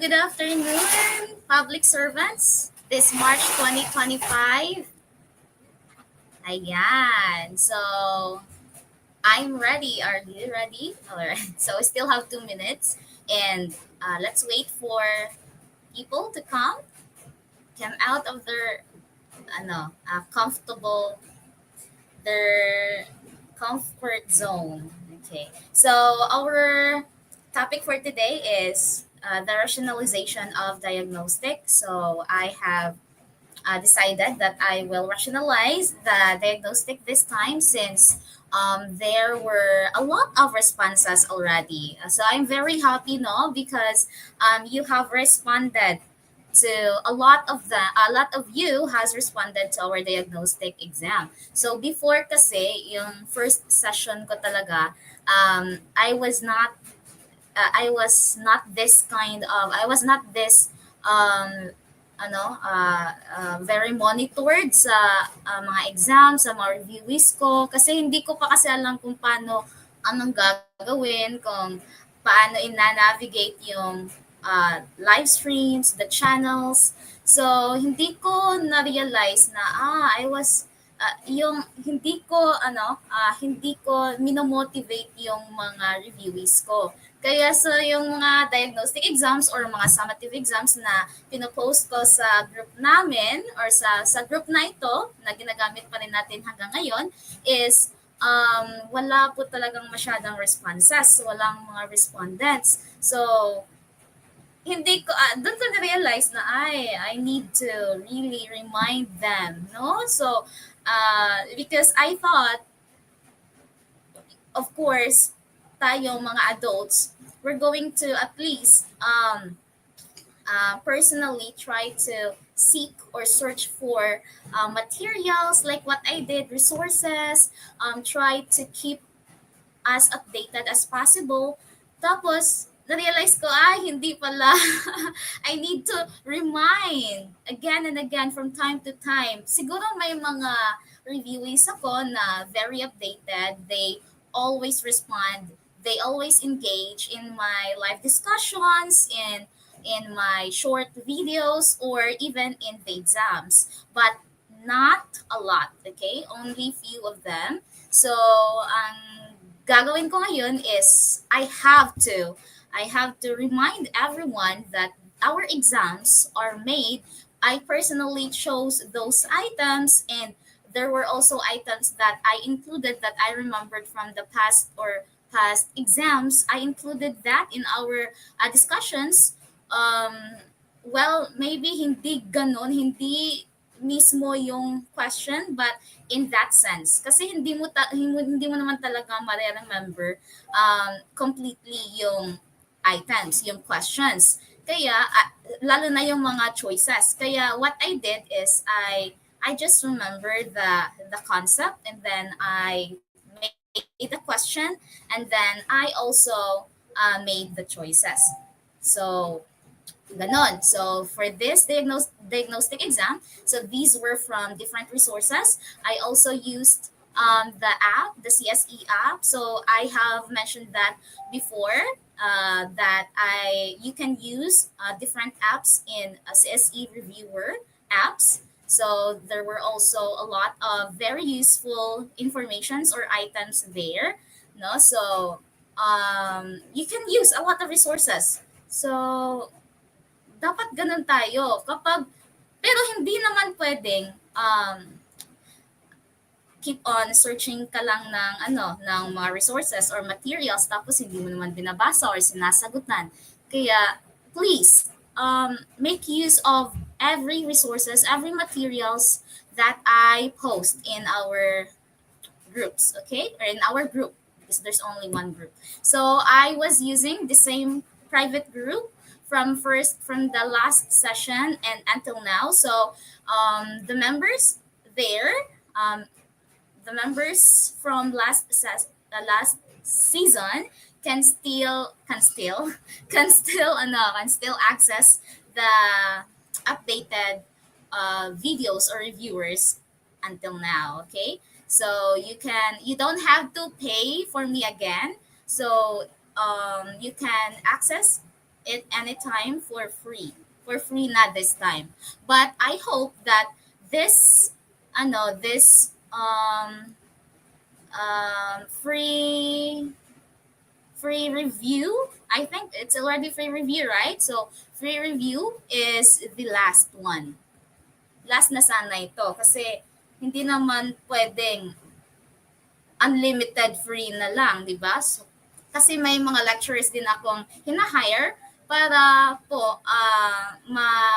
good afternoon, public servants. This March 2025. Ayan. So, I'm ready. Are you ready? All right. So, we still have 2 minutes. And let's wait for people to come out of their comfortable, their comfort zone. Okay. So, our topic for today is the rationalization of diagnostic. So, I have decided that I will rationalize the diagnostic this time since there were a lot of responses already. So I'm very happy, no, because you have responded to a lot of you has responded to our diagnostic exam. So before kasi yung first session ko talaga, I was not this um very monitored sa mga exams, sa mga reviewees ko kasi hindi ko pa kasi alam kung anong gagawin, kung paano i-navigate yung live streams, the channels. So hindi ko na-realize na yung hindi ko minomotivate yung mga reviewees ko. Kaya sa yung mga diagnostic exams or mga summative exams na pinopost ko sa group namin or sa group na ito na ginagamit pa rin natin hanggang ngayon is wala po talagang masyadong responses, walang mga respondents. So, hindi ko doon ko na-realize na I need to really remind them, no? So, because I thought, of course, tayo mga adults, we're going to at least personally try to seek or search for materials like what I did, resources, try to keep as updated as possible. Tapos, na-realize ko, hindi pala. I need to remind again and again from time to time. Siguro may mga reviewees ako na very updated. They always respond. They always engage in my live discussions, in my short videos, or even in the exams. But not a lot, okay? Only few of them. So, ang gagawin ko ngayon is I have to remind everyone that our exams are made. I personally chose those items, and there were also items that I included that I remembered from the past exams. I included that in our discussions. Maybe hindi ganon, hindi mismo yung question, but in that sense kasi hindi mo naman talaga ma-remember completely yung items, yung questions, kaya lalo na yung mga choices. Kaya what I did is I just remember the concept, and then I made the question, and then I also made the choices. So ganon. So for this diagnostic exam, so these were from different resources. I also used the app, the CSE app. So I have mentioned that before, that you can use different apps in a CSE reviewer apps. So there were also a lot of very useful informations or items there. No, so you can use a lot of resources. So dapat ganun tayo pero hindi naman pwedeng keep on searching ka lang ng mga resources or materials tapos hindi mo naman binabasa or sinasagutan. Kaya please make use of every resources, every materials that I post in our groups, okay? Or in our group, because there's only one group. So I was using the same private group from the last session and until now. So the members there, the members from last season can still access the updated videos or reviewers until now. Okay, so you don't have to pay for me again. So you can access it anytime for free. For free not this time. But I hope that this this free review, I think it's already free review, right? So free review is the last one. Last na sana ito kasi hindi naman pwedeng unlimited free na lang, di ba? So, kasi may mga lecturers din akong hina-hire para po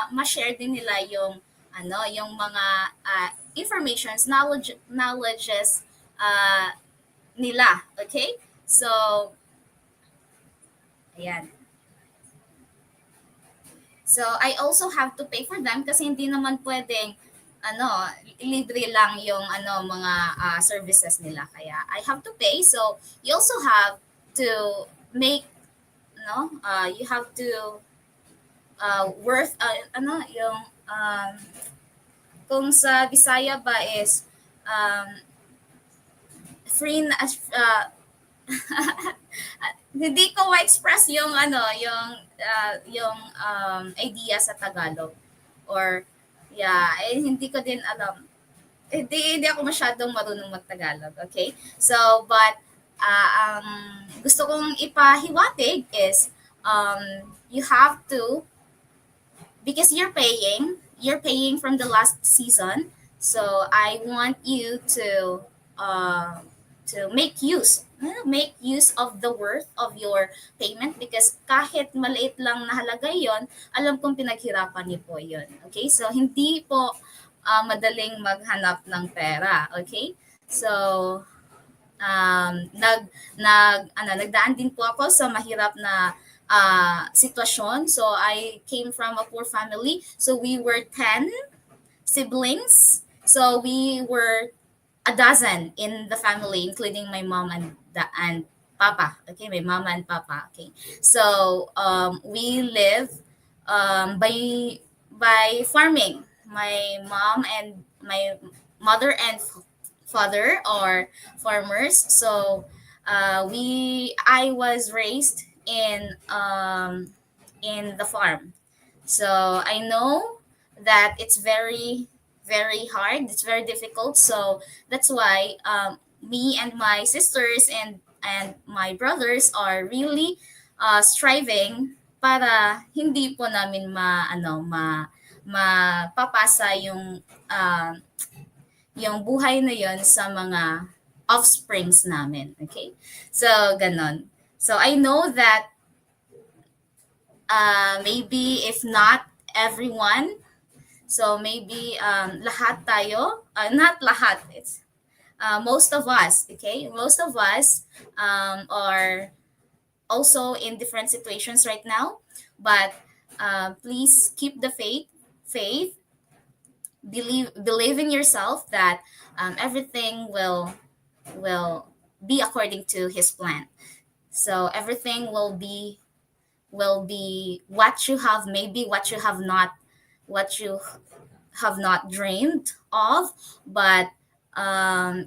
ma-share din nila yung yung mga informations, knowledges nila, okay? So, ayan. So, I also have to pay for them kasi hindi naman pwedeng libre lang yung mga services nila. Kaya I have to pay. So, you also have to make you have to worth yung kung sa Bisaya ba is um, free na hindi ko ma-express yung idea sa Tagalog or yeah, hindi ko din alam. Hindi ako masyadong marunong mag-Tagalog, okay? So, but ang gusto kong ipahiwatig is you have to, because you're paying from the last season. So I want you to make use of the worth of your payment, because kahit maliit lang na halaga yon, alam kong pinaghirapan niyo po yon. Okay? So hindi po madaling maghanap ng pera. Okay? So nagdaan din po ako sa mahirap na sitwasyon. So I came from a poor family. So we were 10 siblings. So we were a dozen in the family, including my mom and papa. Okay, my mama and papa. Okay, so we live by farming. My mom and my mother and father are farmers. So I was raised in the farm. So I know that it's very, very hard. It's very difficult. So that's why me and my sisters and my brothers are really striving para hindi po namin mapapasa yung buhay na yon sa mga offsprings namin. Okay? So, ganon. So, I know that maybe if not everyone, so maybe lahat tayo, not lahat, it's most of us, okay? Most of us are also in different situations right now, but please keep the faith, believe in yourself that everything will be according to his plan. So everything will be what you have, maybe what you have not dreamed of, but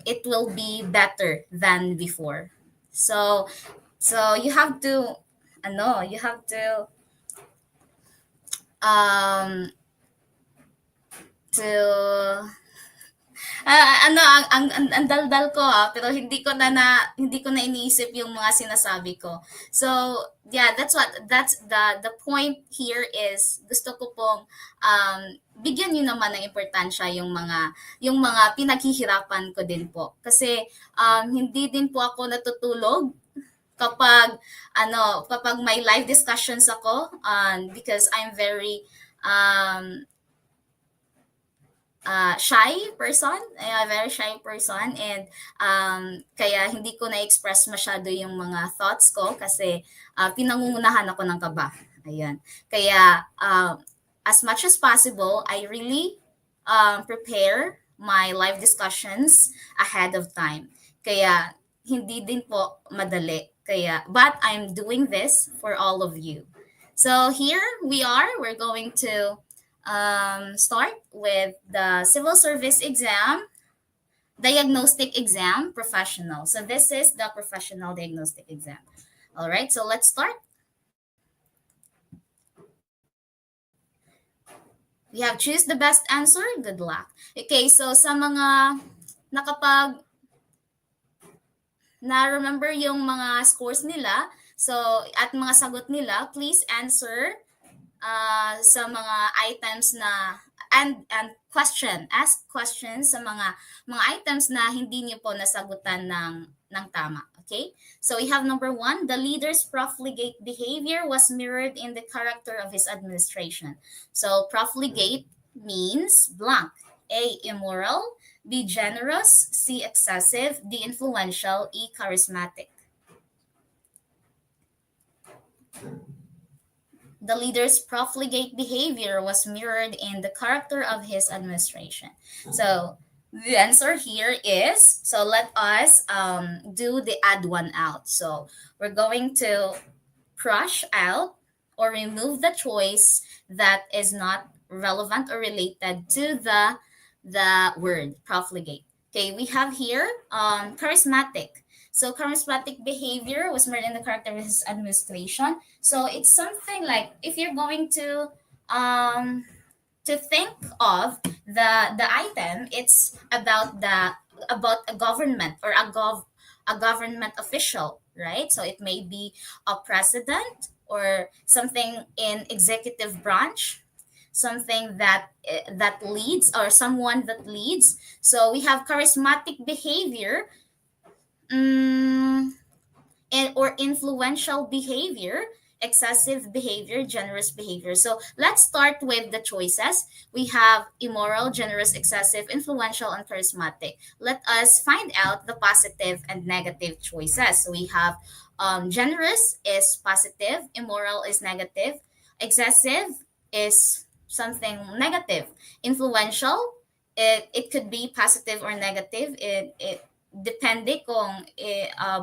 it will be better than before. So you have to you have to ang daldal ko pero hindi ko na iniisip yung mga sinasabi ko. So, yeah, that's the point here is gusto ko pong bigyan niyo naman ng importansya yung mga pinaghihirapan ko din po. Kasi hindi din po ako natutulog kapag kapag may live discussions ako, because I'm very shy person, a very shy person, and kaya hindi ko na-express masyado yung mga thoughts ko kasi pinangungunahan ako ng kaba. Ayan. Kaya as much as possible, I really prepare my live discussions ahead of time. Kaya hindi din po madali. Kaya, but I'm doing this for all of you. So here we are. We're going to start with the civil service exam, diagnostic exam, professional. So this is the professional diagnostic exam. All right, so let's start. We have choose the best answer. Good luck. Okay, so sa mga nakapag na-remember yung mga scores nila, so at mga sagot nila, please answer sa mga items na ask questions sa mga items na hindi niyo po nasagutan ng tama. Okay? So we have number one, the leader's profligate behavior was mirrored in the character of his administration. So profligate means blank. A, immoral. B, generous. C, excessive. D, influential. E, charismatic. The leader's profligate behavior was mirrored in the character of his administration. So the answer here is, so let us do the add one out. So we're going to crush out or remove the choice that is not relevant or related to the word profligate. Okay, we have here charismatic. So charismatic behavior was more in the character of his administration. So it's something like if you're going um, to think of the item, it's about a government or a government official, right? So it may be a president or something in executive branch, something that leads or someone that leads. So we have charismatic behavior, mm, or influential behavior, excessive behavior, generous behavior. So let's start with the choices. We have immoral, generous, excessive, influential, and charismatic. Let us find out the positive and negative choices. So we have generous is positive, immoral is negative, excessive is something negative, influential, it could be positive or negative. It depende kung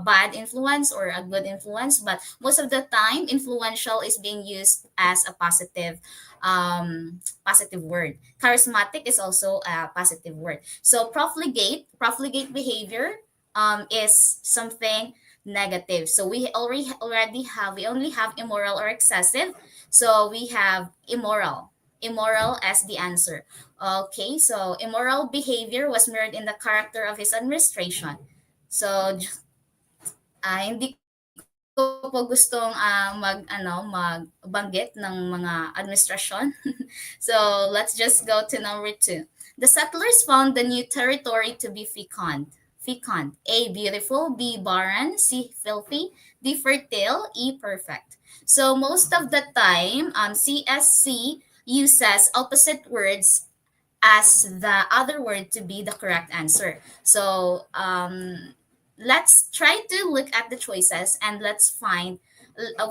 bad influence or a good influence, but most of the time influential is being used as a positive word. Charismatic is also a positive word. So profligate behavior is something negative. So we only have immoral or excessive, so we have immoral as the answer. Okay, so immoral behavior was mirrored in the character of his administration. So hindi ko po gustong magbanggit ng mga administrasyon. So let's just go to number two. The settlers found the new territory to be fecund. Fecund. A, beautiful. B, barren. C, filthy. D, fertile. E, perfect. So most of the time, CSC uses opposite words as the other word to be the correct answer. So let's try to look at the choices and let's find.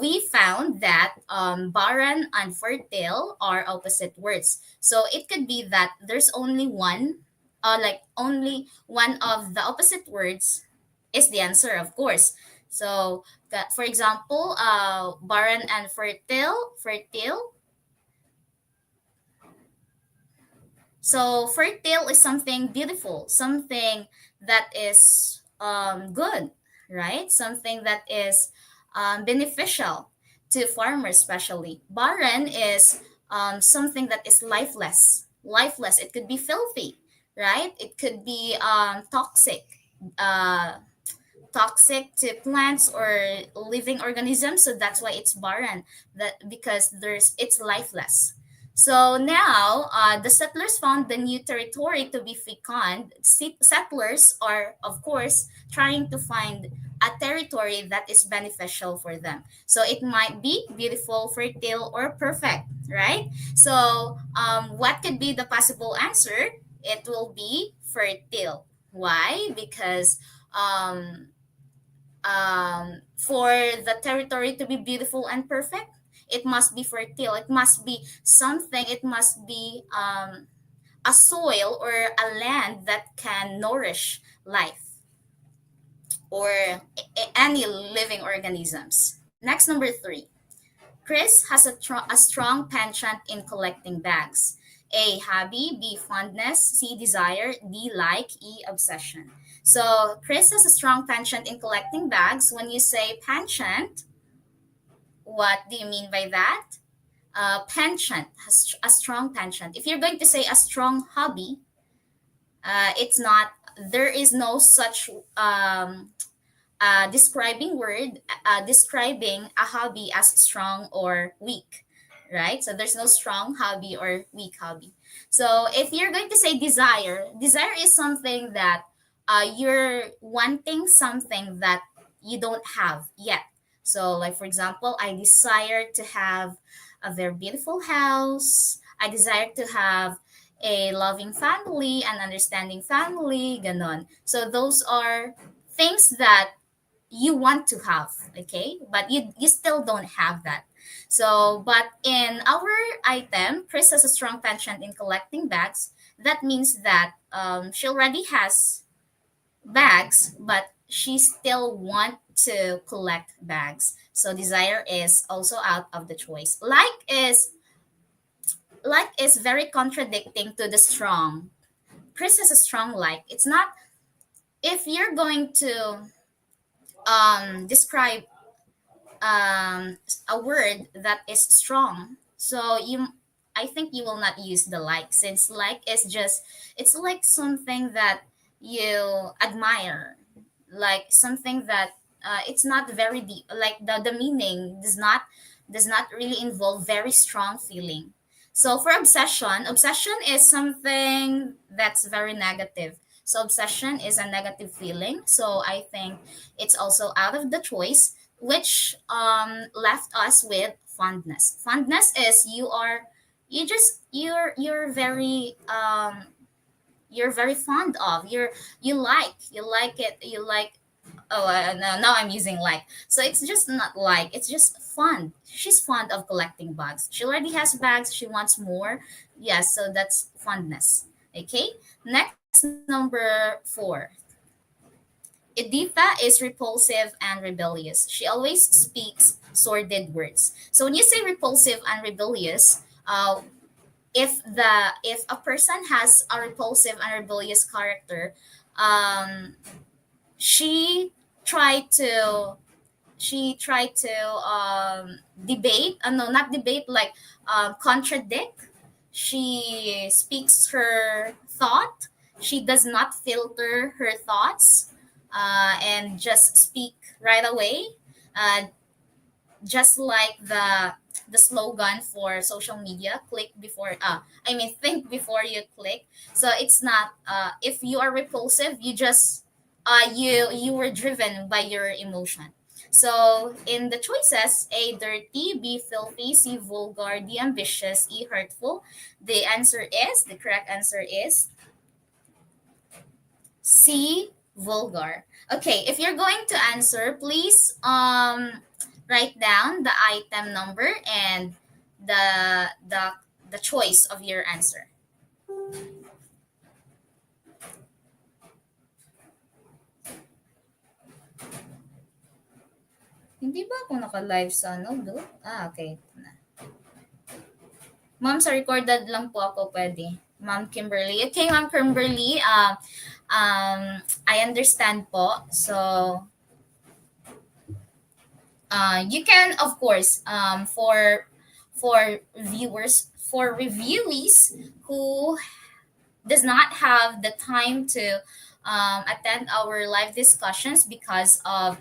We found that barren and fertile are opposite words. So it could be that there's only one, like only one of the opposite words is the answer, of course. So that, for example, barren and fertile. So fertile is something beautiful, something that is good, right? Something that is beneficial to farmers, especially. Barren is something that is lifeless. Lifeless. It could be filthy, right? It could be toxic. Uh, Toxic to plants or living organisms, so that's why it's barren, that because there's it's lifeless. So now the settlers found the new territory to be fecund. Settlers are of course trying to find a territory that is beneficial for them, so it might be beautiful, fertile, or perfect, right? So what could be the possible answer? It will be fertile. Why? Because for the territory to be beautiful and perfect, it must be fertile. It must be something, it must be a soil or a land that can nourish life or any living organisms. Next, number three. Chris has a strong penchant in collecting bags. A, hobby. B, fondness. C, desire. D, like. E, obsession. So Chris has a strong penchant in collecting bags. When you say penchant, what do you mean by that? penchant, a strong penchant. If you're going to say a strong hobby, it's not. There is no such describing word describing a hobby as strong or weak, right? So there's no strong hobby or weak hobby. So if you're going to say desire, desire is something that you're wanting something that you don't have yet. So like for example, I desire to have a very beautiful house. I desire to have a loving family, an understanding family, ganon. So those are things that you want to have, okay, but you still don't have that. So but in our item, Chris has a strong penchant in collecting bags. That means that she already has bags, but she still want to collect bags. So desire is also out of the choice. Like is very contradicting to the strong. Chris has a strong like. It's not. If you're going to describe a word that is strong, so you, I think you will not use the like, since like is just, it's like something that you admire, like something that it's not very deep, like the meaning does not really involve very strong feeling. So for obsession, obsession is something that's very negative. So obsession is a negative feeling, so I think it's also out of the choice, which left us with fondness. Fondness is you're very you're very fond of, you like it, you like. Oh, no, now I'm using like. So it's just not like, it's just fun. She's fond of collecting bags. She already has bags. She wants more. Yes, so that's fondness. Okay. Next, number 4. Editha is repulsive and rebellious. She always speaks sordid words. So when you say repulsive and rebellious, if a person has a repulsive and rebellious character, um, she tried to debate, no, not debate, like contradict. She speaks her thought. She does not filter her thoughts, and just speak right away, uh, just like the slogan for social media, click before I mean think before you click. So it's not, if you are repulsive, you just you were driven by your emotion. So in the choices, A, dirty, B, filthy, C, vulgar, D, ambitious, E, hurtful, the correct answer is C, vulgar. Okay, if you're going to answer, please write down the item number and the choice of your answer. Hindi ba ako naka-live sa ano, do? Okay. Ma'am, sa recorded lang po ako pwede. Ma'am Kimberly. Okay, Ma'am Kimberly. I understand po. So, you can, of course, for viewers, for reviewees who does not have the time to attend our live discussions because of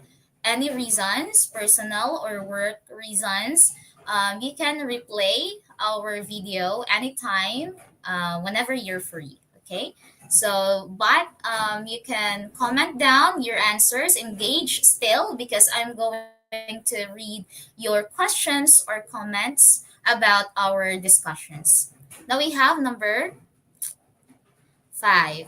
any reasons, personal or work reasons, you can replay our video anytime, whenever you're free. Okay. So, but you can comment down your answers, engage still, because I'm going to read your questions or comments about our discussions. Now we have number 5.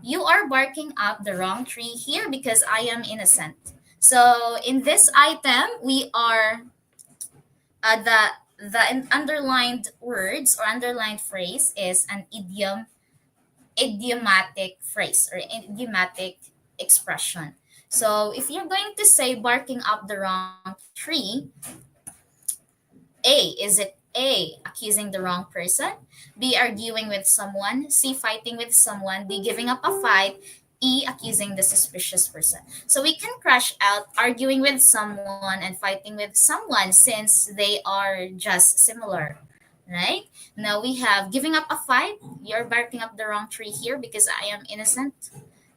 You are barking up the wrong tree here because I am innocent. So in this item, we are the underlined words or underlined phrase is an idiomatic phrase or idiomatic expression. So if you're going to say barking up the wrong tree, A, is it A, accusing the wrong person, B, arguing with someone, C, fighting with someone, D, giving up a fight, E, accusing the suspicious person. So we can crash out arguing with someone and fighting with someone since they are just similar, right? Now we have giving up a fight. You're barking up the wrong tree here because I am innocent.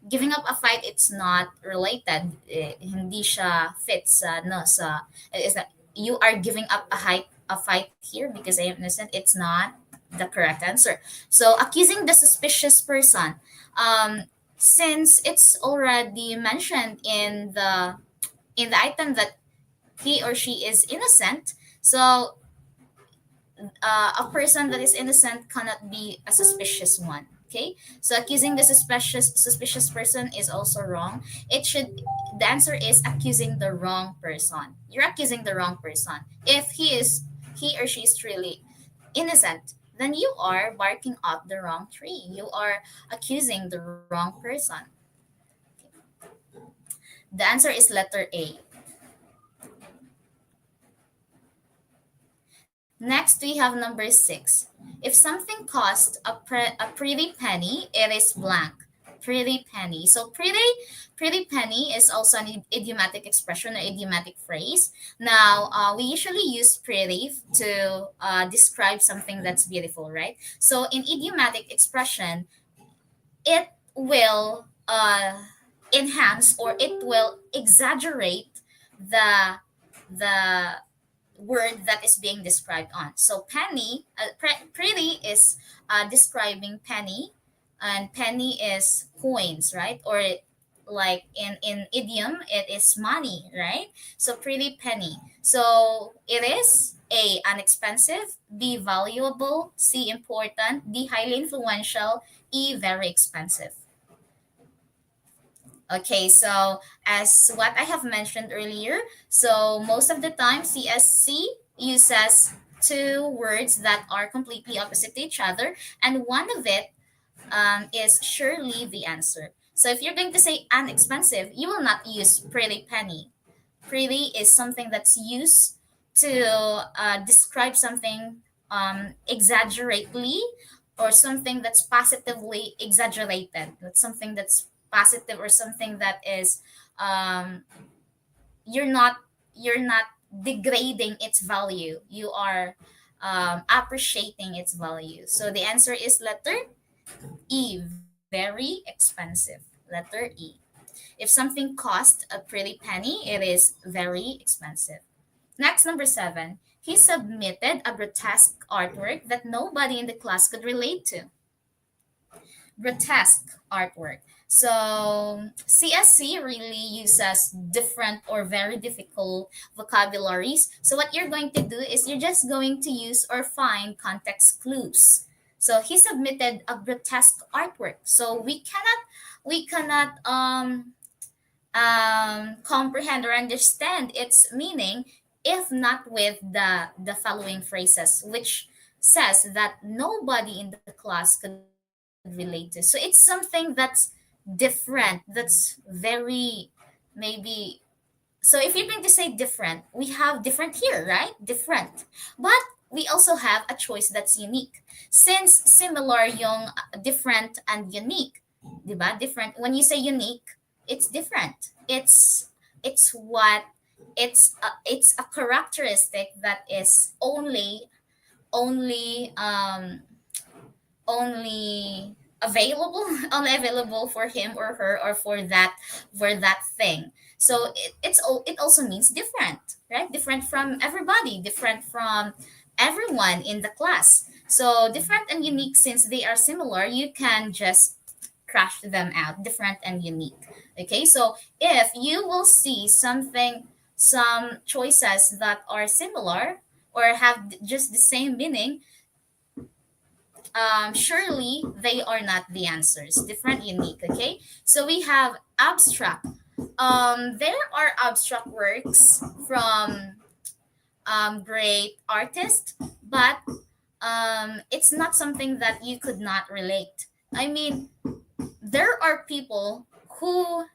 Giving up a fight, it's not related. Hindi siya fit sa, no, sa, is that you are giving up a fight here because I am innocent. It's not the correct answer. So accusing the suspicious person, um, since it's already mentioned in the item that he or she is innocent, so a person that is innocent cannot be a suspicious one. Okay, so accusing the suspicious person is also wrong. It should The answer is accusing the wrong person. You're accusing the wrong person. If he or she is truly innocent, then you are barking up the wrong tree. You are accusing the wrong person. The answer is letter A. Next, we have number 6. If something cost a pretty penny, it is blank. Pretty penny. So pretty penny is also an idiomatic expression or idiomatic phrase. Now, we usually use pretty to describe something that's beautiful, right? So in idiomatic expression, it will enhance or it will exaggerate the the word that is being described on. So penny, pretty is describing penny, and penny is coins, right? Or like in idiom, it is money, right? So pretty penny. So it is A, unexpensive, B, valuable, C, important, D, highly influential, E, very expensive. Okay, so as what I have mentioned earlier, so most of the time CSC uses two words that are completely opposite to each other, and one of it is surely the answer. So if you're going to say unexpensive, you will not use pretty penny. Pretty is something that's used to describe something exaggerately, or something that's positively exaggerated. That's something that's positive, or something that is um, you're not you're not degrading its value. You are appreciating its value. So the answer is letter E, very expensive. Letter E. If something cost a pretty penny, it is very expensive. Next, number 7. He submitted a grotesque artwork that nobody in the class could relate to. Grotesque artwork. So, CSC really uses different or very difficult vocabularies. So, what you're going to do is you're just going to use or find context clues. So, he submitted a grotesque artwork. So, we cannot comprehend or understand its meaning if not with the following phrases, which says that nobody in the class could relate to. So it's something that's different, that's very maybe. So if you're going to say different, we have different here, right? Different. But we also have a choice that's unique. Since similar yung different and unique, 'di ba? Different. When you say unique, it's different. It's a characteristic that is only available only available for him or her, or for that thing. So it also means different, right? Different from everybody, different from everyone in the class. So different and unique, since they are similar, you can just crash them out. Different and unique. Okay, so if you will see some choices that are similar or have just the same meaning, surely they are not the answers. Different, unique. Okay, so we have abstract. There are abstract works from great artists, but it's not something that you could not relate. I mean, there are people who,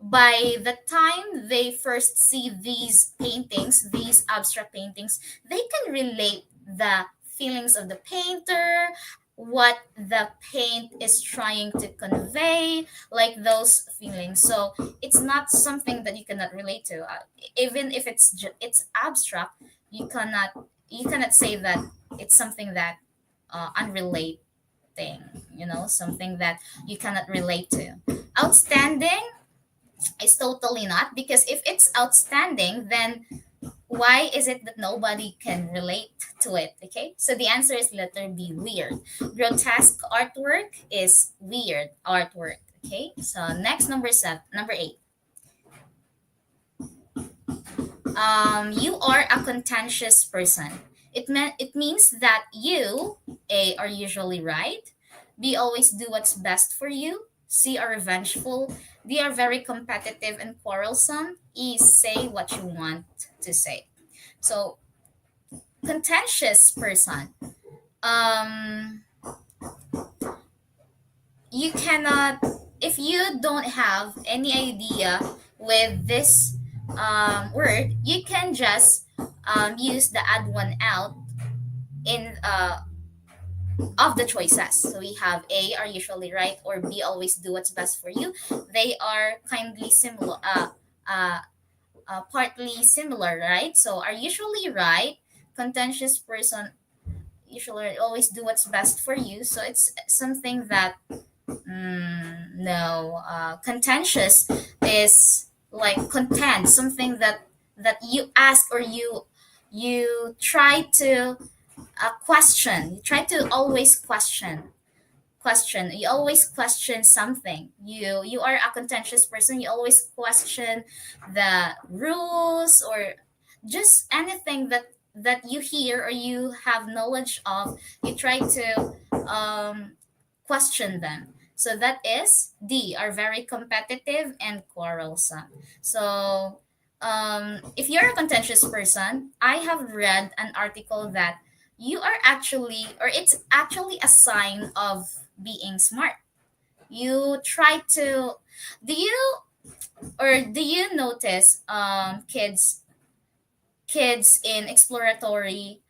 by the time they first see these paintings, these abstract paintings, they can relate the feelings of the painter, what the paint is trying to convey, like those feelings. So it's not something that you cannot relate to. Even if it's abstract, you cannot you cannot say that it's something that unrelating, something that you cannot relate to. Outstanding is totally not, because if it's outstanding, then why is it that nobody can relate to it? Okay, so the answer is letter B, weird. Grotesque artwork is weird artwork. Okay, so next, number 8. You are a contentious person. It means that you, A, are usually right, B, always do what's best for you, C, are revengeful, D, are very competitive and quarrelsome, E, say what you want to say. So contentious person, um you cannot, if you don't have any idea with this word, you can just use the add one out in of the choices. So we have A, are usually right, or B, always do what's best for you. They are kindly similar, uh, partly similar, right? So are usually right, contentious person, usually always do what's best for you. So it's something that, no, contentious is like content, something that you ask, or you try to question. You try to always question. You always question something. You are a contentious person. You always question the rules, or just anything that you hear or you have knowledge of. You try to question them. So that is D, are very competitive and quarrelsome. So if you're a contentious person, I have read an article that you are actually, or it's actually a sign of being smart. You try to, do you, do you notice kids in exploratory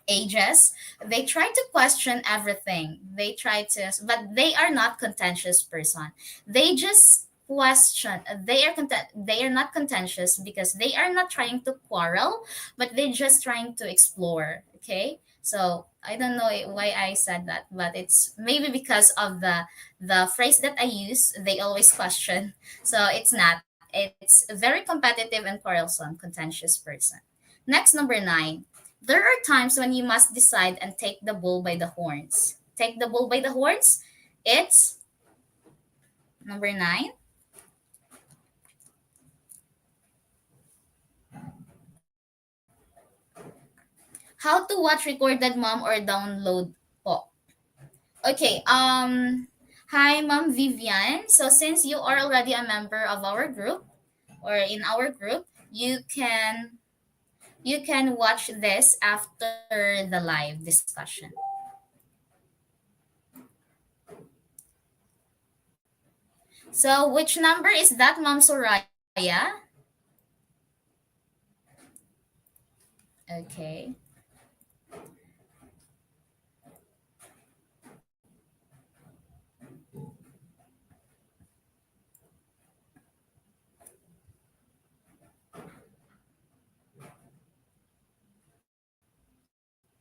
ages, they try to question everything. They try to, but they are not contentious person. They just question. They are not contentious because they are not trying to quarrel, but they're just trying to explore. Okay, so I don't know why I said that, but it's maybe because of the phrase that I use. They always question, so it's not. It's a very competitive and quarrelsome, contentious person. Next, number 9. There are times when you must decide and take the bull by the horns. Take the bull by the horns. It's number 9. How to watch recorded, mom, or download po. Okay, hi, Mom Vivian. So since you are already a member of our group, or in our group, you can watch this after the live discussion. So which number is that, Mom Soraya? Okay.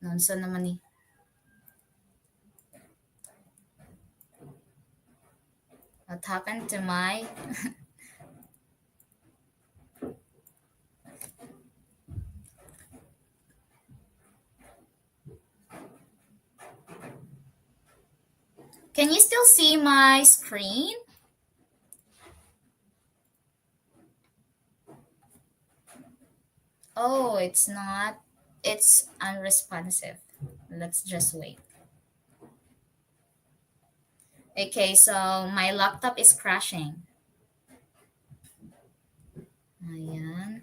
Nonsense naman eh. What happened to my... Can you still see my screen? Oh, it's not. It's unresponsive. Let's just wait. Okay, so my laptop is crashing. Ayan.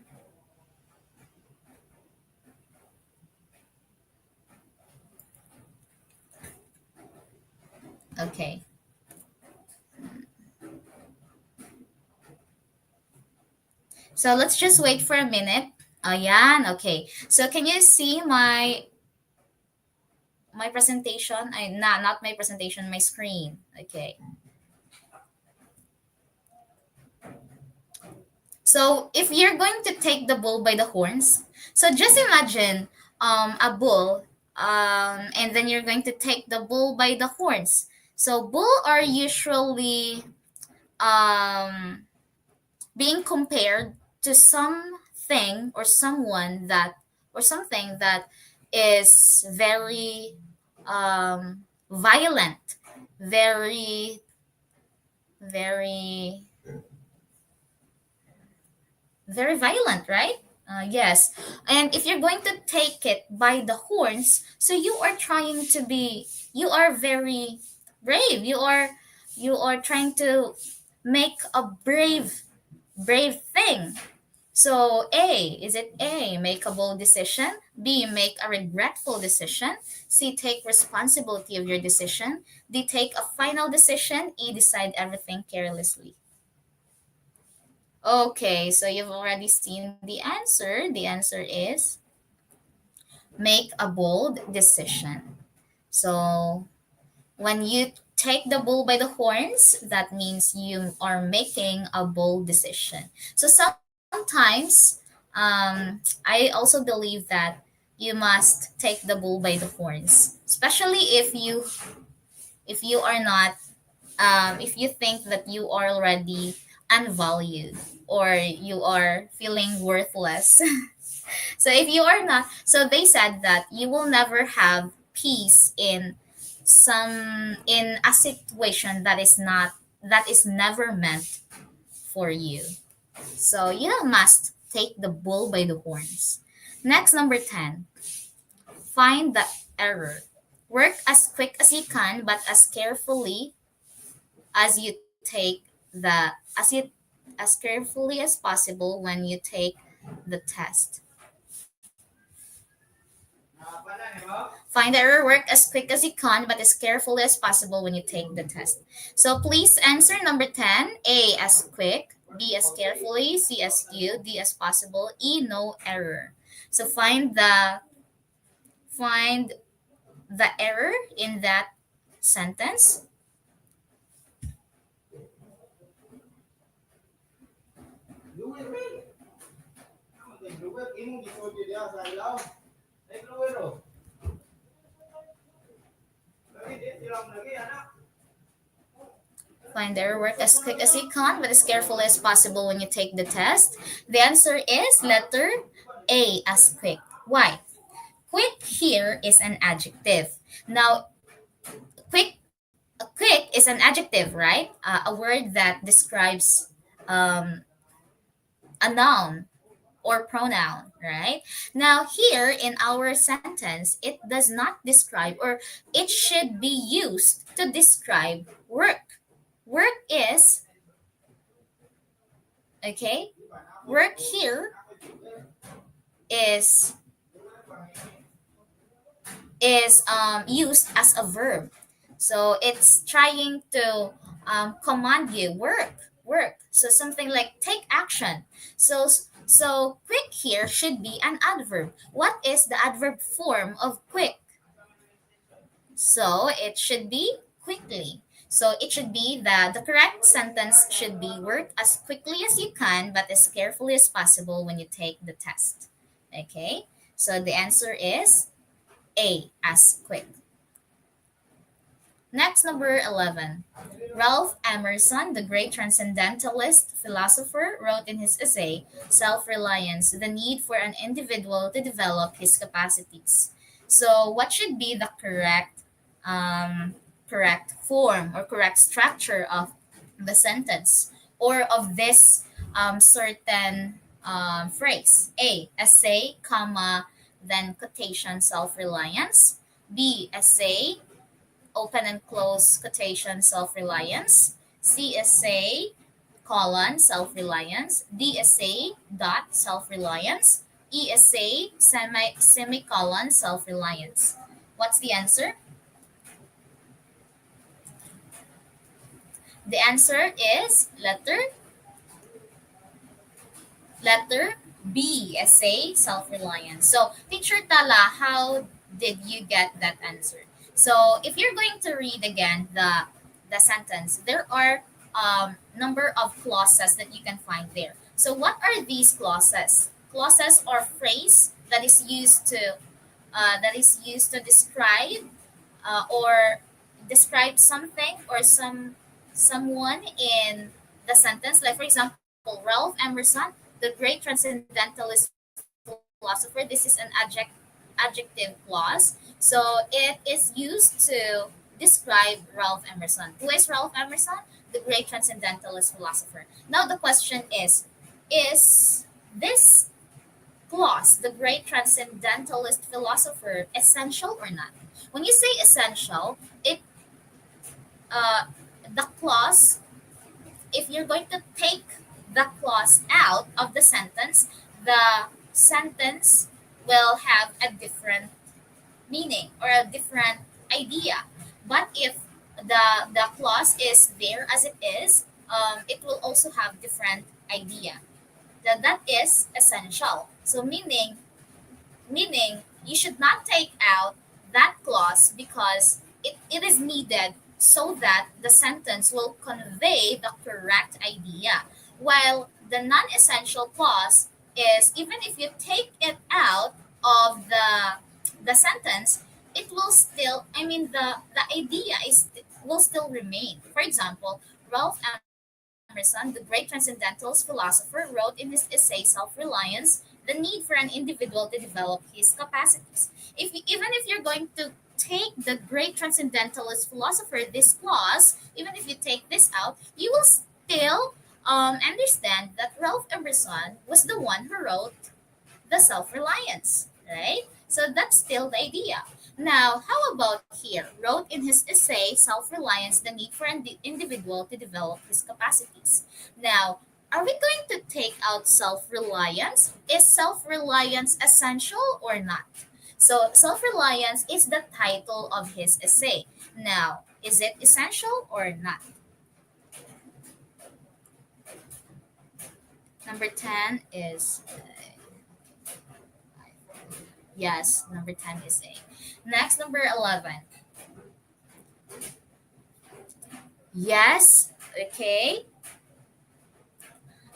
Okay. So let's just wait for a minute. Ayan, okay. So can you see my my presentation, not my presentation, my screen. Okay. So if you're going to take the bull by the horns, so just imagine a bull, and then you're going to take the bull by the horns. So bull are usually um, being compared to something or someone that or something that is very violent, very very very violent, right? Yes. And if you're going to take it by the horns, so you are very brave. You are trying to make a brave thing. So A, is it A, make a bold decision? B, make a regretful decision? C, take responsibility of your decision? D, take a final decision? E, decide everything carelessly. Okay, so you've already seen the answer. The answer is make a bold decision. So when you take the bull by the horns, that means you are making a bold decision. So sometimes I also believe that you must take the bull by the horns, especially if you are not if you think that you are already unvalued or you are feeling worthless. So if you are not, so they said that you will never have peace in a situation that is never meant for you. So you must take the bull by the horns. Next, number 10, find the error. Work as quick as you can, but as carefully as you take the as carefully as possible when you take the test. Find the error, work as quick as you can, but as carefully as possible when you take the test. So please answer number 10. A, as quick. B, as carefully. C, as few. D, as possible. E, no error. So find the error in that sentence. Find the error, work as quick as you can, but as carefully as possible when you take the test. The answer is letter A, as quick. Why? Quick here is an adjective. Now, quick quick is an adjective, right? A word that describes um, a noun or pronoun, right? Now, here in our sentence, it does not describe, or it should be used to describe work. Work is, okay, work here is used as a verb. So it's trying to command you work. So something like take action. So quick here should be an adverb. What is the adverb form of quick? So it should be quickly. So it should be the correct sentence should be work as quickly as you can, but as carefully as possible when you take the test. Okay? So the answer is A, as quick. Next, number 11. Ralph Emerson, the great transcendentalist philosopher, wrote in his essay, Self Reliance, the need for an individual to develop his capacities. So, what should be the correct form or correct structure of the sentence or of this certain phrase? A, essay, comma, then quotation, self reliance. B, essay, open and close quotation, self-reliance. C, essay, colon, self-reliance. D, essay, dot, self-reliance. E, essay, semicolon, self-reliance. What's the answer? The answer is letter B, essay, self-reliance. So, teacher Tala, Did you get that answer? So if you're going to read again the sentence, there are number of clauses that you can find there. So what are these clauses? Clauses or phrase that is used to describe or describe something or someone in the sentence. Like for example, Ralph Emerson, the great transcendentalist philosopher. This is an adjective clause. So it is used to describe Ralph Emerson. Who is Ralph Emerson? The great transcendentalist philosopher. Now the question is this clause, the great transcendentalist philosopher, essential or not? When you say essential, it uh, the clause, if you're going to take the clause out of the sentence will have a different meaning or a different idea. But if the clause is there as it is, it will also have different idea. That is essential. So meaning you should not take out that clause because it is needed so that the sentence will convey the correct idea. While the non-essential clause is, even if you take it out of the sentence, it will still, I mean, the idea is will still remain. For example, Ralph Emerson, the great transcendentalist philosopher, wrote in his essay Self-Reliance the need for an individual to develop his capacities. Even if you're going to take the great transcendentalist philosopher, this clause, even if you take this out, you will still understand that Ralph Emerson was the one who wrote the self-reliance, right? So that's still the idea. Now, how about here? Wrote in his essay, Self-Reliance, the need for an individual to develop his capacities. Now, are we going to take out self-reliance? Is self-reliance essential or not? So, self-reliance is the title of his essay. Now, is it essential or not? Number 10 is yes, number 10 is A. Next, number 11. Yes, okay,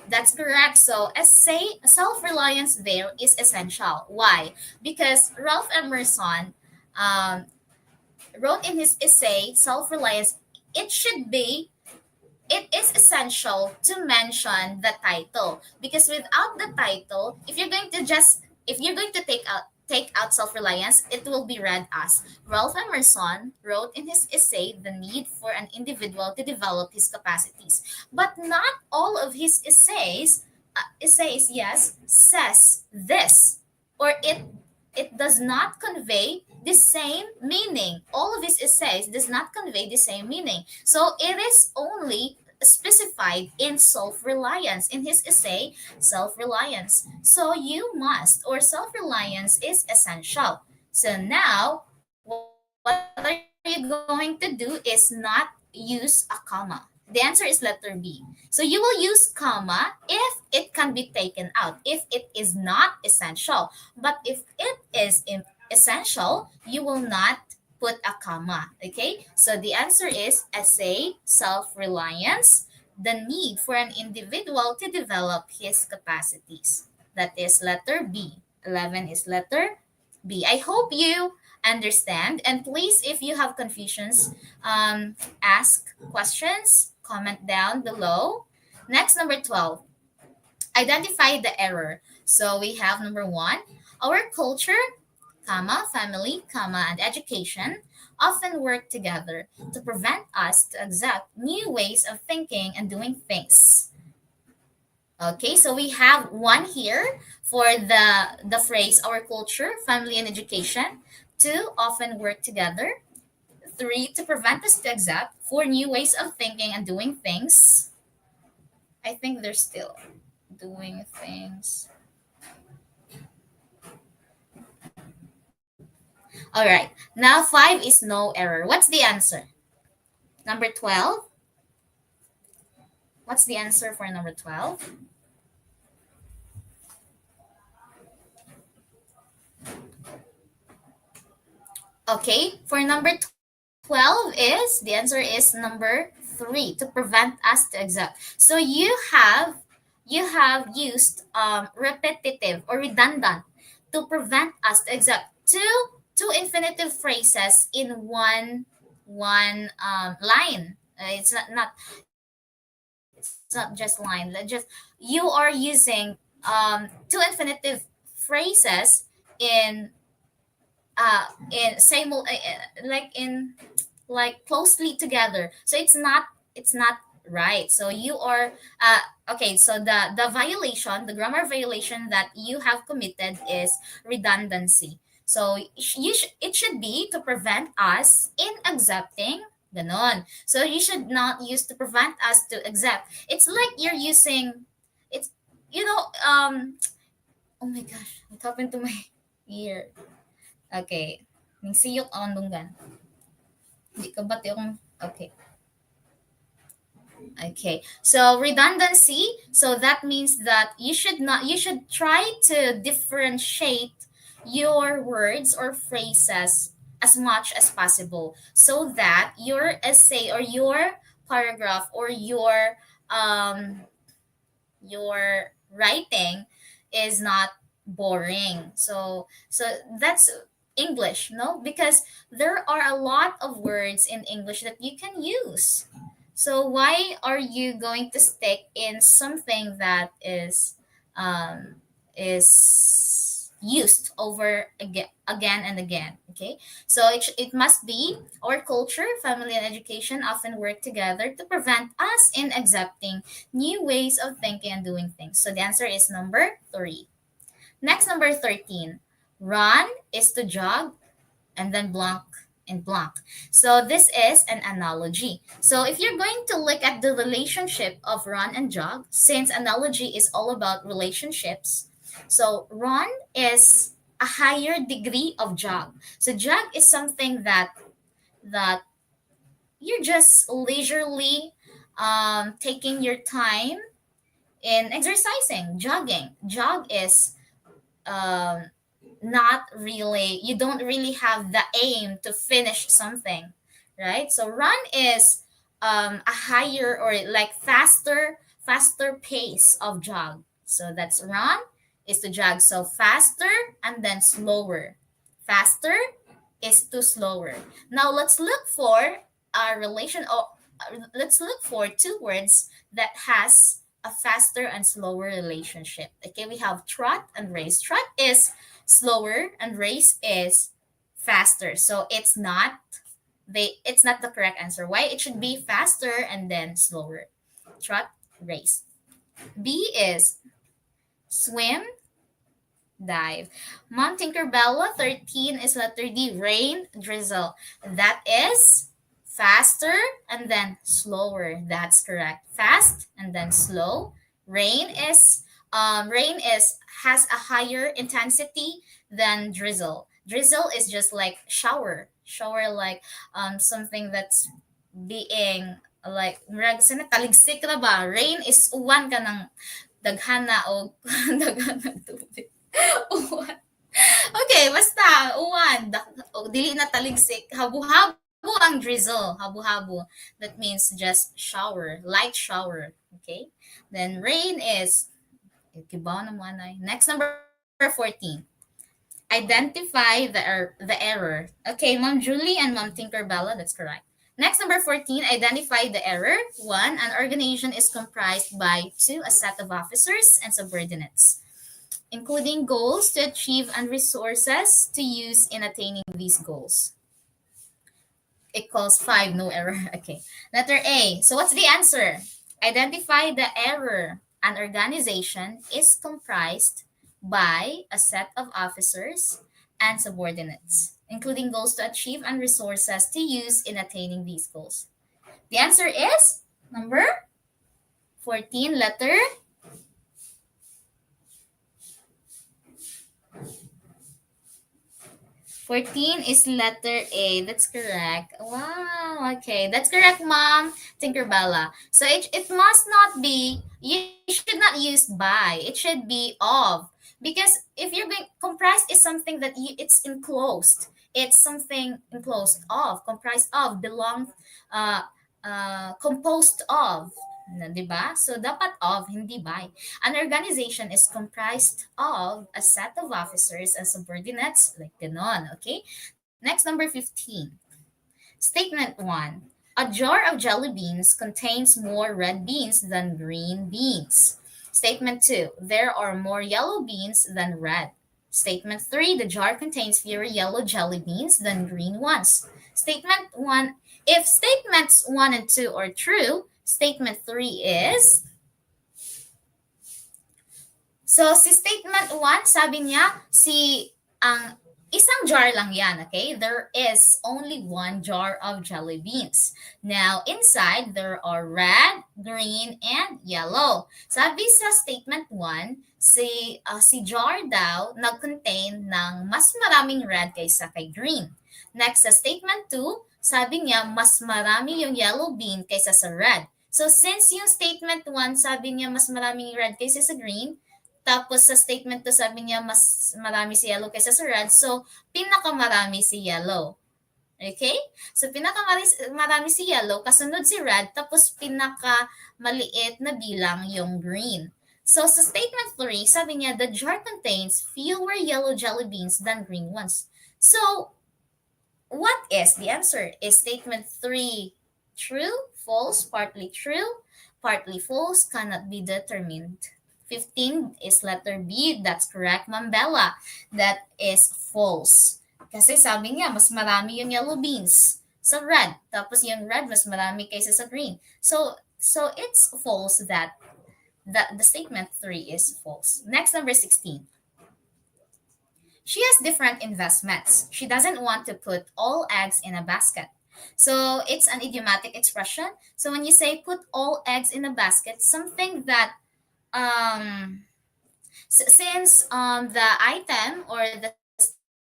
that's correct. So, essay self reliance there is essential. Why? Because Ralph Emerson um, wrote in his essay, Self Reliance, it should be it is essential to mention the title because without the title, if you're going to take out self-reliance, it will be read as Ralph Emerson wrote in his essay the need for an individual to develop his capacities. But not all of his essays, yes, says this, or it does not convey the same meaning. All of his essays does not convey the same meaning. So it is only specified in self-reliance in his essay self-reliance. So you must, or self-reliance is essential. So now what are you going to do is not use a comma. The answer is letter B. So you will use comma if it can be taken out, if it is not essential. But if it is essential, you will not put a comma. Okay? So the answer is essay, self-reliance, the need for an individual to develop his capacities. That is letter B. 11 is letter B. I hope you understand. And please, if you have confusions, ask questions, comment down below. Next, number 12, identify the error. So we have number 1, our culture, comma, family, comma, and education often work together to prevent us to accept new ways of thinking and doing things. Okay, so we have 1 here for the phrase our culture, family, and education. 2, often work together. 3, to prevent us to accept. 4, new ways of thinking and doing things. I think they're still doing things. All right. Now 5 is no error. What's the answer? Number 12. What's the answer for number 12? Okay, for number 12 is the answer is number 3 to prevent us to exhaust. So you have used repetitive or redundant to prevent us to exhaust two infinitive phrases in one line. It's not just line. You are using two infinitive phrases in like in like closely together, so it's not right. So you are okay, so the violation, the grammar violation that you have committed is redundancy. So it should be to prevent us in accepting ganon. So you should not use to prevent us to accept. It's like you're using it's you know oh my gosh, what happened to my ear? Okay. Ning siyok ang dunggan. Hindi ka bati akong... Okay. Okay. So redundancy. So that means that you should try to differentiate your words or phrases as much as possible so that your essay or your paragraph or your writing is not boring. So that's English, no? Because there are a lot of words in English that you can use. So why are you going to stick in something that is used over again and again? Okay, so it must be our culture, family, and education often work together to prevent us in accepting new ways of thinking and doing things. So the answer is number 3. Next, number 13. Run is to jog and then blank and blank. So this is an analogy. So if you're going to look at the relationship of run and jog, since analogy is all about relationships, so run is a higher degree of jog. So jog is something that you're just leisurely taking your time in exercising, jogging. Jog is um, not really, you don't really have the aim to finish something, right? So run is a higher or like faster pace of jog. So that's run is to jog. So faster and then slower. Faster is to slower. Now let's look for a relation, or let's look for two words that has a faster and slower relationship. Okay, we have trot and race. Trot is slower and race is faster. So it's not the correct answer. Why? It should be faster and then slower. Trot, race. B is swim, dive. Mom Tinkerbella, 13 is letter D, rain, drizzle. That is faster and then slower. That's correct. Fast and then slow. Rain is has a higher intensity than drizzle. Drizzle is just like shower. Shower like something that's being like murag sa taligsik na ba? Rain is uwan ka ng daghana o daghan ng tubig. Uwan. Okay, basta uwan. O, dili na taligsik. Habu-habo ang drizzle. Habu-habo. That means just shower, light shower. Okay? Then rain is ikibaw na mo anay. Next, number 14. Identify the error. Okay, Mom Julie and Mom Tinkerbella, that's correct. Next, number 14, identify the error. One, an organization is comprised by two, a set of officers and subordinates, including goals to achieve and resources to use in attaining these goals. Equals 5, no error. Okay. Letter A. So what's the answer? Identify the error. An organization is comprised by a set of officers and subordinates, including goals to achieve and resources to use in attaining these goals. The answer is number 14, letter 14 is letter A. That's correct. Wow. Okay. That's correct, Mom. Tinkerbella. So it must not be, you should not use by. It should be of. Because if you're going, comprised is something that it's enclosed. It's something enclosed of, comprised of, belong, uh, composed of. Di ba? So, dapat of, hindi by. An organization is comprised of a set of officers and subordinates, like ganon, okay? Next, number 15. Statement 1. A jar of jelly beans contains more red beans than green beans. Statement 2. There are more yellow beans than red. Statement 3. The jar contains fewer yellow jelly beans than green ones. Statement 1. If statements 1 and 2 are true, statement 3 is. So, si statement 1, sabi niya, ang isang jar lang yan, okay? There is only one jar of jelly beans. Now, inside, there are red, green, and yellow. Sabi sa statement 1, si jar daw nag-contain ng mas maraming red kaysa kay green. Next, sa statement 2, sabi niya, mas marami yung yellow bean kaysa sa red. So, since yung statement 1, sabi niya, mas maraming red kaysa sa green, tapos sa statement to sabi niya mas marami si yellow kaysa sa red. So, pinakamarami si yellow. Okay? So, pinakamarami si yellow, kasunod si red, tapos pinakamaliit na bilang yung green. So, sa statement 3, sabi niya, the jar contains fewer yellow jelly beans than green ones. So, what is the answer? Is statement 3 true, false, partly true, partly false, cannot be determined? 15 is letter B. That's correct, Ma'am Bella. That is false. Kasi sabi niya, mas marami yung yellow beans sa red. Tapos yung red, mas marami kaysa sa green. So it's false that the statement 3 is false. Next, number 16. She has different investments. She doesn't want to put all eggs in a basket. So it's an idiomatic expression. So when you say put all eggs in a basket, something that um since the item or the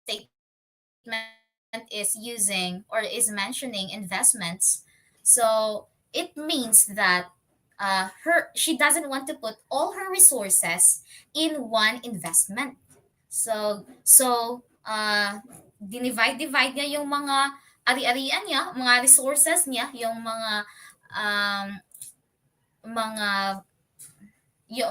statement is using or is mentioning investments, so it means that she doesn't want to put all her resources in one investment. So dinivide niya yung mga ari-arian niya, mga resources niya, yung um, mga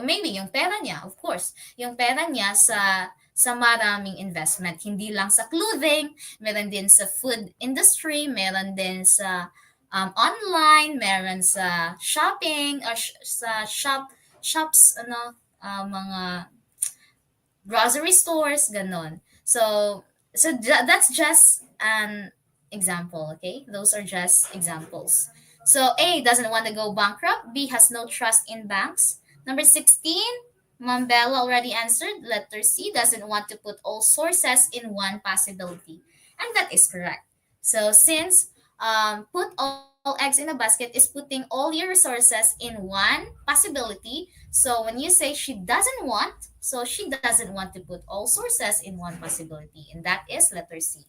maybe yung pera niya, of course, yung pera niya sa maraming investment. Hindi lang sa clothing, meron din sa food industry, meron din sa online, meron sa shopping, or sa shops, mga grocery stores, ganon. So that's just an example, okay? Those are just examples. So A doesn't want to go bankrupt. B has no trust in banks. Number 16, Ma'am Bella already answered. Letter C doesn't want to put all sources in one possibility. And that is correct. So since put all eggs in a basket is putting all your resources in one possibility, so when you say she doesn't want, so she doesn't want to put all sources in one possibility. And that is letter C.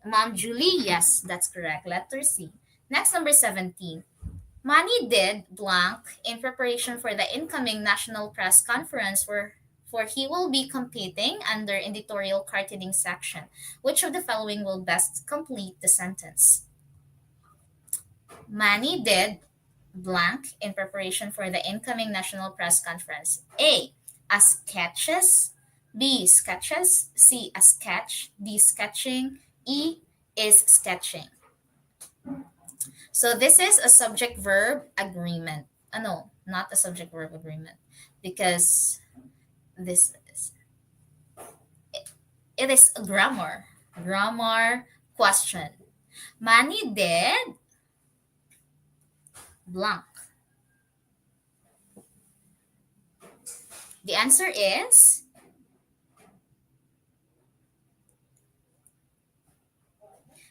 Mom Julie, yes, that's correct. Letter C. Next, number 17. Manny did blank in preparation for the incoming national press conference where he will be competing under editorial cartooning section. Which of the following will best complete the sentence? Manny did blank in preparation for the incoming national press conference. A. A sketches. B. Sketches. C. A sketch. D. Sketching. E. Is sketching. So this is a subject verb agreement. No, not a subject verb agreement, because this is, it is a grammar question. Manny did blank. The answer is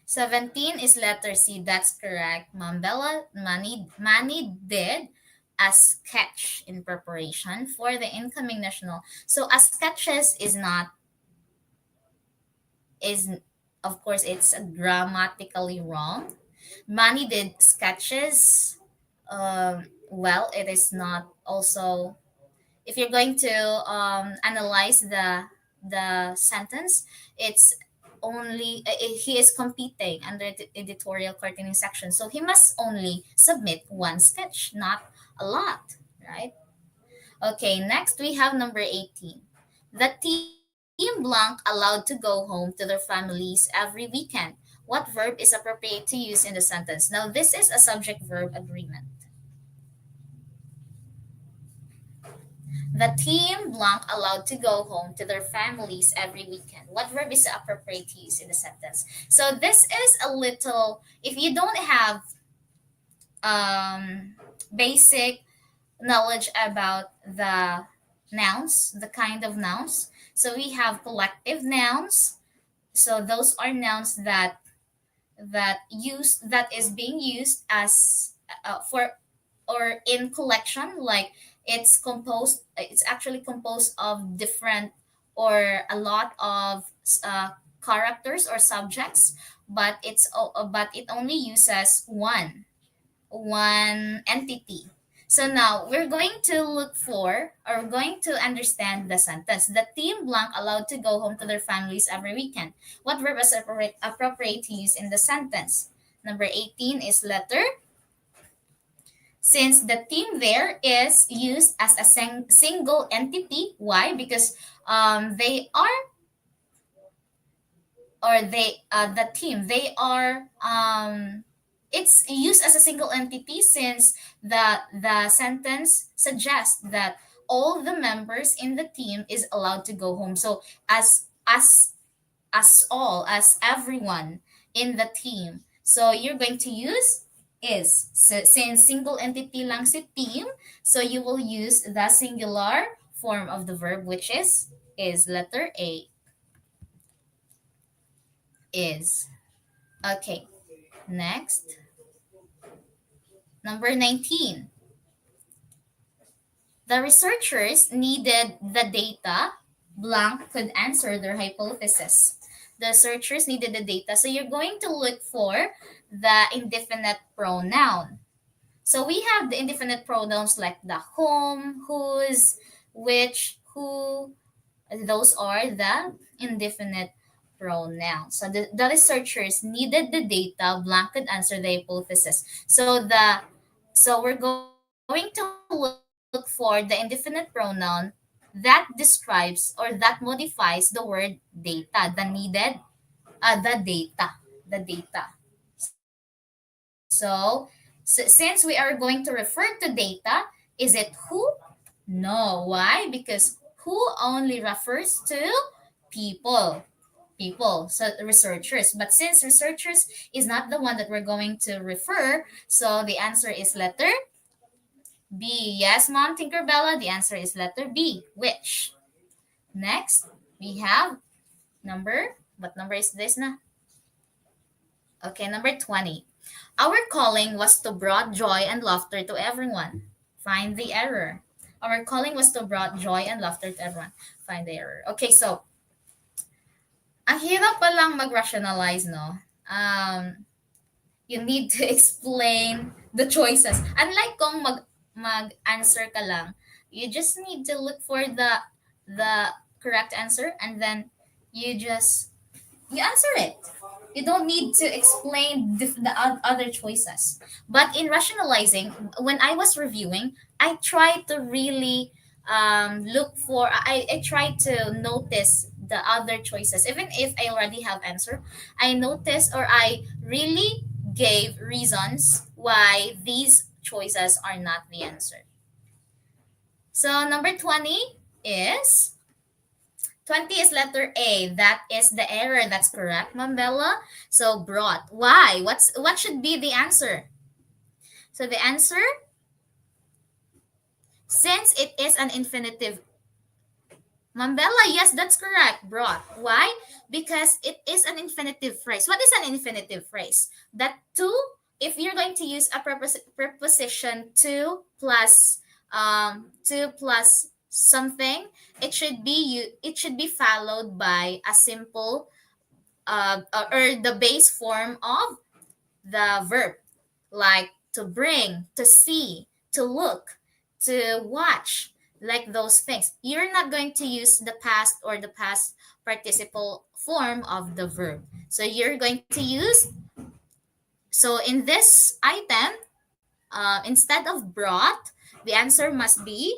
17 is letter C. That's correct, Ma'am Bella. Manny did a sketch in preparation for the incoming national. So a sketches is of course it's grammatically wrong. Manny did sketches. Well, it is not also, if you're going to analyze the sentence, it's only he is competing under the editorial cartooning section, so he must only submit one sketch, not a lot, right? Okay, next we have number 18. The team blank allowed to go home to their families every weekend. What verb is appropriate to use in the sentence? Now, this is a subject verb agreement. The team blank allowed to go home to their families every weekend. What verb is appropriate to use in the sentence? So this is a little, if you don't have basic knowledge about the nouns, the kind of nouns. So we have collective nouns. So those are nouns that is being used as for or in collection, like it's actually composed of different or a lot of characters or subjects, but but it only uses one entity. So now we're going to look for or we're going to understand the sentence. The team blank allowed to go home to their families every weekend. What verb is appropriate to use in the sentence? Number 18 is letter. Since the team there is used as a single entity. Why? Because they are or they the team they are it's used as a single entity since the sentence suggests that all the members in the team is allowed to go home. So as everyone in the team, so you're going to use is. So since single entity lang si team, so you will use the singular form of the verb, which is letter A, is. Okay, next. Number 19. The researchers needed the data. Blank could answer their hypothesis. The researchers needed the data. So you're going to look for the indefinite pronoun. So we have the indefinite pronouns like the whom, whose, which, who. Those are the indefinite pronouns. So the researchers needed the data. Blank could answer the hypothesis. So we're going to look for the indefinite pronoun that describes or that modifies the word data. The data. So since we are going to refer to data, is it who? No. Why? Because who only refers to people. People, so researchers. But since researchers is not the one that we're going to refer, so the answer is letter B. Yes, Mom Tinkerbella, the answer is letter B. Which? Next, we have what number is this na? Okay, number 20. Our calling was to brought joy and laughter to everyone. Find the error. Our calling was to brought joy and laughter to everyone. Find the error. Okay, so, ang hirap palang mag-rationalize, no? You need to explain the choices. Unlike kung mag-answer ka lang, you just need to look for the correct answer and then you answer it. You don't need to explain the other choices. But in rationalizing, when I was reviewing, I tried to really look for, I tried to notice the other choices. Even if I already have answer, I noticed or I really gave reasons why these choices are not the answer. So number 20 is 20 is letter A. That is the error. That's correct, Mambella. So brought. Why? What should be the answer? So the answer, since it is an infinitive, Mambella, yes, that's correct. Brought. Why? Because it is an infinitive phrase. What is an infinitive phrase? That to, if you're going to use a preposition to plus something, it should be followed by a simple or the base form of the verb, like to bring, to see, to look, to watch, like those things. You're not going to use the past or the past participle form of the verb. So you're going to use, so in this item, instead of brought, the answer must be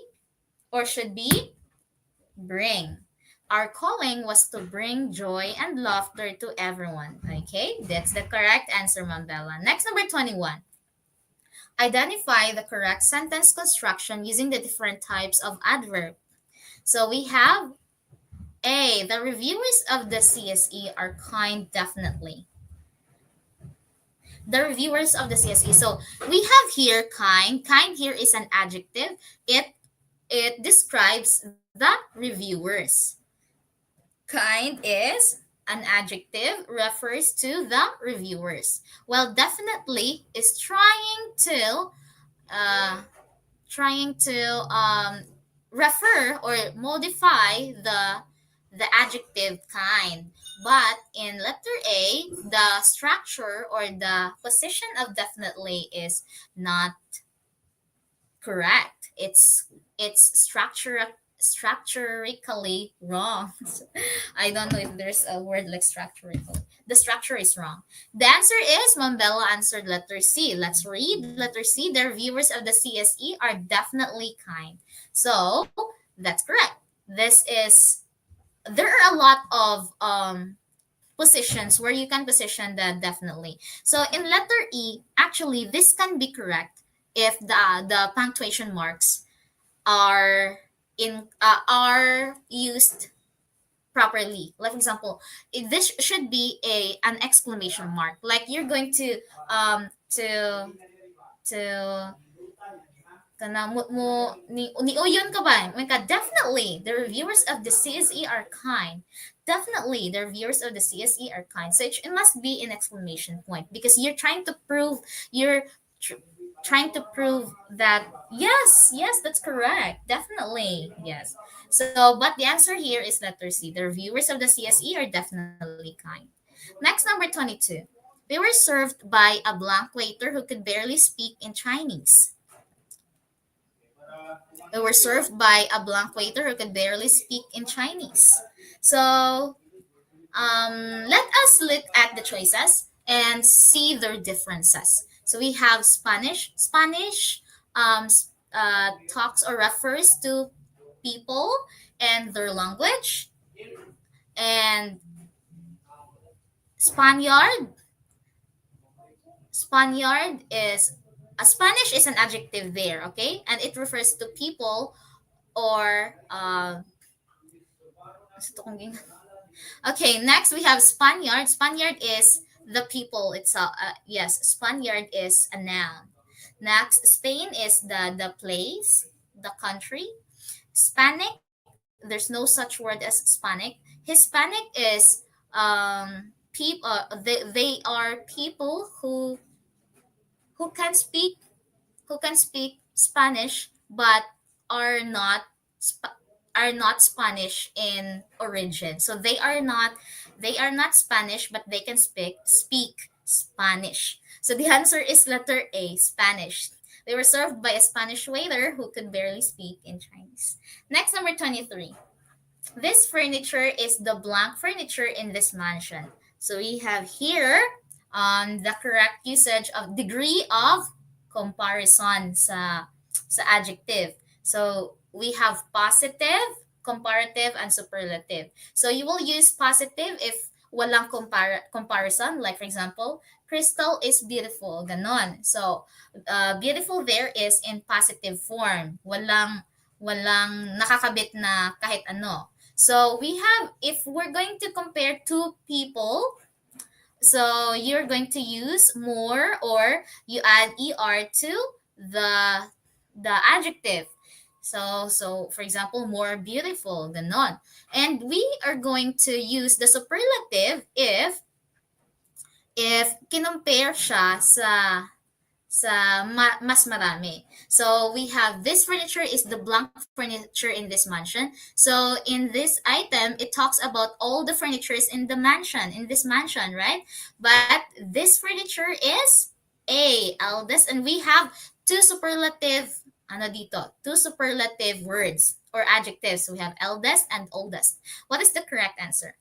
or should be bring. Our calling was to bring joy and laughter to everyone. Okay, that's the correct answer, Mambella. Next, number 21. Identify the correct sentence construction using the different types of adverb. So we have A, the reviewers of the CSE are kind, definitely. The reviewers of the CSE. So we have here kind. Kind here is an adjective. It describes the reviewers. Kind is an adjective, refers to the reviewers. Well, definitely is uh, trying to refer or modify the adjective kind. But in letter A, the structure or the position of definitely is not correct. It's structurally wrong. I don't know if there's a word like structural. The structure is wrong. The answer is Mambella answered letter C. Let's read letter C. The reviewers of the CSE are definitely kind. So that's correct. This is there are a lot of positions where you can position the definitely. So in letter E, actually this can be correct if the punctuation marks are are used properly. Like for example, this should be a an exclamation mark. Like you're going to um to to kana mo ni uyon ka ba? May ka, definitely the reviewers of the CSE are kind. Definitely the reviewers of the CSE are kind. So it must be an exclamation point because you're trying to prove you're tr- trying to prove that yes, yes, that's correct. Definitely. Yes. So but the answer here is letter C. The reviewers of the CSE are definitely kind. Next, number 22. We were served by a blank waiter who could barely speak in Chinese. We were served by a blank waiter who could barely speak in Chinese. So let us look at the choices and see their differences. So we have Spanish. Spanish talks or refers to people and their language. And Spaniard, Spaniard is a Spanish is an adjective there, okay, and it refers to people or okay, next we have Spaniard. Spaniard is the people itself. Yes, Spaniard is a noun. Next, Spain is the place, the country. Hispanic, there's no such word as Hispanic. Hispanic is people. They are people who can speak who can speak Spanish but are not Sp- are not Spanish in origin. So they are not Spanish but they can speak Spanish. So the answer is letter A, Spanish. They were served by a Spanish waiter who could barely speak in Chinese. Next, number 23. This furniture is the blank furniture in this mansion. So we have here the correct usage of degree of comparison sa adjective. So we have positive, comparative, and superlative. So you will use positive if walang comparison. Like for example, Crystal is beautiful. Ganon. So beautiful there is in positive form. Walang nakakabit na kahit ano. So we have, if we're going to compare two people, so you're going to use more or you add er to the adjective. So for example, more beautiful, ganon. And we are going to use the superlative if kinompare siya mas marami. So we have this furniture is the blank furniture in this mansion. So in this item, it talks about all the furnitures in this mansion, right? But this furniture is A, eldest, and we have two superlative two superlative words or adjectives. So we have eldest and oldest. What is the correct answer?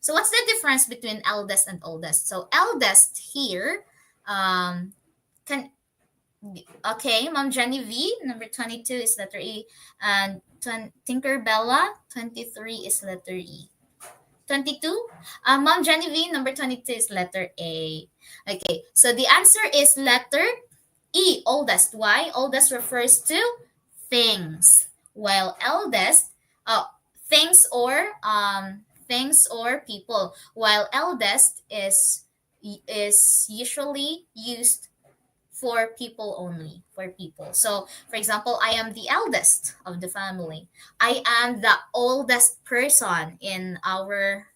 So what's the difference between eldest and oldest? So eldest here, um, can okay, Mom Jenny V, number 22 is letter E, and Tinkerbella, 23 is letter E. 22, Mom Jenny V, number 22 is letter A. Okay, so the answer is letter E, oldest. Why? Oldest refers to things, while eldest, things or people, while eldest is usually used for people only, for people. So for example, I am the eldest of the family. I am the oldest person in our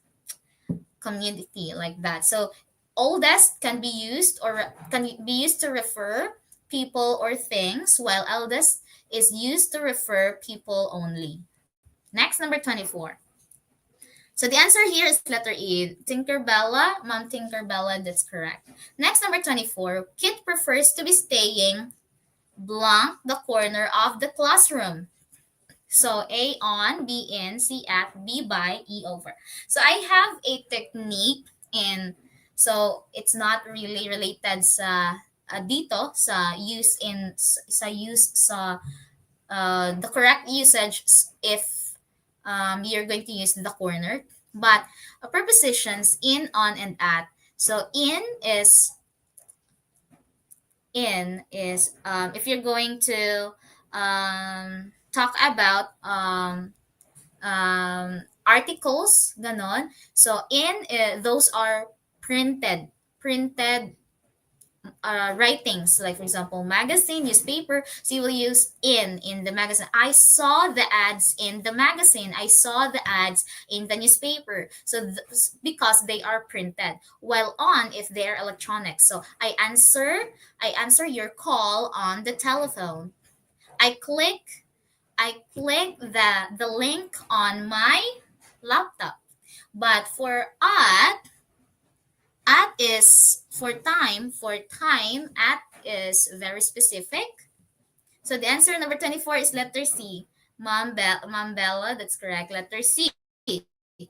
community, like that. So oldest can be used or can be used to refer people or things, while eldest is used to refer people only. Next, number 24. So the answer here is letter E. Tinkerbella, Mom Tinkerbella, that's correct. Next, number 24. Kit prefers to be staying blank the corner of the classroom. So A on, B in, C at, B by, E over. So I have a technique, and so it's not really related sa dito sa use in sa use sa the correct usage if you're going to use the corner, but prepositions in, on, and at. So in is if you're going to talk about articles, ganon. So in, those are printed writings, like for example magazine, newspaper. So you will use in the magazine. I saw the ads in the magazine, I saw the ads in the newspaper. So because they are printed, while on if they're electronic. So I answer your call on the telephone. I click the link on my laptop. But for at is for time at is very specific. So the answer number 24 is letter C. Mom Bella, that's correct. Letter C.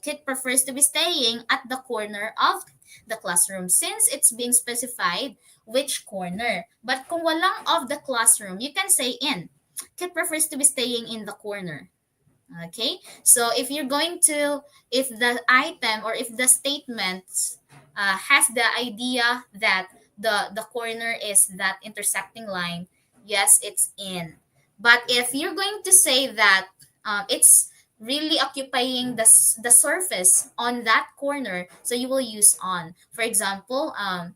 Kit prefers to be staying at the corner of the classroom since it's being specified which corner. But kung walang of the classroom, you can say in. Kit prefers to be staying in the corner. Okay, so if the item or if the statement has the idea that the corner is that intersecting line, yes, it's in. But if you're going to say that it's really occupying the surface on that corner, so you will use on. For example, um,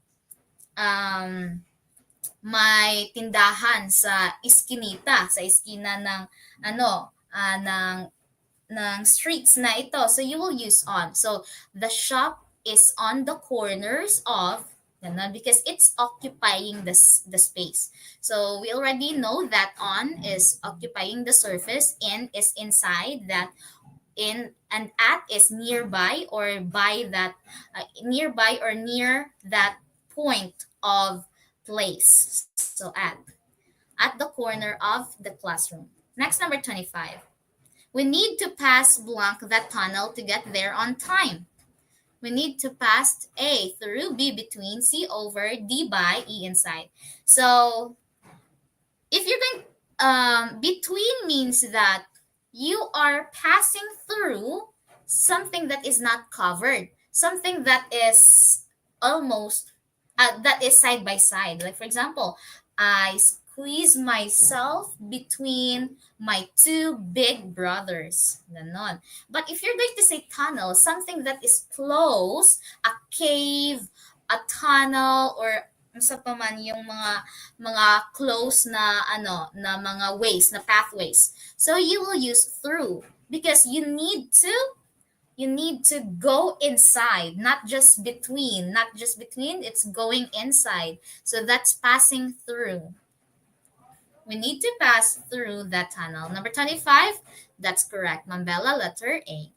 may tindahan sa iskinita, sa iskina ng ano, ng streets na ito. So you will use on. So the shop is on the corners of, ganun, because it's occupying the space. So we already know that on is occupying the surface, in is inside that, in and at is nearby or by that, nearby or near that point of place. So at the corner of the classroom. Next, number 25. We need to pass blank that tunnel to get there on time. We need to pass A through, B between, C over, D by, E inside. So if you're going, between means that you are passing through something that is not covered, something that is almost, that is side by side. Like for example, I squeeze myself between my two big brothers. Ganon. But if you're going to say tunnel, something that is close, a cave, a tunnel, or sa pa man yung mga close na mga ways, na pathways. So you will use through because you need to go inside, not just between, it's going inside. So that's passing through. We need to pass through that tunnel. Number 25, that's correct. Mambella, letter A.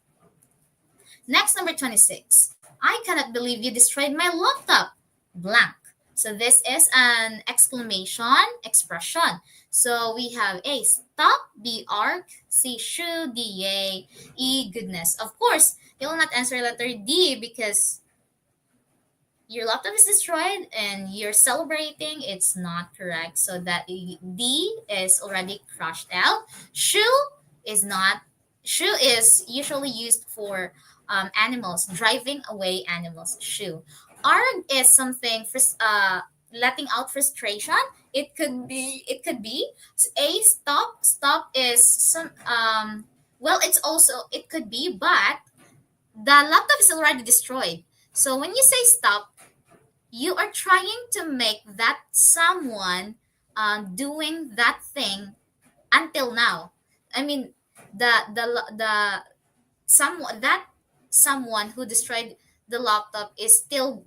Next, number 26. I cannot believe you destroyed my laptop. Blank. So this is an exclamation expression. So we have A, stop, B, arc, C, shoe, D, yay, E, goodness. Of course, you will not answer letter D because your laptop is destroyed and you're celebrating. It's not correct. So that D is already crushed out. Shoe is not. Shoe is usually used for animals, driving away animals. Shoe. Arg is something for letting out frustration. It could be. It could be a stop. Stop is some. Well, it's also it could be, but the laptop is already destroyed. So when you say stop, you are trying to make that someone doing that thing until now. I mean, the someone that someone who destroyed the laptop is still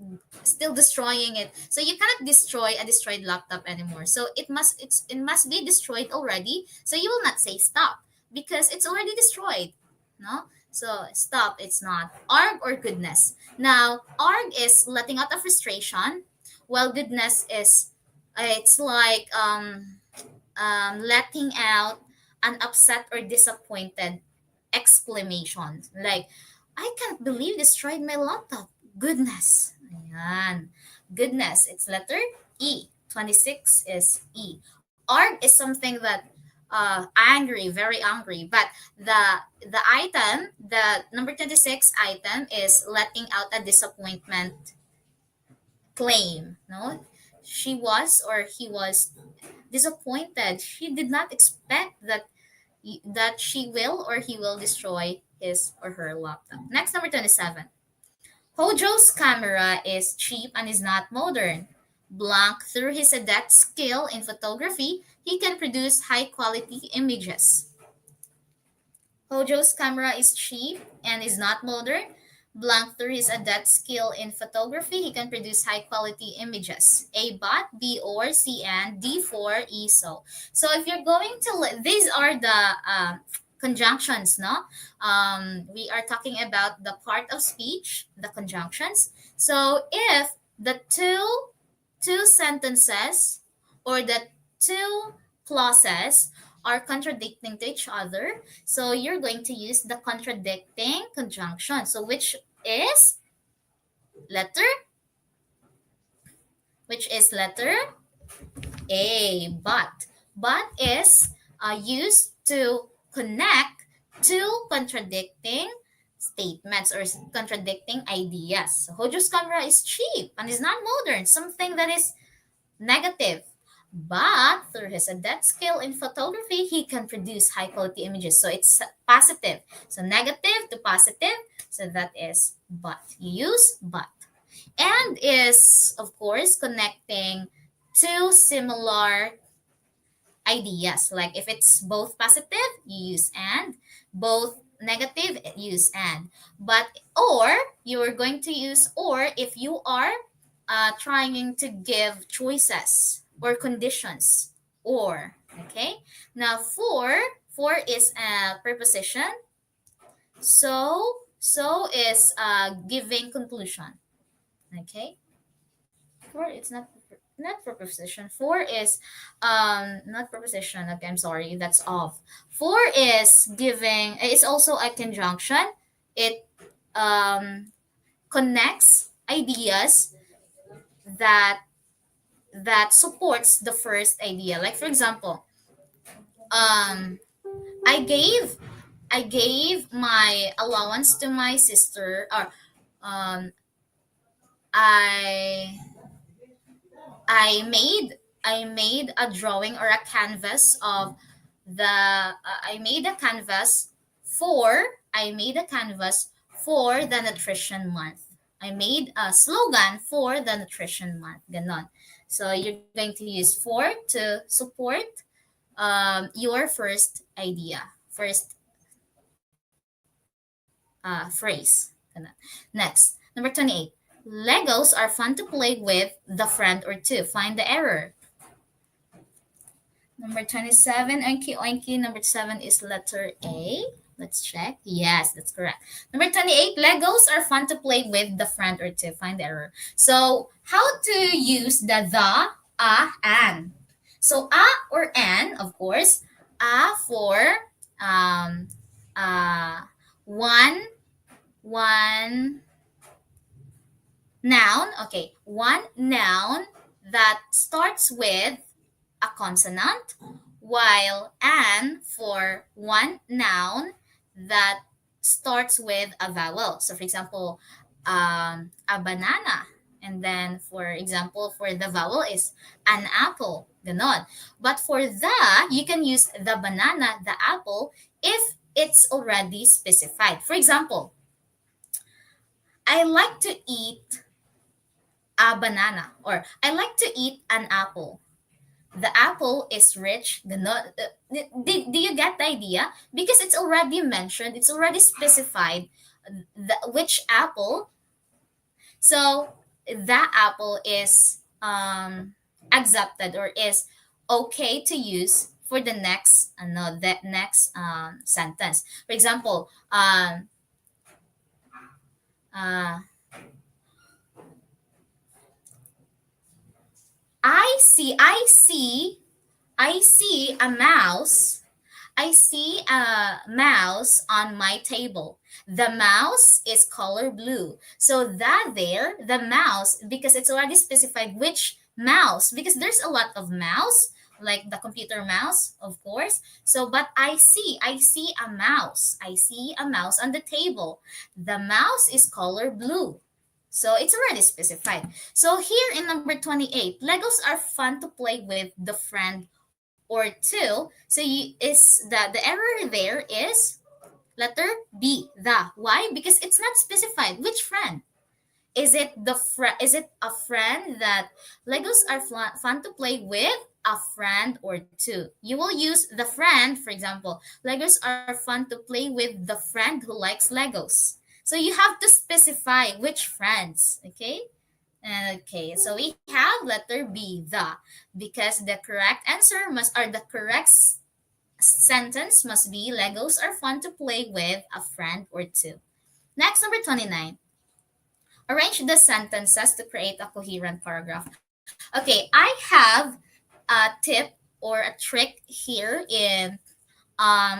destroying it. So you cannot destroy a destroyed laptop anymore. So it must be destroyed already. So you will not say stop because it's already destroyed. No? So stop, it's not. Arg or goodness. Now, arg is letting out a frustration, while goodness is it's like letting out an upset or disappointed exclamation. Like, I can't believe destroyed my laptop. Goodness. Ayan. Goodness. It's letter E. 26 is E. Arg is something that angry, very angry. But the item, the number 26 item is letting out a disappointment claim. No? She was or he was disappointed. She did not expect that she will or he will destroy his or her laptop. Next, number 27. Hojo's camera is cheap and is not modern. Blank, through his adept skill in photography, he can produce high quality images. Hojo's camera is cheap and is not modern. Blank, through his adept skill in photography, he can produce high quality images. A, but, B, or, C, and D, for, E, so. So if you're going to, these are the conjunctions, no? We are talking about the part of speech, the conjunctions. So if the two sentences or the two clauses are contradicting to each other, so you're going to use the contradicting conjunction. So is letter which is letter A, but. But is used to connect two contradicting statements or contradicting ideas. So Hojo's camera is cheap and is not modern, something that is negative. But through his adept skill in photography, he can produce high quality images. So it's positive. So negative to positive. So that is but. You use but. And is, of course, connecting two similar ideas. Like if it's both positive, you use and, both negative, use and. But or you are going to use or if you are trying to give choices or conditions. Or okay. Now for is a preposition. So is giving conclusion. Okay. For it's not preposition. For is not preposition. Okay, I'm sorry. That's off. For is giving. It's also a conjunction. It um connects ideas that supports the first idea. Like for example, um I gave my allowance to my sister, or um I I made a drawing or a canvas of the I made a canvas I made a canvas for the nutrition month. I made a slogan for the nutrition month. Ganon. So you're going to use for to support your first idea, first phrase. Ganon. Next, number 28. Legos are fun to play with the friend or two. Find the error. Number 27, Oinky Oinky. Number 7 is letter A. Let's check. Yes, that's correct. Number 28, Legos are fun to play with the friend or to find the error. So, how to use the, and. So, or an, of course. For um, uh, one, one noun. Okay, one noun that starts with a consonant, while an for one noun that starts with a vowel. So, for example, a banana. And then, for example, for the vowel is an apple. Ganon. But for the, you can use the banana, the apple, if it's already specified. For example, I like to eat a banana, or I like to eat an apple. The apple is rich. Do you get the idea? Because it's already mentioned, it's already specified which apple. So that apple is accepted or is okay to use for the next no that next sentence. For example, uh, I see a mouse. I see a mouse on my table. The mouse is color blue. So that there, the mouse, because it's already specified which mouse, because there's a lot of mouse, like the computer mouse, of course. So, but I see a mouse. I see a mouse on the table. The mouse is color blue. So it's already specified. So here in number 28, Legos are fun to play with the friend or two. So the error there is letter B, the. Why? Because it's not specified which friend. Is it a friend that Legos are fun to play with, a friend or two? You will use the friend, for example. Legos are fun to play with the friend who likes Legos. So you have to specify which friends, okay? Okay, so we have letter B, the, because the correct answer must, or the correct sentence must be Legos are fun to play with a friend or two. Next, number 29. Arrange the sentences to create a coherent paragraph. Okay, I have a tip or a trick here in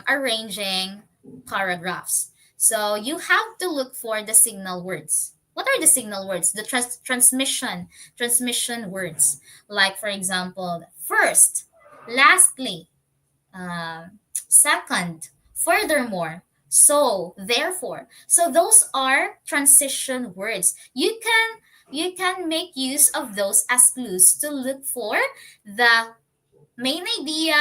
arranging paragraphs. So you have to look for the signal words. What are the signal words? The transmission words. Like, for example, first, lastly, second, furthermore, so, therefore. So those are transition words. You can make use of those as clues to look for the main idea,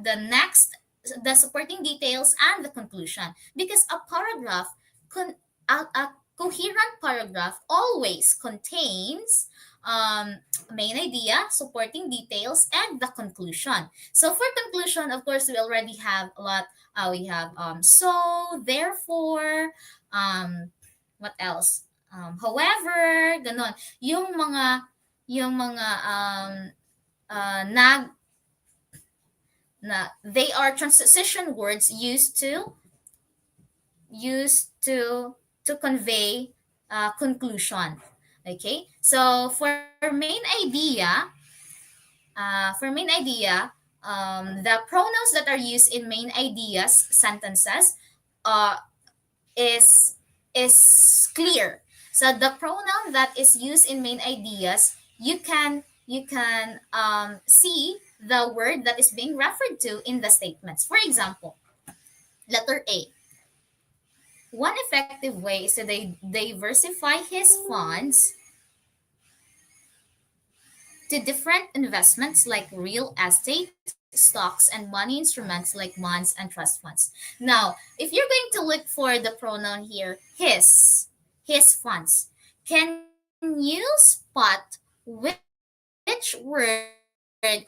the supporting details, and the conclusion. Because a coherent paragraph always contains um, main idea, supporting details, and the conclusion. So for conclusion, of course, we already have a lot. We have so, therefore, um, what else? However, ganon. Yung mga nag na they are transition words used to convey conclusion. Okay, so for main idea, the pronouns that are used in main ideas sentences uh, is clear. So the pronoun that is used in main ideas, you can see the word that is being referred to in the statements. For example, letter A. One effective way is to diversify his funds to different investments like real estate, stocks, and money instruments like bonds and trust funds. Now, if you're going to look for the pronoun here, his funds, can you spot which word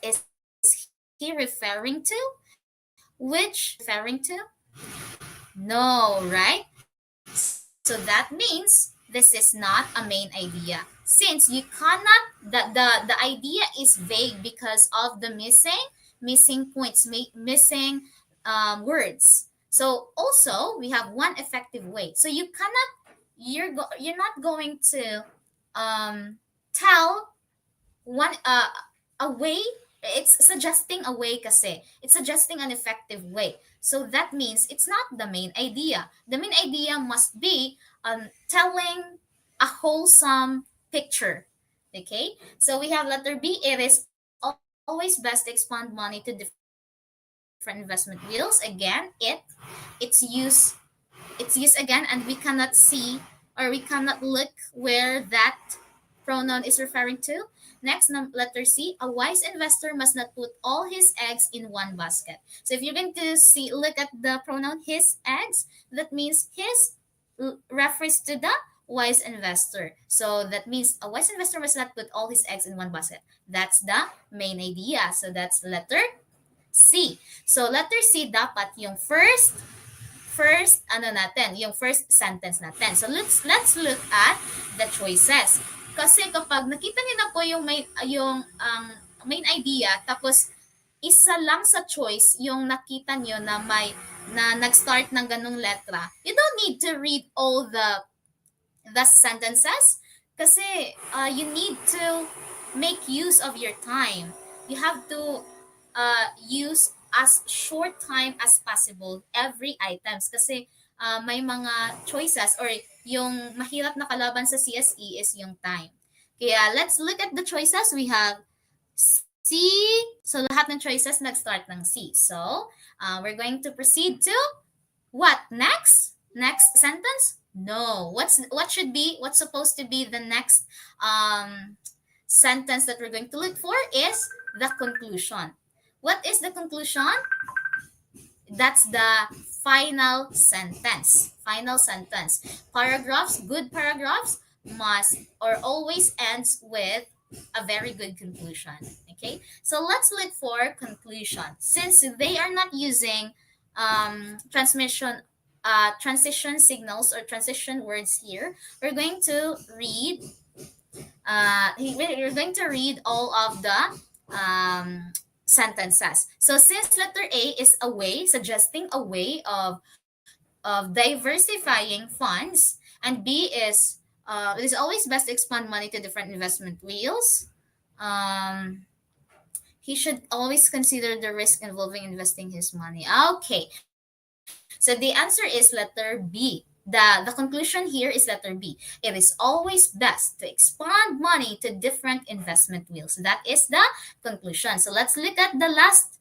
is he referring to? No, right? So that means this is not a main idea. Since you cannot, the idea is vague because of the missing points, missing words. So also we have one effective way. So you cannot, you're not going to tell one a way. It's suggesting a way kasi. It's suggesting an effective way. So that means it's not the main idea. The main idea must be telling a wholesome picture. Okay? So we have letter B. It is always best to expand money to different investment wheels. Again, it's used again, and we cannot see, or we cannot look where that pronoun is referring to. Next, letter C, a wise investor must not put all his eggs in one basket. So if you're going to see, look at the pronoun his eggs, that means his refers to the wise investor. So that means a wise investor must not put all his eggs in one basket. That's the main idea. So that's letter C. So letter C, dapat yung first sentence natin. So let's look at the choices. Kasi kapag nakita niyo na po yung main idea, tapos isa lang sa choice yung nakita niyo na na nag-start ng ganung letra, you don't need to read all the sentences kasi you need to make use of your time. You have to use as short time as possible every items kasi may mga choices, or yung mahirap na kalaban sa CSE is yung time. Kaya let's look at the choices. We have C. So lahat ng choices nag-start ng C. So we're going to proceed to what next? Next sentence? No. What's supposed to be the next sentence that we're going to look for is the conclusion. What is the conclusion? That's the final sentence. Final sentence. Paragraphs, good paragraphs must or always ends with a very good conclusion. Okay, so let's look for conclusion. Since they are not using transition signals or transition words here, we're going to read. You're going to read all of the sentences. So since letter A is a way, suggesting a way of diversifying funds, and B is it is always best to expand money to different investment wheels. He should always consider the risk involving investing his money. Okay, so the answer is letter B. The conclusion here is letter B. It is always best to expand money to different investment wheels. That is the conclusion. So let's look at the last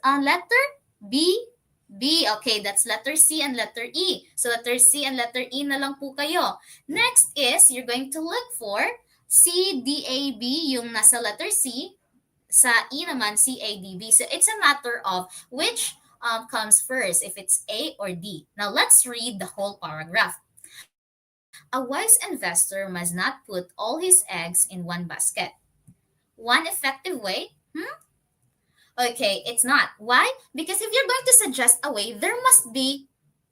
letter B. B. Okay, that's letter C and letter E. So letter C and letter E na lang po kayo. Next is you're going to look for C, D, A, B, yung nasa letter C. Sa E naman, C, A, D, B. So it's a matter of which comes first, if it's A or D. Now let's read the whole paragraph. A wise investor must not put all his eggs in one basket. One effective way? Okay, it's not. Why? Because if you're going to suggest a way, there must be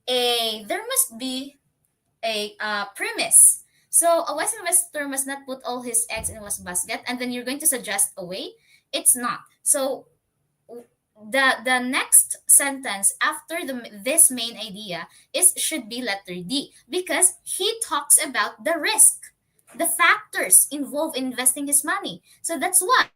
a premise. So a wise investor must not put all his eggs in one basket, and then you're going to suggest a way. It's not. So the next sentence after this main idea is should be letter D, because he talks about the risk, the factors involved in investing his money. So that's why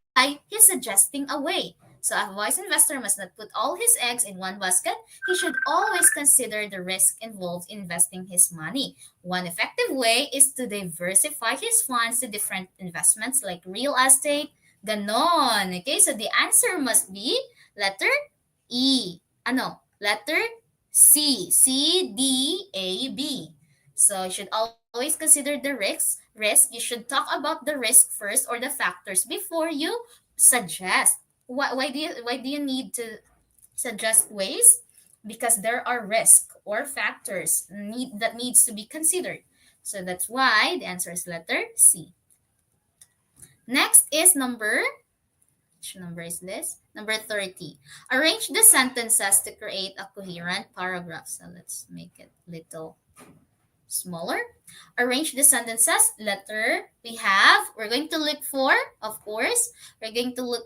he's suggesting a way. So a wise investor must not put all his eggs in one basket. He should always consider the risk involved in investing his money. One effective way is to diversify his funds to different investments like real estate. Ganon. Okay, so the answer must be letter E. Letter C. C, D, A, B. So you should always consider the risk. You should talk about the risk first, or the factors, before you suggest. Why do you need to suggest ways? Because there are risks or factors that needs to be considered. So that's why the answer is letter C. Next is which number is this? Number 30. Arrange the sentences to create a coherent paragraph. So let's make it little smaller. Arrange the sentences. We're going to look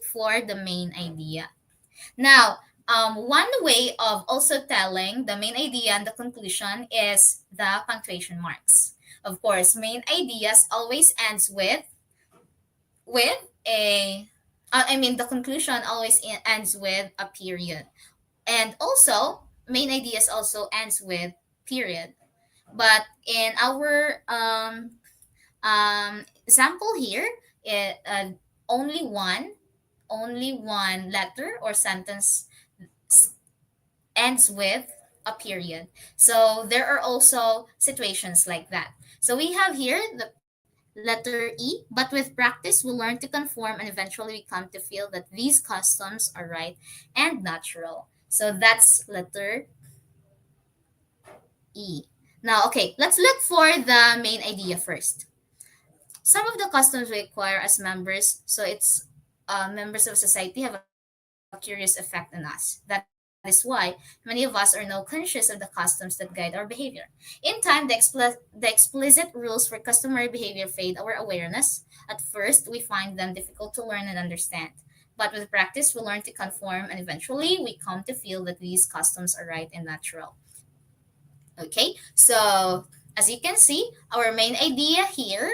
for the main idea. Now, One way of also telling the main idea and the conclusion is the punctuation marks. Of course, main ideas always ends with a I mean the conclusion always ends with a period. And also main ideas also ends with period. But in our example here, only one only one letter or sentence ends with a period. So there are also situations like that. So we have here the letter E, but with practice we'll learn to conform and eventually we come to feel that these customs are right and natural. So that's letter E. Now, okay, let's look for the main idea first. Some of the customs we acquire as members, so it's members of society, have a curious effect on us. That is why many of us are now conscious of the customs that guide our behavior. In time, the explicit rules for customary behavior fade our awareness. At first, we find them difficult to learn and understand. But with practice, we learn to conform, and eventually, we come to feel that these customs are right and natural. Okay, so as you can see, our main idea here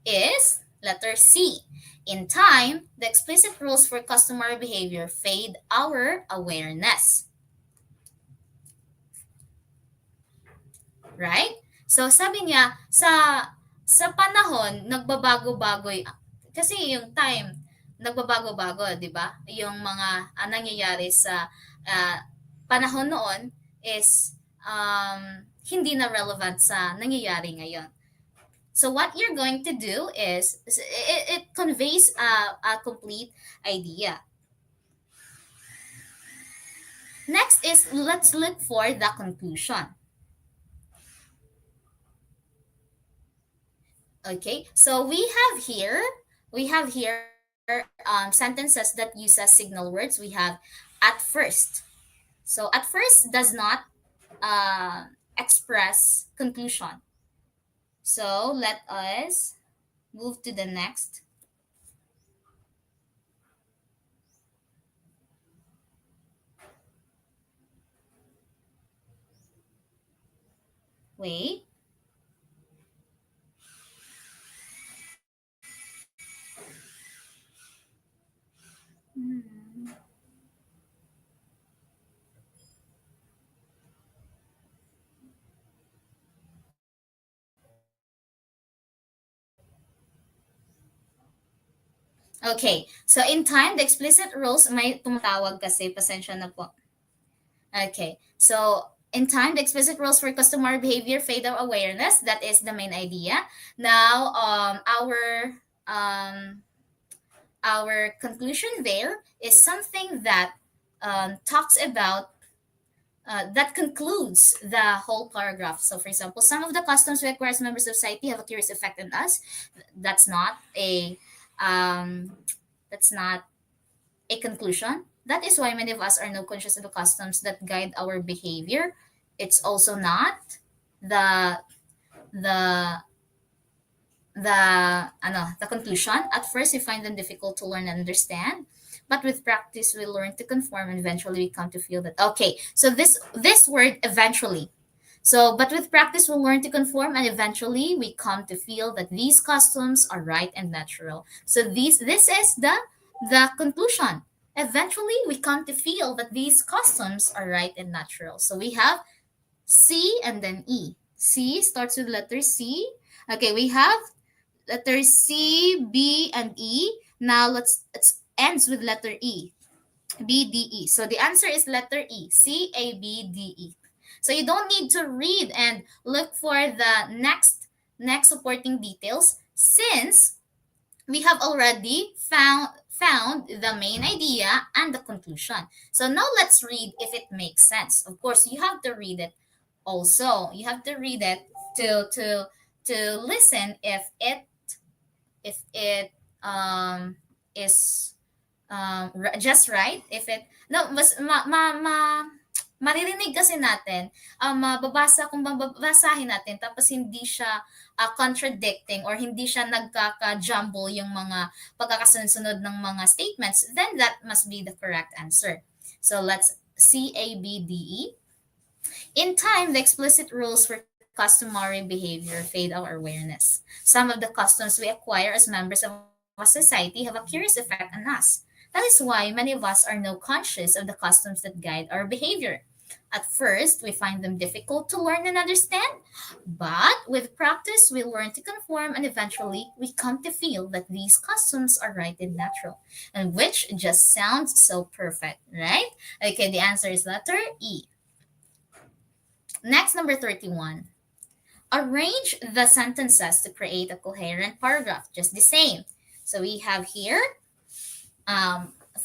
is letter C. In time, the explicit rules for customary behavior fade our awareness. Right? So sabi niya, sa panahon, nagbabago-bago kasi yung time, nagbabago-bago, di ba? Yung mga nangyayari sa ah, panahon noon is hindi na relevant sa nangyayari ngayon. So what you're going to do is it conveys a complete idea. Next is let's look for the conclusion. Okay, so we have here sentences that uses signal words. We have at first. So at first does not express conclusion. So let us move to the next. Wait. Hmm. Okay, so in time, the explicit rules, may tumatawag kasi, pasensya na po. Okay, so in time, the explicit rules for customary behavior fade our awareness. That is the main idea. Now, um, our conclusion there is something that talks about that concludes the whole paragraph. So, for example, some of the customs we acquire as members of society have a curious effect on us. That's not a um, that's not a conclusion. That is why many of us are now conscious of the customs that guide our behavior. It's also not the the the conclusion. At first, we find them difficult to learn and understand, but with practice, we learn to conform, and eventually, we come to feel that. Okay, so this word eventually. So, but with practice, we'll learn to conform, and eventually, we come to feel that these customs are right and natural. So, this is the conclusion. Eventually, we come to feel that these customs are right and natural. So, we have C and then E. C starts with letter C. Okay, we have letters C, B, and E. Now it ends with letter E. B, D, E. So the answer is letter E. C, A, B, D, E. So you don't need to read and look for the next supporting details since we have already found the main idea and the conclusion. So now let's read if it makes sense. Of course, you have to read it also. You have to read it to listen if it is just right. If it no mas maririnig kasi natin, mababasa kung babasahin natin tapos hindi siya contradicting or hindi siya nagkaka-jumble yung mga pagkakasunod-sunod ng mga statements, then that must be the correct answer. So let's CABDE. In time, the explicit rules for customary behavior fade our awareness. Some of the customs we acquire as members of a society have a curious effect on us. That is why many of us are now conscious of the customs that guide our behavior. At first, we find them difficult to learn and understand, but with practice, we learn to conform and eventually we come to feel that these customs are right and natural, and which just sounds so perfect, right? Okay, the answer is letter E. Next, number 31. Arrange the sentences to create a coherent paragraph, just the same. So we have here,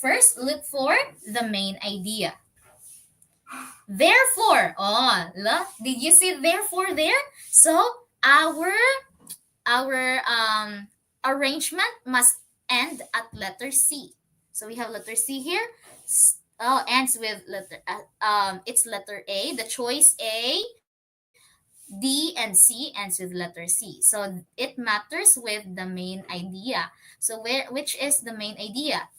first, look for the main idea. Therefore, oh, look, did you see therefore there? So our arrangement must end at letter C. So we have letter C here. Oh, ends with letter. It's letter A. The choice A, D, and C ends with letter C. So it matters with the main idea. So which is the main idea?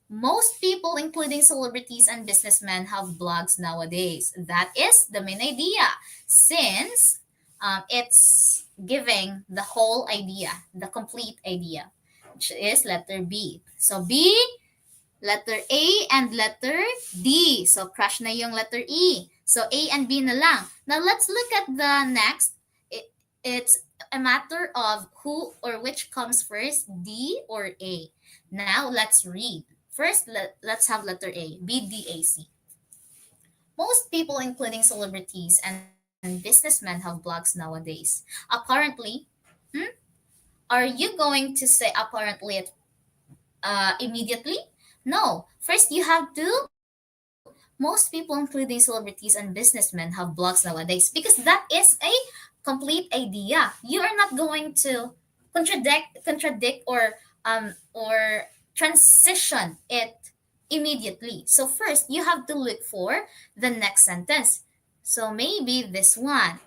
Most people, including celebrities and businessmen, have blogs nowadays. That is the main idea, since it's giving the whole idea, the complete idea, which is letter B. So B, letter A, and letter D. So crush na yung letter E. So A and B na lang. Now let's look at the next. It's a matter of who or which comes first, D or A. Now let's read. First, let's have letter A, BDAC. Most people, including celebrities and businessmen, have blogs nowadays. Apparently, hmm? Are you going to say apparently immediately? No. First, you have to. Most people, including celebrities and businessmen, have blogs nowadays because that is a complete idea. You are not going to contradict or transition it immediately. So first, you have to look for the next sentence. So maybe this one.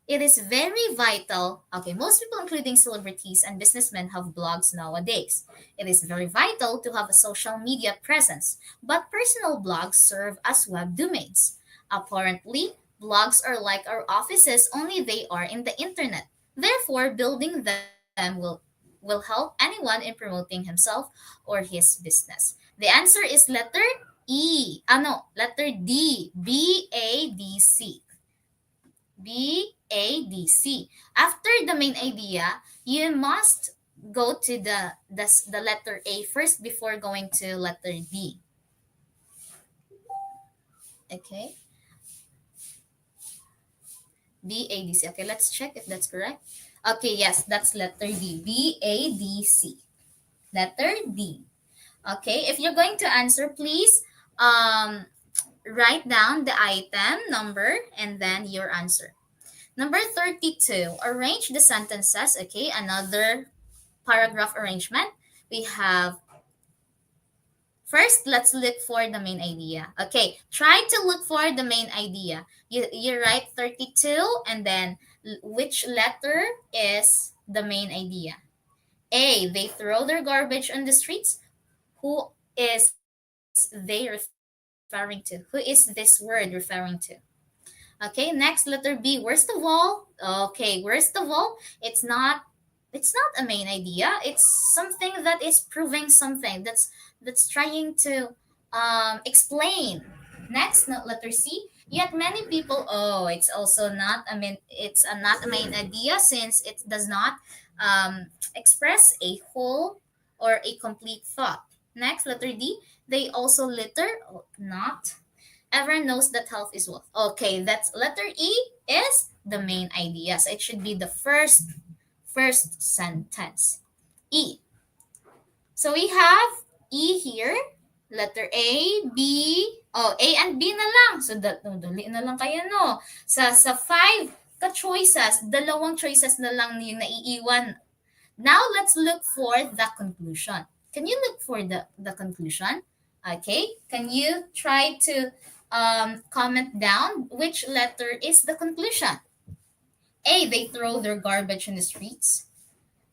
It is very vital. Okay, most people, including celebrities and businessmen, have blogs nowadays. It is very vital to have a social media presence, but personal blogs serve as web domains. Apparently, blogs are like our offices, only they are in the internet. Therefore, building them will help anyone in promoting himself or his business. The answer is letter E. No, letter D. BADC. BADC. After the main idea, you must go to the letter A first before going to letter D. Okay. BADC. Okay, let's check if that's correct. Okay, yes, that's letter D. BADC. Letter D. Okay, if you're going to answer, please write down the item number and then your answer. Number 32, arrange the sentences. Okay, another paragraph arrangement. We have first, let's look for the main idea. Okay, try to look for the main idea. You write 32 and then which letter is the main idea? A, they throw their garbage on the streets. Who is they referring to? Who is this word referring to? Okay, next letter B. Worst of all, okay, worst of all, it's not a main idea. It's something that is proving something that's trying to explain. Next, letter C. Yet many people, oh, it's also not. I mean, it's not a main idea since it does not express a whole or a complete thought. Next, letter D. They also litter, oh, not. Everyone knows that health is wealth. Okay, that's letter E is the main idea. So it should be the first sentence. E. So we have E here. Letter A, B, oh, A and B na lang. So, dali na lang kayo, no? Sa five ka-choices, dalawang choices na lang yung naiiwan. Now, let's look for the conclusion. Can you look for the conclusion? Okay. Can you try to comment down which letter is the conclusion? A, they throw their garbage in the streets.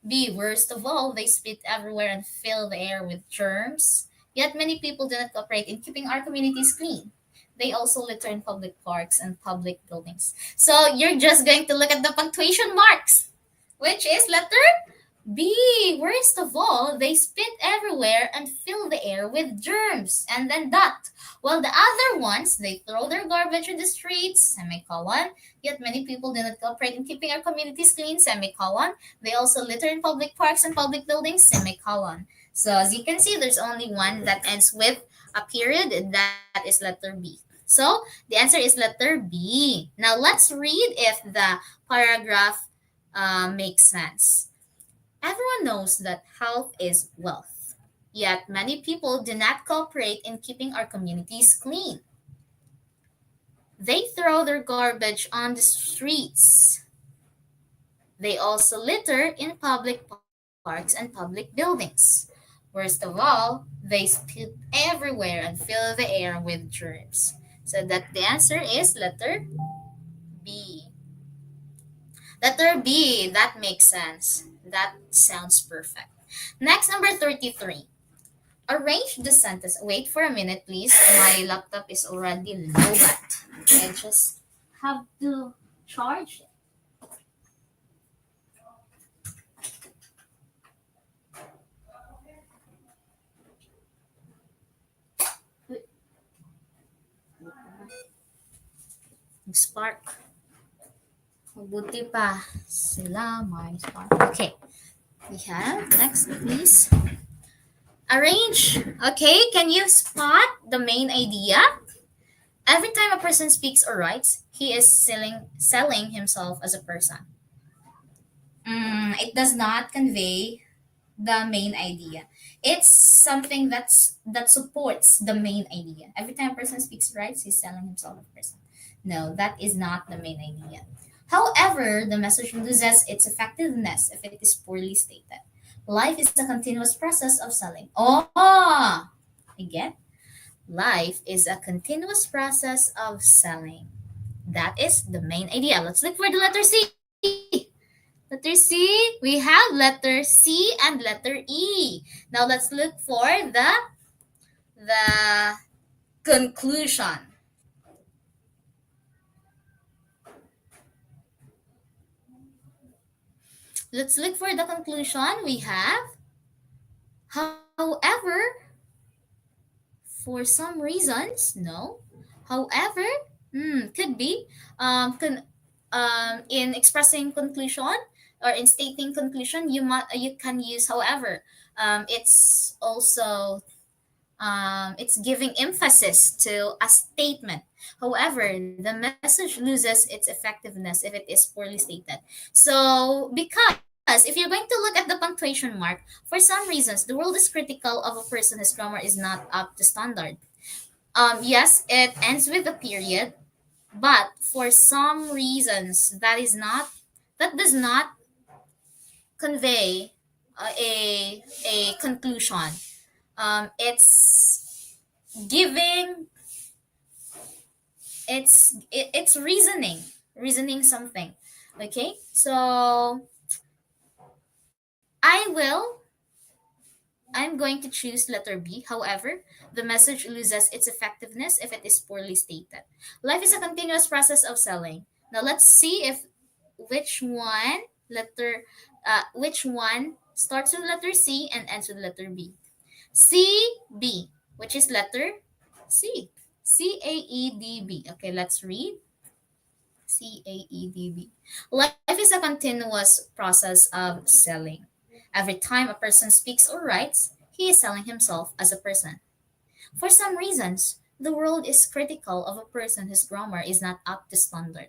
B, worst of all, they spit everywhere and fill the air with germs. Yet many people do not cooperate in keeping our communities clean. They also litter in public parks and public buildings. So you're just going to look at the punctuation marks, which is letter B. Worst of all, they spit everywhere and fill the air with germs. And then dot. While the other ones, they throw their garbage in the streets, semicolon. Yet many people do not cooperate in keeping our communities clean, semicolon. They also litter in public parks and public buildings, semicolon. So as you can see, there's only one that ends with a period, and that is letter B. So the answer is letter B. Now let's read if the paragraph makes sense. Everyone knows that health is wealth. Yet many people do not cooperate in keeping our communities clean. They throw their garbage on the streets. They also litter in public parks and public buildings. Worst of all, they spit everywhere and fill the air with germs. So that the answer is letter B. Letter B, that makes sense. That sounds perfect. Next, number 33. Arrange the sentence. Wait for a minute, please. My laptop is already low bat. I just have to charge it. Spark. Mabuti pa sila may spark. Okay. We have next, please. Arrange. Okay, can you spot the main idea? Every time a person speaks or writes, he is selling himself as a person. It does not convey the main idea. It's something that supports the main idea. Every time a person speaks or writes, he's selling himself as a person. No, that is not the main idea. However, the message loses its effectiveness if it is poorly stated. Life is a continuous process of selling. Oh, again, life is a continuous process of selling. That is the main idea. Let's look for the letter C. Letter C, we have letter C and letter E. Now let's look for the conclusion. Let's look for the conclusion. We have, however, for some reasons, no. However, could be in expressing conclusion or in stating conclusion, you can use however. It's also it's giving emphasis to a statement. However, the message loses its effectiveness if it is poorly stated. So, because if you're going to look at the punctuation mark, for some reasons, the world is critical of a person whose grammar is not up to standard. Yes, it ends with a period, but for some reasons, that does not convey a conclusion. It's giving it's reasoning something. Okay, so I will I'm going to choose letter B. However, the message loses its effectiveness if it is poorly stated. Life is a continuous process of selling. Now let's see if which one which one starts with letter C and ends with letter B. C B, which is letter C. CAEDB. Okay, let's read. CAEDB. Life is a continuous process of selling. Every time a person speaks or writes, he is selling himself as a person. For some reasons, the world is critical of a person whose grammar is not up to standard.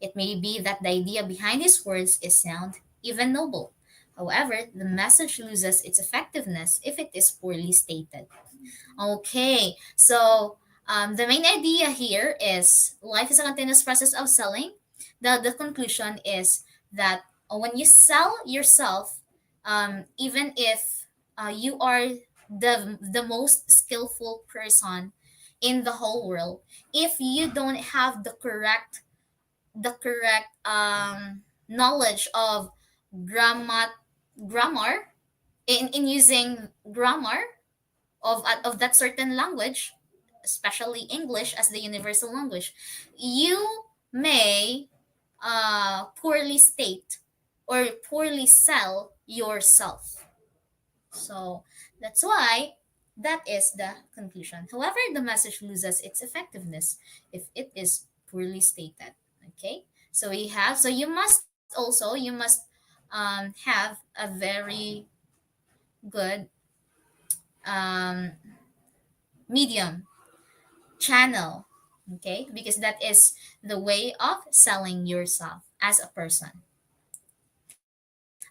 It may be that the idea behind his words is sound, even noble. However, the message loses its effectiveness if it is poorly stated. Okay, so the main idea here is life is a continuous process of selling. The conclusion is that when you sell yourself, even if you are the most skillful person in the whole world, if you don't have the correct knowledge of grammar grammar in using grammar of that certain language, especially English as the universal language, you may poorly state or poorly sell yourself. So that's why that is the conclusion. However, the message loses its effectiveness if it is poorly stated. Okay, so we have, so you must have a very good um, medium channel. Okay, because that is the way of selling yourself as a person.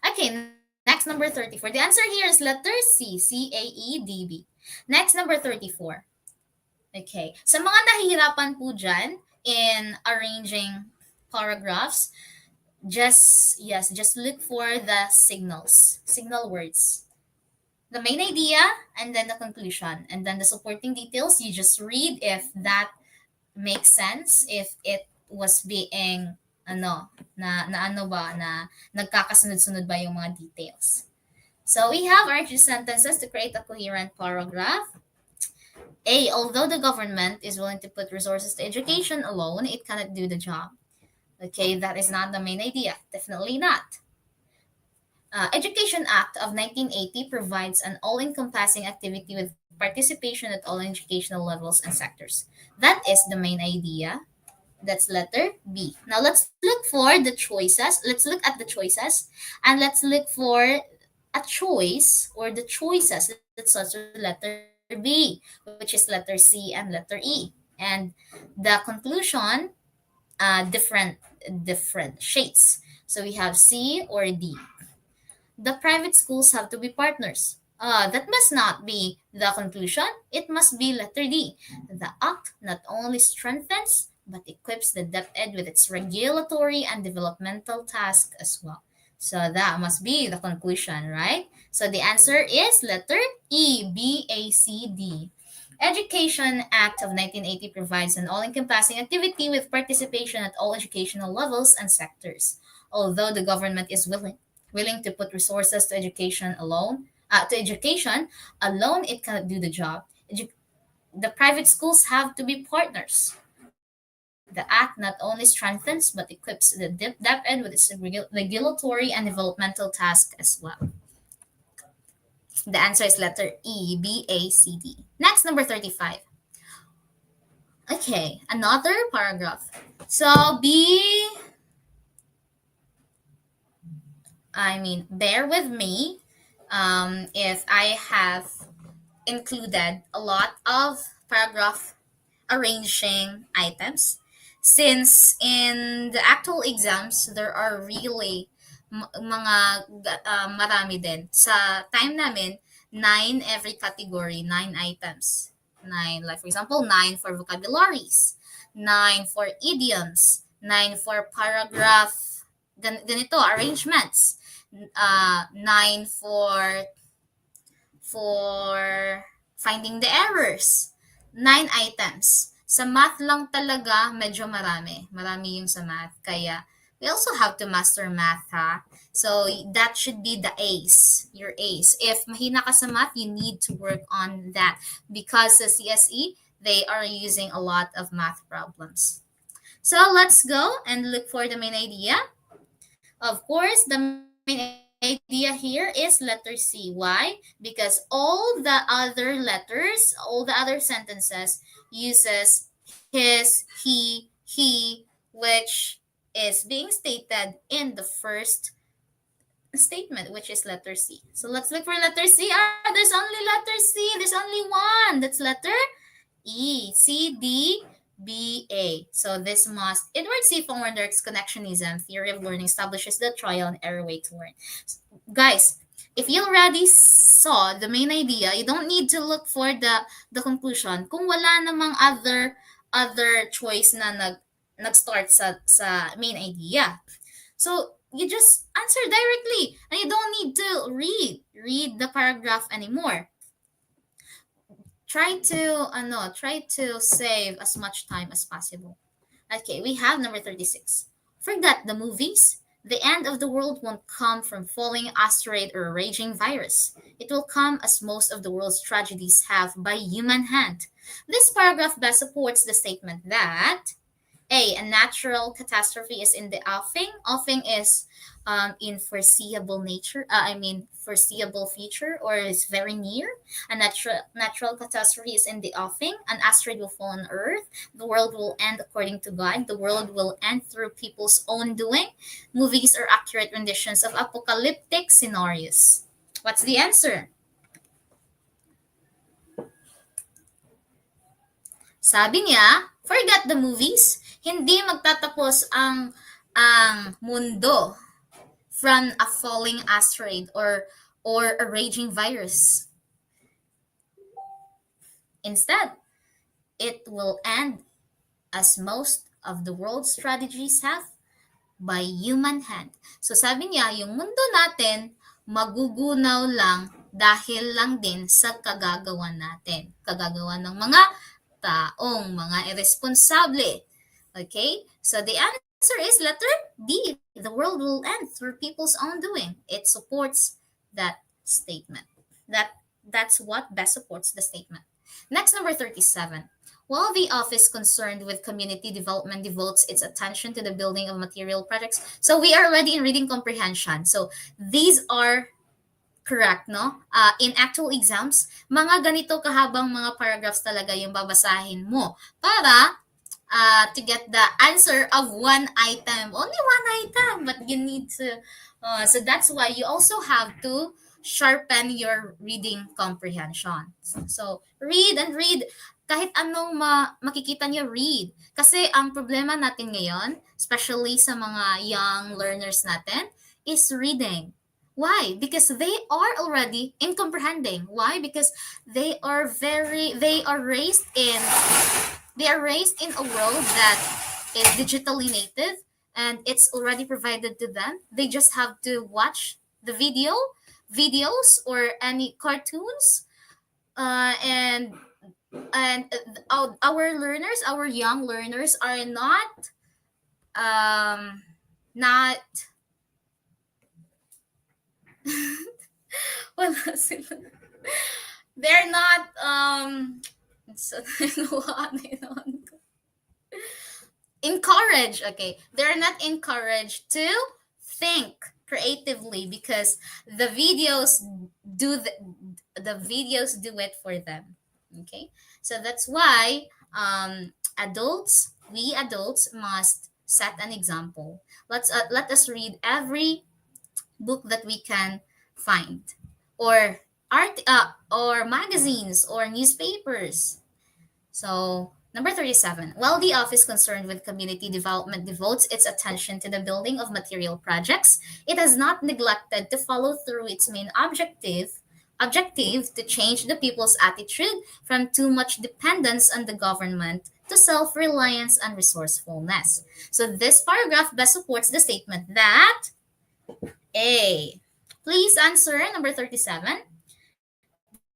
Okay, next, number 34. The answer here is letter C, CAEDB. Next, number 34. Okay. Sa mga nahihirapan po dyan in arranging paragraphs, just look for the signal words. The main idea, and then the conclusion, and then the supporting details, you just read if that makes sense, if it was being na nagkakasunod-sunod ba yung mga details. So we have our two sentences to create a coherent paragraph. A, although the government is willing to put resources to education alone, it cannot do the job. Okay, that is not the main idea. Definitely not. Education Act of 1980 provides an all-encompassing activity with participation at all educational levels and sectors. That is the main idea. That's letter B. Now let's look for the choices. Let's look at the choices and let's look for a choice or the choices that starts with letter B, which is letter C and letter E. And the conclusion, different shades. So we have C or D. The private schools have to be partners. That must not be the conclusion. It must be letter D. The act not only strengthens but equips the DepEd with its regulatory and developmental task as well. So that must be the conclusion, right? So the answer is letter E, B, A, C, D. Education Act of 1980 provides an all-encompassing activity with participation at all educational levels and sectors. Although the government is willing to put resources to education alone, it cannot do the job. The private schools have to be partners. The act not only strengthens but equips the DepEd with its regulatory and developmental task as well. The answer is letter E, B, A, C, D. Next, number 35. Okay, another paragraph. So bear with me if I have included a lot of paragraph arranging items, since in the actual exams there are really marami din. Sa time namin, 9 every category, 9 items. 9, like for example, 9 for vocabularies, 9 for idioms, 9 for paragraph, ganito, arrangements, 9 for finding the errors. 9 items. Sa math lang talaga, medyo marami. Marami yung sa math. Kaya, we also have to master math, ha? So, that should be the ace. Your ace. If mahina ka sa math, you need to work on that. Because sa CSE, they are using a lot of math problems. So, let's go and look for the main idea. Of course, the main idea here is letter C. Why? Because all the other letters, all the other sentences uses his, he, which is being stated in the first statement, which is letter C. So let's look for letter C. There's only letter C. There's only one. That's letter E. C, D, B, A. So this must. Edward C. von Wernberg's connectionism theory of learning establishes the trial and error way to learn. Guys, if you already saw the main idea, you don't need to look for the conclusion. Kung wala namang other choice na nag-start sa main idea. So you just answer directly, and you don't need to read the paragraph anymore. Try to save as much time as possible. Okay, we have number 36. Forget the movies, The end of the world won't come from falling asteroid or a raging virus. It will come, as most of the world's tragedies have, by human hand. This paragraph best supports the statement that a natural catastrophe is in the offing. Offing is in foreseeable nature. Foreseeable future, or is very near. A natural catastrophe is in the offing. An asteroid will fall on Earth. The world will end according to God. The world will end through people's own doing. Movies are accurate renditions of apocalyptic scenarios. What's the answer? Sabi niya, forget the movies. Hindi magtatapos ang mundo from a falling asteroid or a raging virus. Instead, it will end as most of the world's strategies have by human hand. So sabi niya, yung mundo natin magugunaw lang dahil lang din sa kagagawa natin. Kagagawa ng mga taong mga irresponsable. Okay? So the answer is letter D. The world will end through people's own doing. It supports that statement. That's what best supports the statement. Next, number 37. While the office concerned with community development devotes its attention to the building of material projects. So we are already in reading comprehension. So these are correct, no? In actual exams, mga ganito kahabang mga paragraphs talaga yung babasahin mo para to get the answer of one item. Only one item, but you need to. So that's why you also have to sharpen your reading comprehension. So read and read. Kahit anong makikita niyo, read. Kasi ang problema natin ngayon, especially sa mga young learners natin, is reading. Why? Because they are already in comprehending. Why? Because they are raised in a world that is digitally native, and it's already provided to them. They just have to watch the videos or any cartoons, and our learners, our young learners, are not wala sila. They're not so, encouraged. Okay, they're not encouraged to think creatively because the videos do the videos do it for them. Okay, so that's why we adults must set an example. Let us read every book that we can find, or art or magazines or newspapers. So, number 37. While the office concerned with community development devotes its attention to the building of material projects, it has not neglected to follow through its main objective to change the people's attitude from too much dependence on the government to self-reliance and resourcefulness. So this paragraph best supports the statement that A. Please answer number 37.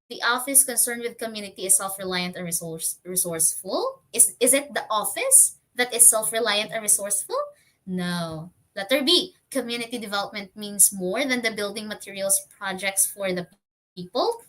The office concerned with community is self-reliant and resourceful. Is it the office that is self-reliant and resourceful? No. Letter B. Community development means more than the building materials projects for the people.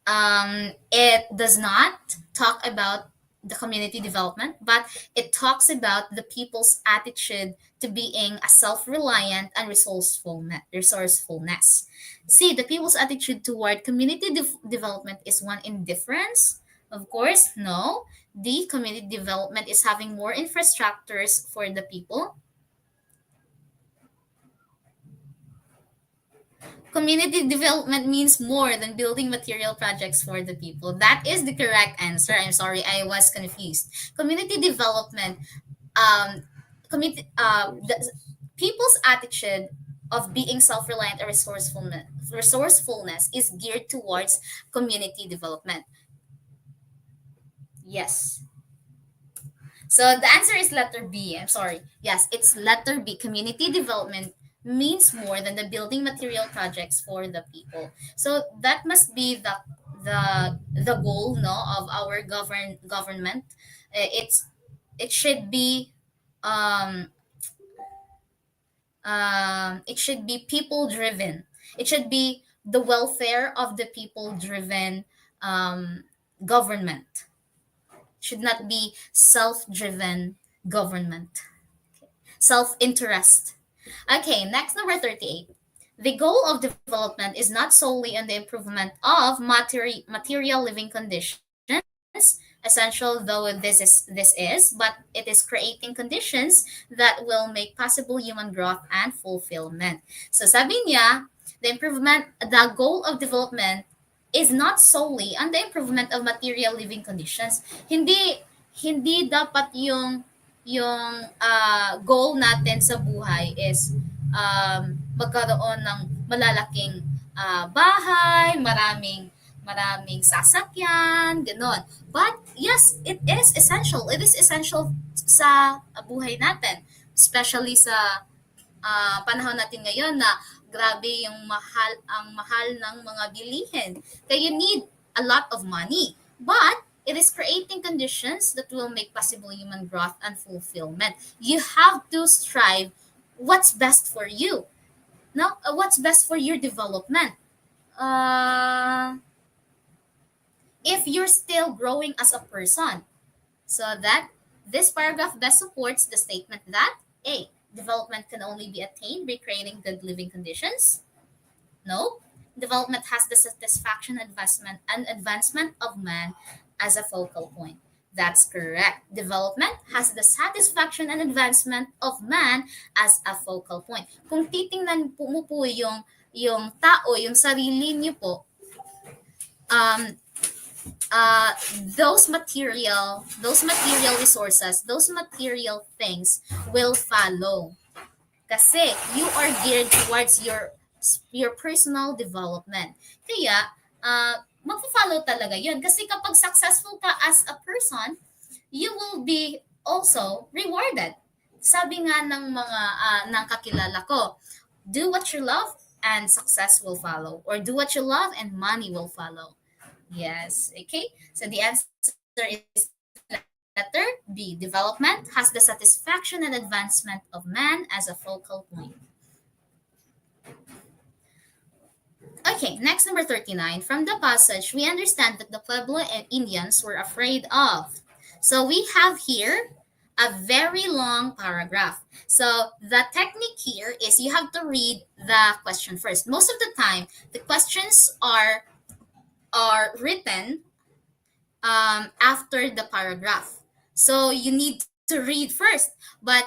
It does not talk about the community development, but it talks about the people's attitude to being a self-reliant and resourcefulness. See, the people's attitude toward community development is one indifference. Of course, no. The community development is having more infrastructures for the people. Community development means more than building material projects for the people. That is the correct answer. I'm sorry, I was confused. Community development, the people's attitude of being self-reliant and resourcefulness is geared towards community development. Yes. So the answer is letter B. I'm sorry. Yes, it's letter B. Community development means more than the building material projects for the people. So that must be the goal, no, of our government. It should be um It should be people driven. It should be the welfare of the people driven um, government. Should not be self driven government, self interest. Okay, next, number 38. The goal of development is not solely on the improvement of material living conditions, essential though this is, but it is creating conditions that will make possible human growth and fulfillment. So sabi niya, the goal of development is not solely on the improvement of material living conditions. Hindi dapat yung goal natin sa buhay is magkaroon ng malalaking bahay, maraming sasakyan, gano'n. But yes, it is essential. It is essential sa buhay natin, especially sa panahon natin ngayon na grabe ang mahal ng mga bilihin. Kaya you need a lot of money. But it is creating conditions that will make possible human growth and fulfillment. You have to strive what's best for you. No, what's best for your development. Uh, if you're still growing as a person. So that this paragraph best supports the statement that A. Development can only be attained by creating good living conditions. No. Development has the satisfaction and advancement of man as a focal point. That's correct. Development has the satisfaction and advancement of man as a focal point. Kung titingnan mo po yung tao, yung sarili niyo po, um, uh, those material resources, those material things will follow. Kasi you are geared towards your personal development. Kaya, magpo-follow talaga yun. Kasi kapag successful ka as a person, you will be also rewarded. Sabi nga ng kakilala ko, do what you love and success will follow. Or do what you love and money will follow. Yes. Okay. So the answer is letter B. Development has the satisfaction and advancement of man as a focal point. Okay, next, number 39. From the passage, we understand that the Pueblo and Indians were afraid of. So we have here a very long paragraph. So the technique here is you have to read the question first. Most of the time, the questions are written after the paragraph. So you need to read first. But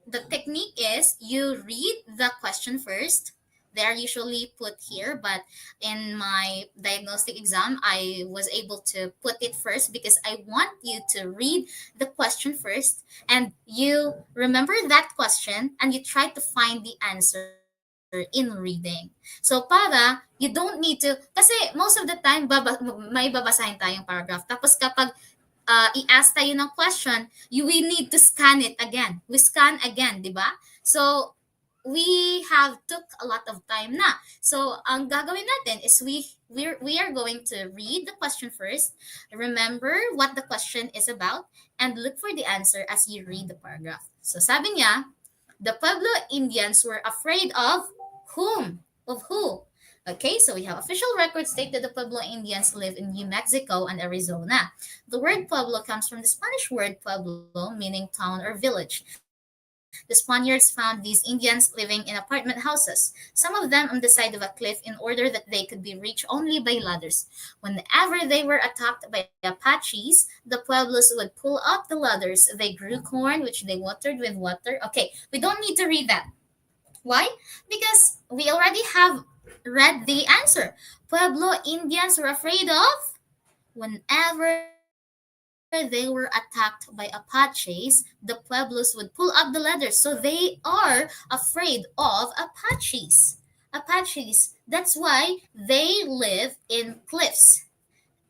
the technique is you read the question first. They're usually put here, but in my diagnostic exam, I was able to put it first because I want you to read the question first and you remember that question and you try to find the answer in reading. So para you don't need to, kasi most of the time may babasahin tayong paragraph. Tapos kapag i-ask tayo ng question, we need to scan it again. We scan again, di ba? So, we have took a lot of time na. So, ang gagawin natin is we are going to read the question first, remember what the question is about, and look for the answer as you read the paragraph. So, sabi niya, the Pueblo Indians were afraid of whom? Of who? Okay, so we have official records state that the Pueblo Indians live in New Mexico and Arizona. The word Pueblo comes from the Spanish word pueblo, meaning town or village. The Spaniards found these Indians living in apartment houses, some of them on the side of a cliff in order that they could be reached only by ladders. Whenever they were attacked by Apaches, the Pueblos would pull up the ladders. They grew corn, which they watered with water. Okay, we don't need to read that. Why? Because we already have read the answer. Pueblo Indians were afraid of whenever they were attacked by Apaches, the Pueblos would pull up the ladders. So they are afraid of Apaches. Apaches. That's why they live in cliffs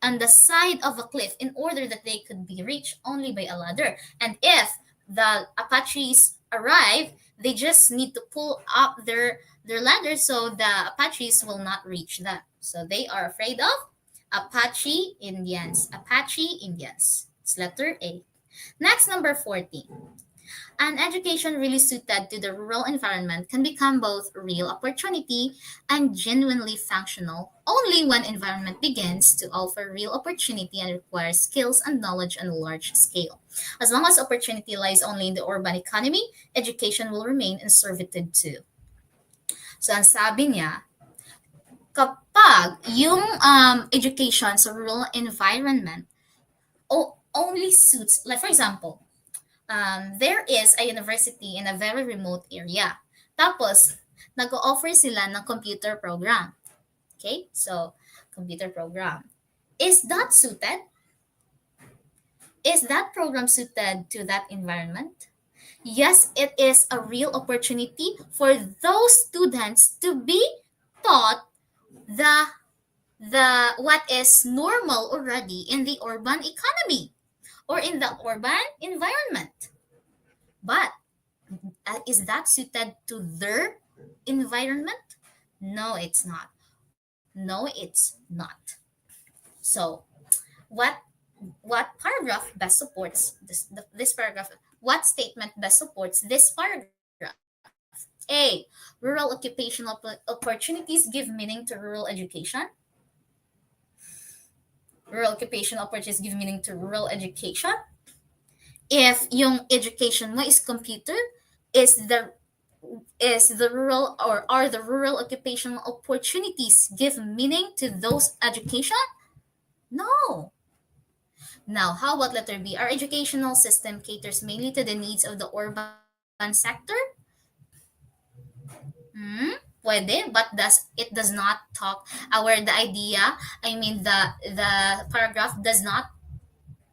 on the side of a cliff in order that they could be reached only by a ladder. And if the Apaches arrive, they just need to pull up their ladder so the Apaches will not reach them. So they are afraid of Apache Indians. Apache Indians. It's letter A. Next, number 40. An education really suited to the rural environment can become both real opportunity and genuinely functional only when environment begins to offer real opportunity and requires skills and knowledge on a large scale. As long as opportunity lies only in the urban economy, education will remain in servitude too. So ang sabi niya, kapag yung education sa rural environment only suits, like for example, there is a university in a very remote area. Tapos, nag-offer sila ng computer program. Okay? So, computer program. Is that suited? Is that program suited to that environment? Yes, it is a real opportunity for those students to be taught the what is normal already in the urban economy or in the urban environment. But is that suited to their environment? No, it's not. No, it's not. So, what what paragraph best supports this paragraph? What statement best supports this paragraph? A. Rural occupational opportunities give meaning to rural education. Rural occupational opportunities give meaning to rural education. If yung education mo is computer, is the is the rural or are the rural occupational opportunities give meaning to those education? No. Now, how about letter B? Our educational system caters mainly to the needs of the urban sector? Pwede, but it does not talk the idea. I mean, the paragraph does not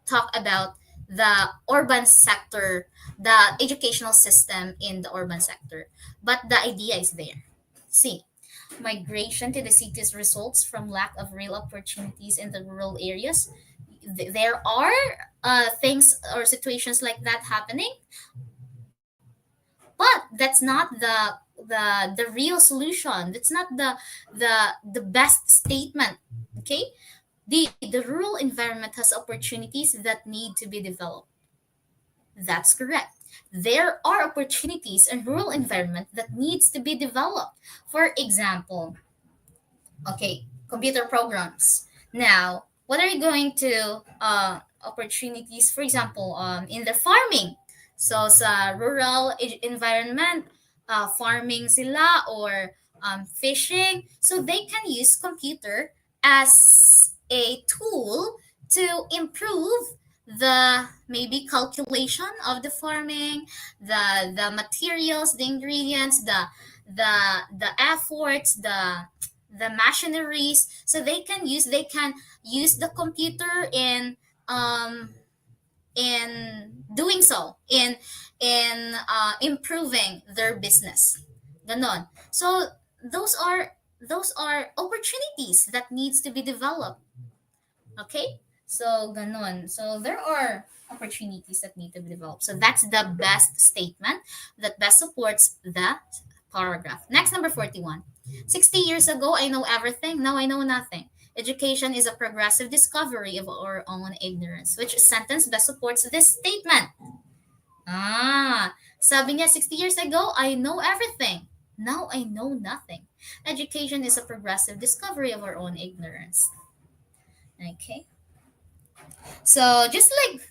talk about the urban sector, the educational system in the urban sector. But the idea is there. See, migration to the cities results from lack of real opportunities in the rural areas. There are things or situations like that happening, but that's not the real solution. That's not the best statement. Okay, the rural environment has opportunities that need to be developed. That's correct. There are opportunities in rural environment that needs to be developed. For example, okay, computer programs. Now, what are you going to opportunities, for example, in the farming? So sa rural environment, farming sila or fishing. So they can use computer as a tool to improve the maybe calculation of the farming, the materials, the ingredients, the efforts, the machineries. So they can use the computer in doing so, in improving their business, ganon. So those are opportunities that needs to be developed. Okay? So, ganon. So, there are opportunities that need to be developed. So, that's the best statement that best supports that paragraph. Next, number 41. 60 years ago, I know everything. Now I know nothing. Education is a progressive discovery of our own ignorance. Which sentence best supports this statement? Sabi niya, 60 years ago, I know everything. Now I know nothing. Education is a progressive discovery of our own ignorance. Okay? So, just like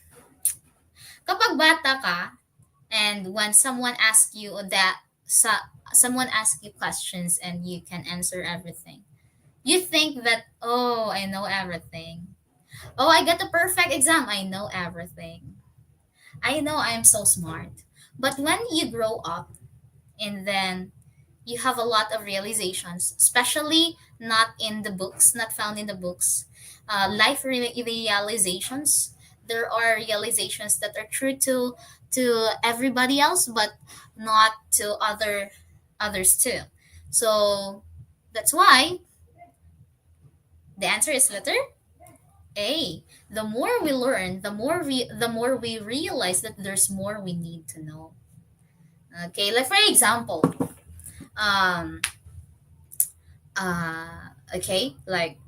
kapag bata ka, and when someone asks you someone asks you questions and you can answer everything, you think that, oh, I know everything. Oh, I got the perfect exam. I know everything. I know I'm so smart. But when you grow up and then you have a lot of realizations, especially not in the books, not found in the books. Realizations. There are realizations that are true to everybody else, but not to others too. So that's why the answer is letter A. The more we learn, the more we realize that there's more we need to know. Okay, like for example, um, okay, like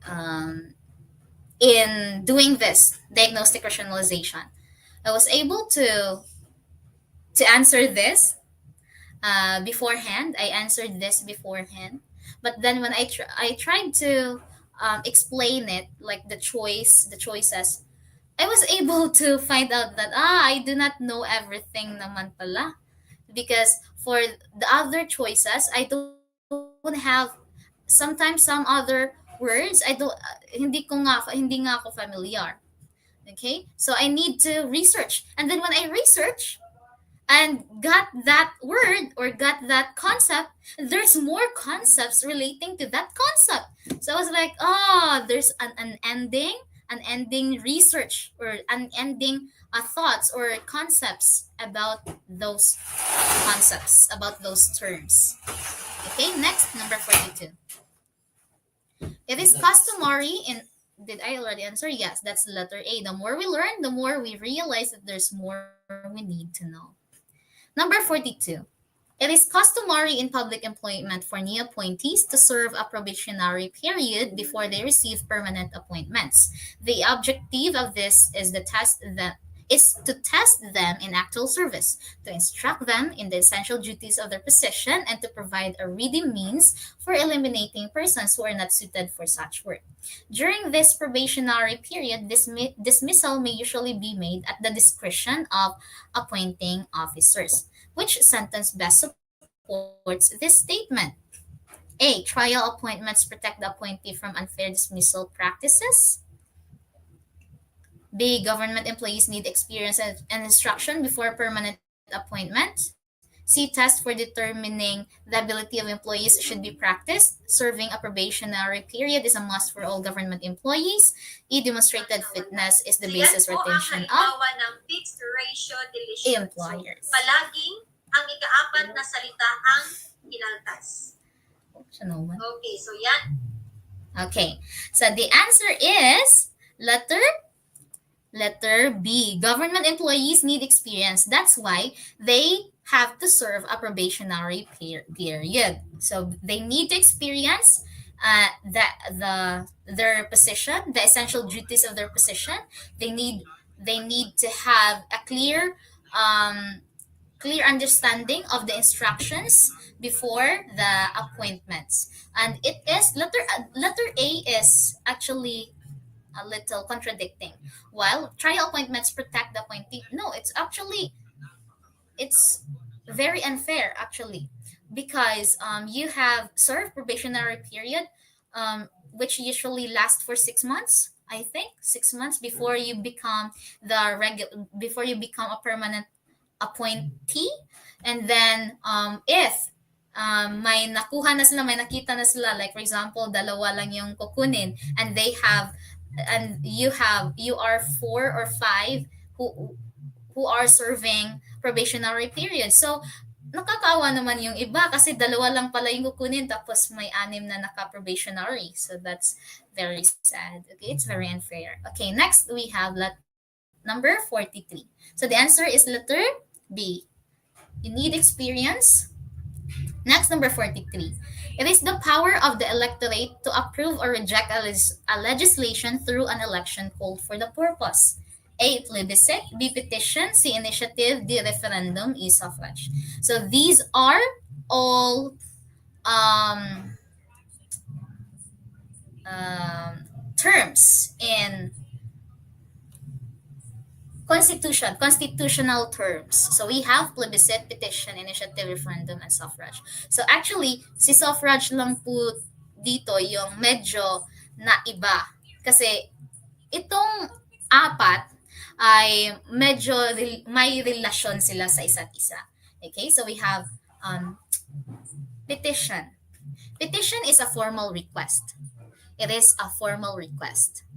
in doing this diagnostic rationalization, I was able to answer this beforehand. I answered this beforehand, but then when I tried to explain it, like the choices, I was able to find out that I do not know everything naman pala, because for the other choices I don't have sometimes some other words I don't hindi nga ako familiar. Okay, so I need to research, and then when I research and got that word or got that concept, there's more concepts relating to that concept. So I was like, oh, there's an ending research or an ending thoughts or concepts about those concepts, about those terms. Okay, next, number 42. It is customary in, did I already answer? Yes, that's the letter A. The more we learn, the more we realize that there's more we need to know. Number 42. It is customary in public employment for new appointees to serve a probationary period before they receive permanent appointments. The objective of this is to test them in actual service, to instruct them in the essential duties of their position, and to provide a ready means for eliminating persons who are not suited for such work. During this probationary period, dismissal may usually be made at the discretion of appointing officers. Which sentence best supports this statement? A. Trial appointments protect the appointee from unfair dismissal practices. B. Government employees need experience and instruction before permanent appointment. C. Test for determining the ability of employees should be practiced. Serving a probationary period is a must for all government employees. E. Demonstrated fitness is the So yan basis po ang retention of halimbawa ng fixed ratio deletion. So employers. palaging ang ikaapat na salita ang kinaltas. Siya naman. Okay, so yan. Okay, so the answer is letter B. Government employees need experience. That's why they have to serve a probationary period. So they need to experience their position, the essential duties of their position. They need to have a clear understanding of the instructions before the appointments. And it is letter A is actually a little contradicting. While trial appointments protect the appointee, no, it's very unfair actually, because you have served probationary period, which usually lasts for 6 months. I think 6 months before you become before you become a permanent appointee. And then if may nakita na sila, like for example, dalawa lang yung kukunin, and you are 4 or 5 who are serving probationary period. So nakakaawa naman yung iba kasi dalawa lang pala yung kukunin tapos may 6 na naka-probationary. So that's very sad. Okay, it's very unfair. Okay, next we have number 43. So the answer is letter B. You need experience. Next, number 43. It is the power of the electorate to approve or reject a legislation through an election called for the purpose. A. Plebiscite. B. Petition. C. Initiative. D. Referendum. E. Suffrage. So these are all um, terms in constitutional terms. So we have plebiscite, petition, initiative, referendum, and suffrage. So actually, si suffrage lang po dito yung medyo naiba. Kasi itong apat ay medyo may relasyon sila sa isa't isa. Okay, so we have petition. Petition is a formal request. It is a formal request.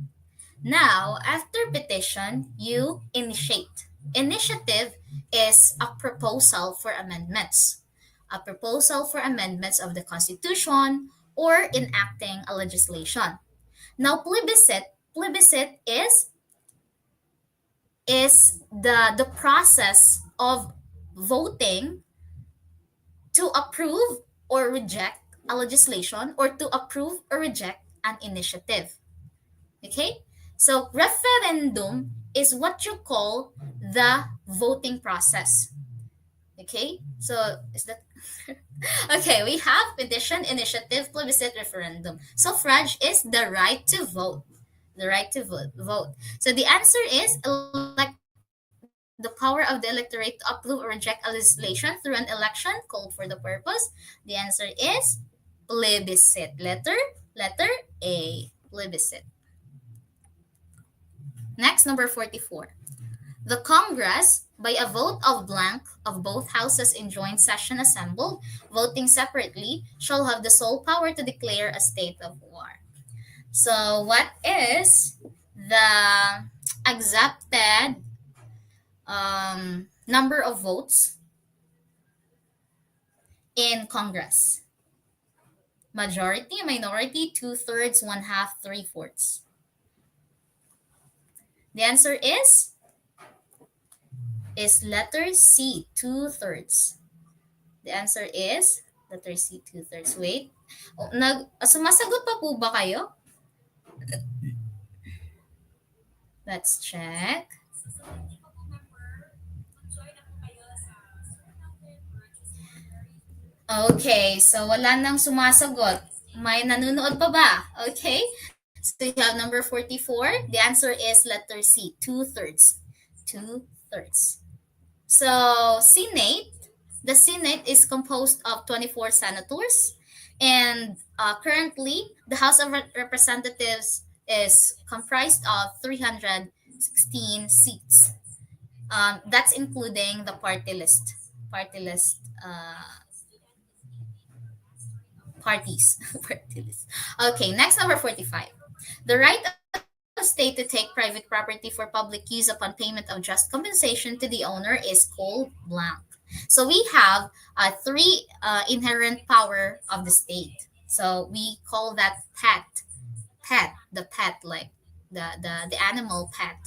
Now, after petition, you initiate. Initiative is a proposal for amendments. A proposal for amendments of the Constitution or enacting a legislation. Now, plebiscite is the process of voting to approve or reject a legislation or to approve or reject an initiative. Okay? So referendum is what you call the voting process. Okay, so is that okay? We have petition, initiative, plebiscite, referendum. Suffrage is the right to vote. The right to vote. So the answer is the power of the electorate to approve or reject a legislation through an election called for the purpose. The answer is plebiscite. Letter A. Plebiscite. Next, number 44. The Congress, by a vote of blank of both houses in joint session assembled, voting separately, shall have the sole power to declare a state of war. So, what is the accepted number of votes in Congress? Majority, minority, two-thirds, one-half, three-fourths. The answer is letter C, two-thirds. The answer is letter C, two-thirds. Wait. Sumasagot pa po ba kayo? Let's check. Okay, so wala nang sumasagot. May nanonood pa ba? Okay. So you have number 44. The answer is letter C, two-thirds. Two-thirds. So, Senate, the Senate is composed of 24 senators, and currently, the House of Representatives is comprised of 316 seats. That's including the party list. Party list. Parties. Party list. Okay, next, number 45. The right of state to take private property for public use upon payment of just compensation to the owner is called blank. So we have three inherent power of the state. So we call that the pet, like the animal pet.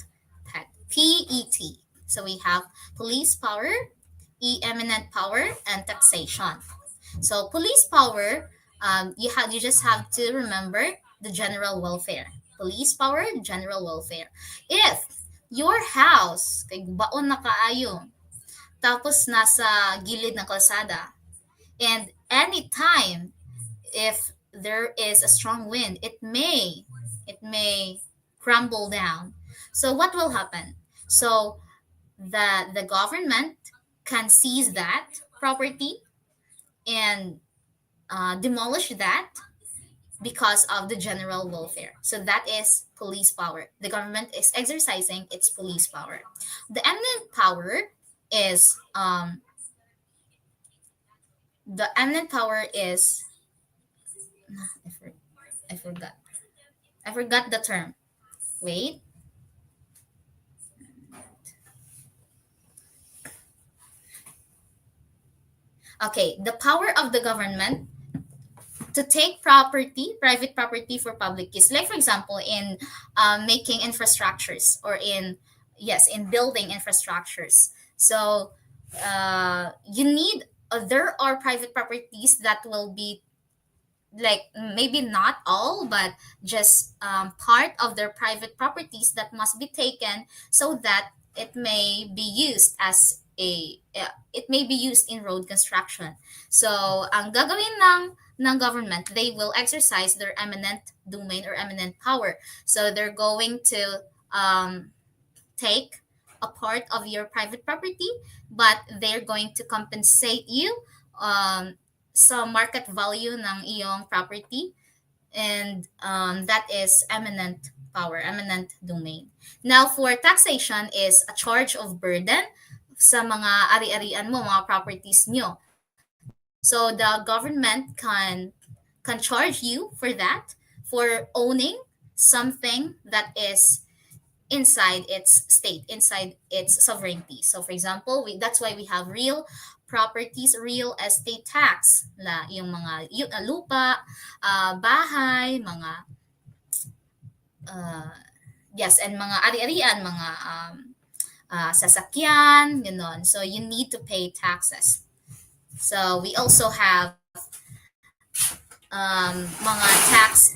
So we have police power, eminent power, and taxation. So police power, you just have to remember the general welfare. Police power, general welfare. If your house kay baon na kaayo, tapos nasa gilid ng kalsada, and anytime if there is a strong wind, it may crumble down. So what will happen? So the government can seize that property and demolish that because of the general welfare. So that is police power. The government is exercising its police power. The eminent power is the eminent power is I, for, I forgot. I forgot the term. Wait. Okay, the power of the government to take property, private property for public use. Like for example, in making infrastructures or in building infrastructures. So you need there are private properties that will be like maybe not all but just part of their private properties that must be taken so that it may be used as it may be used in road construction. So ang gagawin ng government, they will exercise their eminent domain or eminent power. So they're going to take a part of your private property, but they're going to compensate you sa market value ng iyong property, and that is eminent power, eminent domain. Now, for taxation is a charge of burden sa mga ari-arian mo, mga properties nyo. So the government can charge you for that, for owning something that is inside its state, inside its sovereignty. So for example, that's why we have real properties, real estate tax, yung mga lupa, bahay, mga yes, and mga ari-arian, mga sasakyan, ganon. So you need to pay taxes. So we also have mga tax.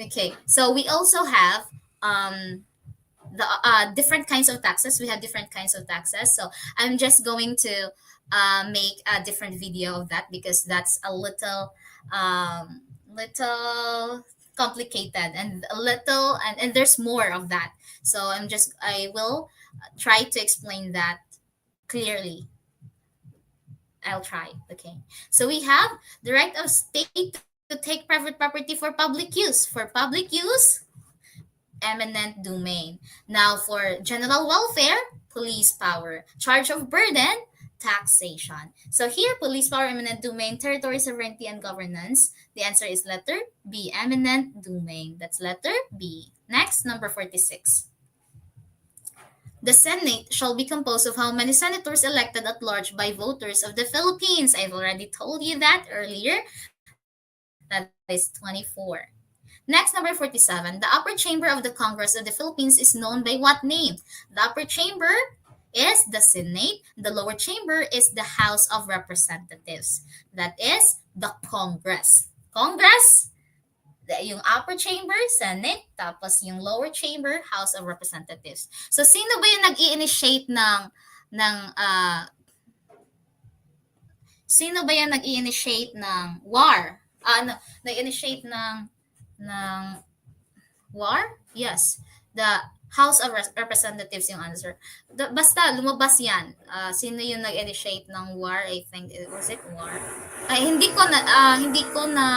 Okay, so we also have the different kinds of taxes. We have different kinds of taxes. So I'm just going to make a different video of that because that's a little complicated and a little and there's more of that. So I will try to explain that clearly. I'll try. Okay. So we have the right of state to take private property for public use. For public use, eminent domain. Now, for general welfare, police power. Charge of burden, taxation. So here, police power, eminent domain, territory, sovereignty, and governance. The answer is letter B, eminent domain. That's letter B. Next, number 46. The Senate shall be composed of how many senators elected at large by voters of the Philippines? I've already told you that earlier. That is 24. Next, number 47. The upper chamber of the Congress of the Philippines is known by what name? The upper chamber is the Senate. The lower chamber is the House of Representatives. That is the Congress. Congress, yung upper chamber, Senate, tapos yung lower chamber, House of Representatives. So, sino ba yung nag-i-initiate ng sino ba yung nag-i-initiate ng war? Ano, nag-initiate ng war? Yes. The House of Representatives yung answer. Basta, lumabas yan. Sino yung nag-initiate ng war? I think, was it war? Ay, hindi ko na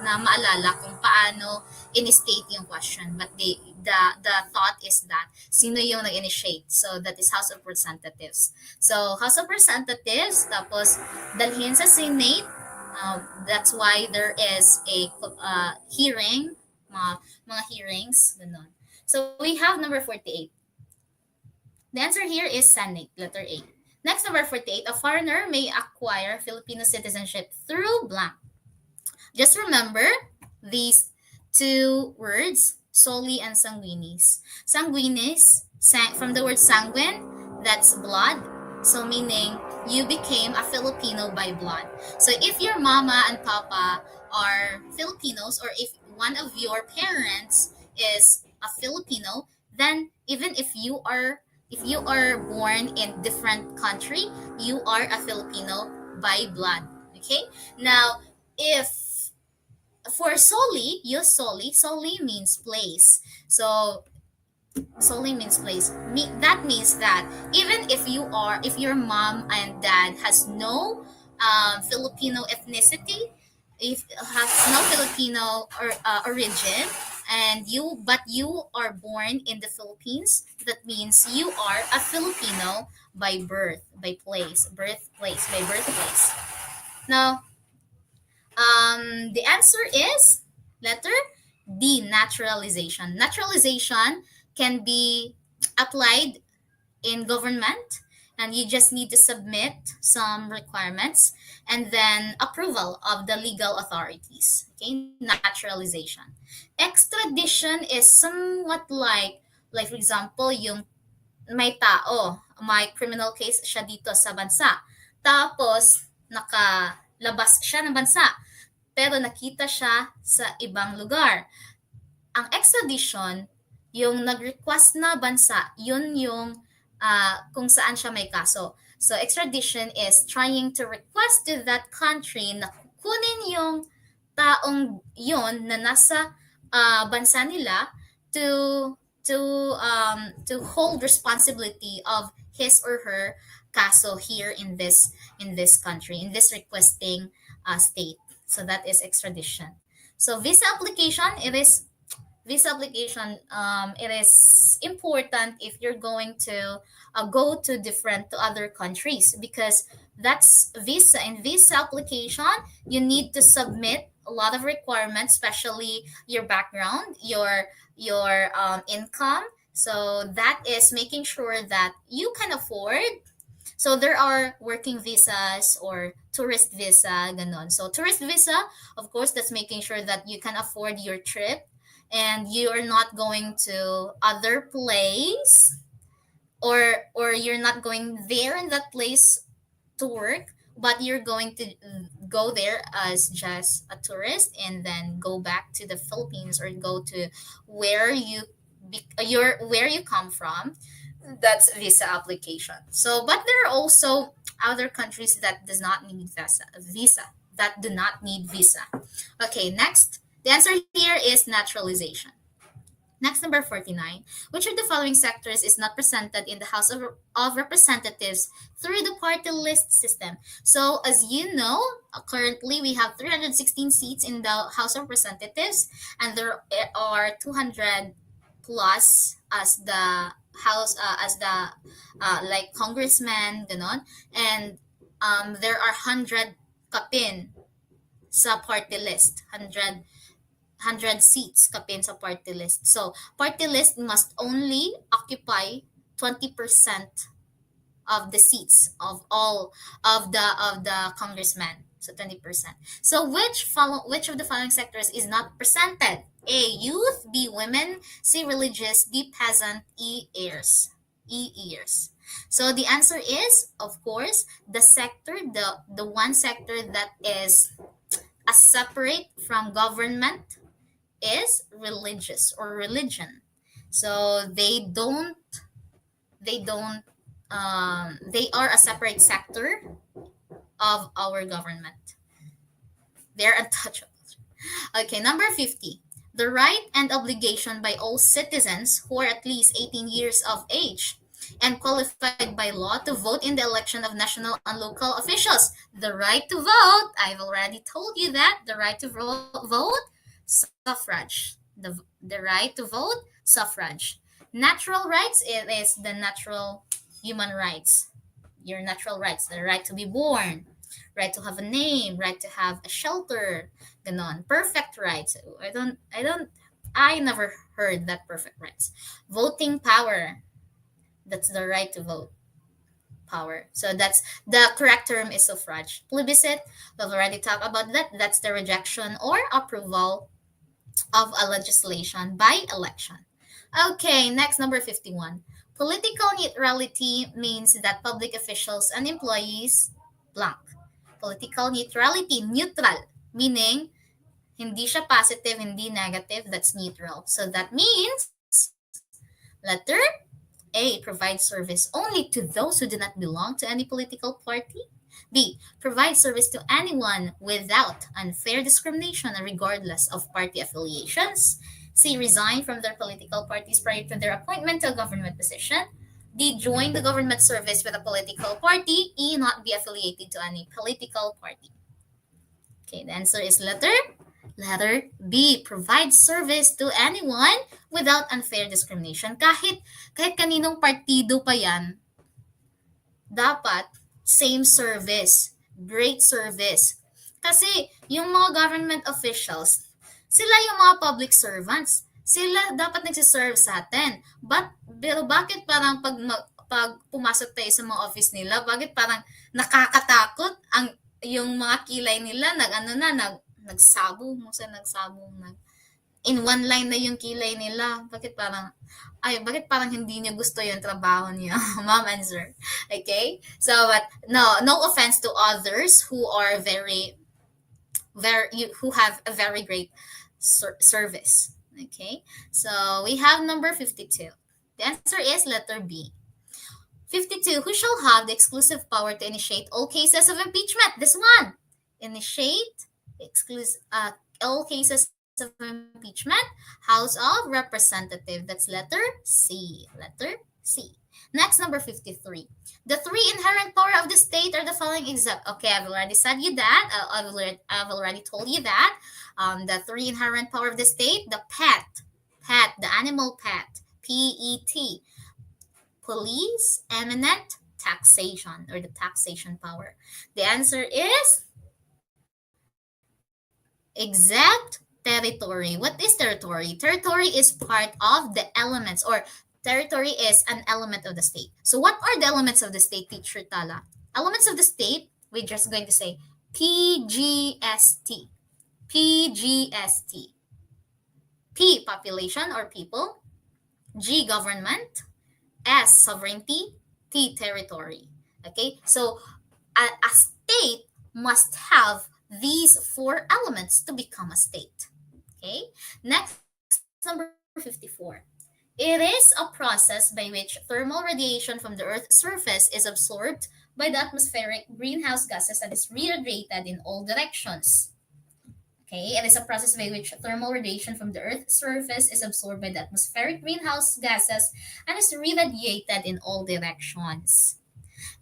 maalala kung paano in-state yung question. But the thought is that, sino yung nag-initiate? So, that is House of Representatives. So, House of Representatives, tapos, dalhin sa Senate. That's why there is a hearing, mga hearings, ganun. So we have number 48. The answer here is Senate, letter A. Next, number 48. A foreigner may acquire Filipino citizenship through blank. Just remember these two words, soli and sanguinis. Sanguinis, from the word sanguine, that's blood. So meaning you became a Filipino by blood. So if your mama and papa are Filipinos, or if one of your parents is a Filipino, then even if you are born in different country, you are a Filipino by blood. Okay? Now, if for soli, use soli. Soli means place. So solely means place. That means that even if your mom and dad has no Filipino ethnicity, if has no Filipino origin, but you are born in the Philippines, that means you are a Filipino by birth, by birthplace. Now, the answer is letter D, naturalization. Naturalization can be applied in government, and you just need to submit some requirements and then approval of the legal authorities. Okay, naturalization. Extradition is somewhat like for example, yung may criminal case siya dito sa bansa. Tapos, nakalabas siya ng bansa. Pero nakita siya sa ibang lugar. Ang extradition, yung nag-request na bansa, yun yung kung saan siya may kaso. So, extradition is trying to request to that country na kunin yung taong yun na nasa bansa nila to to hold responsibility of his or her kaso here in this country, in this requesting state. So that is extradition. So it is important if you're going to go to other countries, because that's visa. In visa application, you need to submit a lot of requirements, especially your background, your income. So that is making sure that you can afford. So there are working visas or tourist visa, ganon. So tourist visa, of course, that's making sure that you can afford your trip and you are not going to other place, or you're not going there in that place to work, but you're going to go there as just a tourist and then go back to the Philippines, or go to where you your where you come from, that's visa application. So but there are also other countries that does not need visa that do not need visa. Okay, next, the answer here is naturalization. Next, number 49. Which of the following sectors is not presented in the of Representatives through the party list system? So, as you know, currently we have 316 seats in the House of Representatives, and there are 200 plus as the House, as the like congressman, ganon. And there are 100 kapin sa party list. 100 seats kapin sa party list. So, party list must only occupy 20% of the seats of all of the congressmen. So 20%. So which of the following sectors is not presented? A, youth; B, women; C, religious; D, peasant; E, heirs. E, heirs. So the answer is, of course, the sector, the one sector that is a separate from government is religious or religion. So they don't they are a separate sector of our government. They're untouchable. Okay, number 50. The right and obligation by all citizens who are at least 18 years of age and qualified by law to vote in the election of national and local officials. The right to vote, I've already told you that. The right to vote, suffrage. The right to vote, suffrage. Natural rights, it is the natural human rights. Your natural rights, the right to be born, right to have a name, right to have a shelter, ganon. Perfect rights. I never heard that perfect rights. Voting power, that's the right to vote power. So that's the correct term is suffrage. Plebiscite, we've already talked about that. That's the rejection or approval of a legislation by election. Okay, next, number 51. Political neutrality means that public officials and employees blank. Political neutrality, neutral, meaning hindi siya positive, hindi negative, that's neutral. So that means letter A, provide service only to those who do not belong to any political party. B, provide service to anyone without unfair discrimination regardless of party affiliations. C, resign from their political parties prior to their appointment to a government position. D, join the government service with a political party. E, not be affiliated to any political party. Okay, the answer is letter B. Provide service to anyone without unfair discrimination. Kahit kaninong partido pa yan, dapat same service, great service. Kasi yung mga government officials, sila yung mga public servants. Sila dapat nagsiserve sa atin. Pero bakit parang pag pumasok tayo sa mga office nila, bakit parang nakakatakot yung mga kilay nila nagsabong mo sa nagsabong in one line na yung kilay nila. Bakit parang hindi niya gusto yung trabaho niya, ma'am and sir. Okay? So, but no offense to others who are who have a very great service. Okay? So, we have number 52. The answer is letter B. 52. Who shall have the exclusive power to initiate all cases of impeachment? This one. Initiate all cases of impeachment. House of Representative. That's letter C. Letter C. Next, number 53. The three inherent power of the state are the following except. Okay, I've already said you that. I've already told you that. The three inherent power of the state, the the animal pet, PET, police, eminent, taxation, or the taxation power. The answer is exact territory. What is territory? Territory is part of the elements, or territory is an element of the state. So what are the elements of the state, teacher Tala? Elements of the state, we're just going to say PGST. PGST. P, population or people. G, government. S, sovereignty. T, territory. Okay, so a state must have these four elements to become a state. Okay, next, number 54. It is a process by which thermal radiation from the Earth's surface is absorbed by the atmospheric greenhouse gases and is radiated in all directions. Okay, it is a process by which thermal radiation from the Earth's surface is absorbed by the atmospheric greenhouse gases and is radiated in all directions.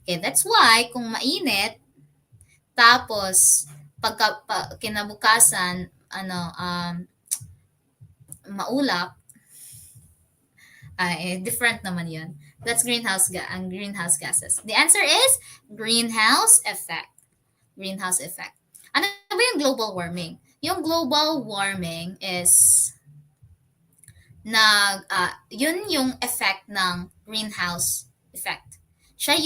Okay, that's why kung mainit, tapos kinabukasan, maulap, different naman yun. That's ang greenhouse gases. The answer is greenhouse effect. Greenhouse effect. Ano ba yung global warming? Yung global warming is yun yung effect ng greenhouse effect. Siya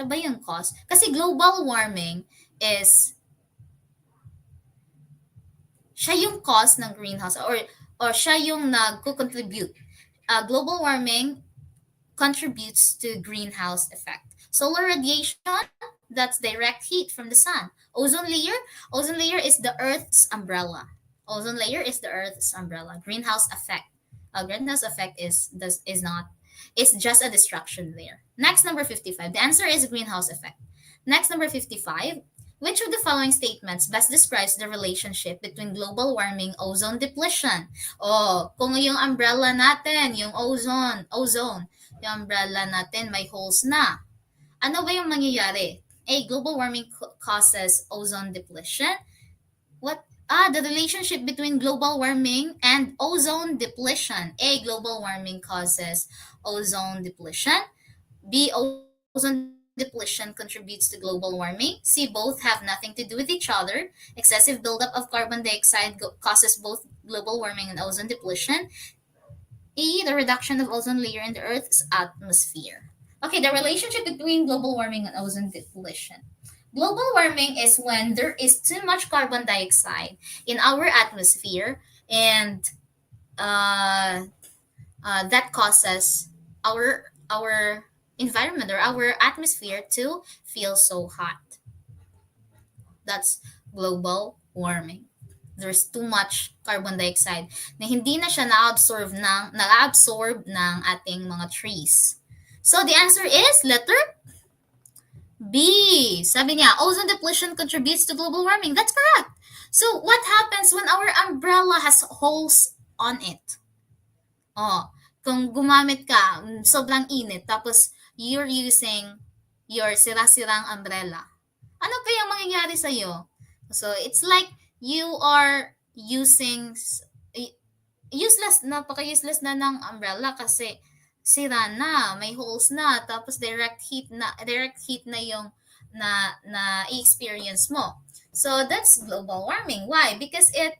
ba yung cause? Kasi global warming is siya yung cause ng greenhouse, or siya yung nag-contribute. Global warming contributes to greenhouse effect. Solar radiation, that's direct heat from the sun. Ozone layer is the Earth's umbrella. Ozone layer is the Earth's umbrella. Greenhouse effect. Greenhouse effect is not. It's just a destruction layer. Next, number 55. The answer is greenhouse effect. Next, number 55. Which of the following statements best describes the relationship between global warming, ozone depletion? Oh, kung yung umbrella natin, yung ozone, yung umbrella natin may holes na. Ano ba yung mangyayari? A. Global warming causes ozone depletion. What? The relationship between global warming and ozone depletion. A. Global warming causes ozone depletion. B. Ozone depletion contributes to global warming. C. Both have nothing to do with each other. Excessive buildup of carbon dioxide causes both global warming and ozone depletion. E. The reduction of ozone layer in the Earth's atmosphere. Okay, the relationship between global warming and ozone depletion. Global warming is when there is too much carbon dioxide in our atmosphere, and that causes our environment or our atmosphere to feel so hot. That's global warming. There's too much carbon dioxide na hindi na siya na-absorb ng ating mga trees. So the answer is letter B. Sabi niya, ozone depletion contributes to global warming. That's correct. So what happens when our umbrella has holes on it? Oh, kung gumamit ka, sobrang init, tapos you're using your sira-sirang umbrella. Ano kaya mangyayari sa'yo? So, it's like you are using napaka-useless na ng umbrella kasi sira na, may holes na, tapos direct heat na yung i-experience mo. So, that's global warming. Why? Because it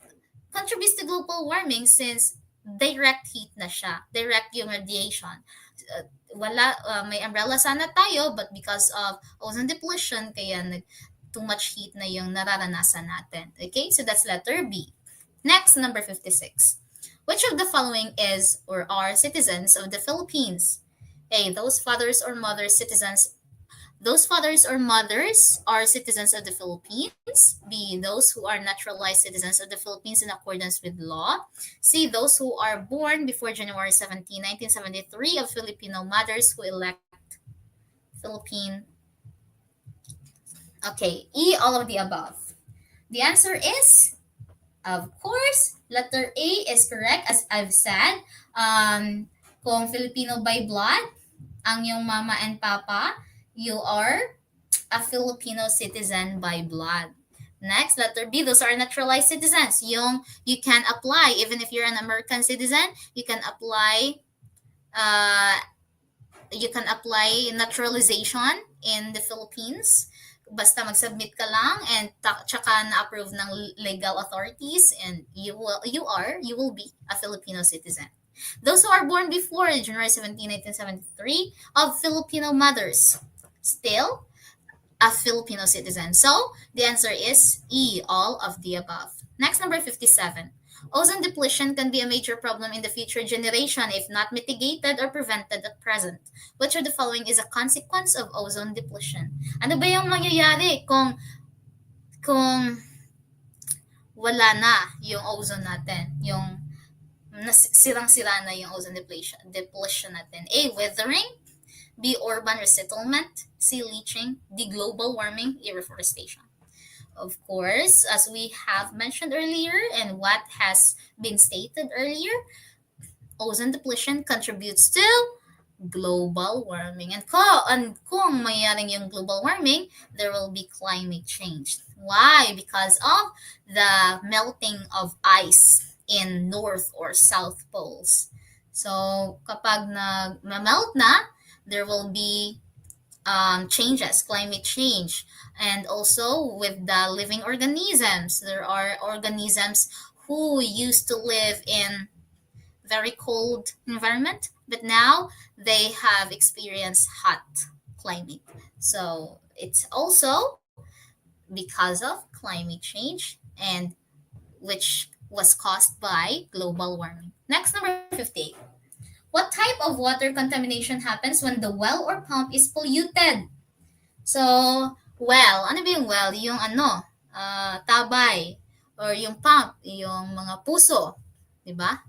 contributes to global warming since direct heat na siya. Direct yung radiation. May umbrella sana tayo, but because of ozone depletion, kaya too much heat na yung nararanasan natin. Okay? So that's letter B. Next, number 56. Which of the following is or are citizens of the Philippines? A. Those fathers or mothers are citizens of the Philippines. B. Those who are naturalized citizens of the Philippines in accordance with law. C. Those who are born before January 17, 1973 of Filipino mothers who elect Philippine. Okay, E. All of the above. The answer is, of course, letter A is correct. As I've said, kung Filipino by blood, ang yung mama and papa, you are a Filipino citizen by blood. Next, letter B, those are naturalized citizens. You can apply, even if you're an American citizen, you can apply naturalization in the Philippines. Basta mag-submit ka lang and tsaka na-approve ng legal authorities, and you will be a Filipino citizen. Those who are born before January 17, 1973 of Filipino mothers, still a Filipino citizen. So, the answer is E, all of the above. Next, number 57. Ozone depletion can be a major problem in the future generation if not mitigated or prevented at present. Which of the following is a consequence of ozone depletion? Ano ba yung mangyayari kung wala na yung ozone natin? Yung sirang-sira na yung ozone depletion natin. A, weathering. B, urban resettlement. C, leaching. D, global warming. E, reforestation. Of course, as we have mentioned earlier and what has been stated earlier, ozone depletion contributes to global warming. And kung mayroon yung global warming, there will be climate change. Why? Because of the melting of ice in north or south poles. So, kapag nag-melt na, there will be changes, climate change. And also with the living organisms, there are organisms who used to live in very cold environment, but now they have experienced hot climate. So it's also because of climate change and which was caused by global warming. Next, number 58. What type of water contamination happens when the well or pump is polluted? So, well, ano ba yung well? Yung ano, tabay, or yung pump, yung mga puso, di ba?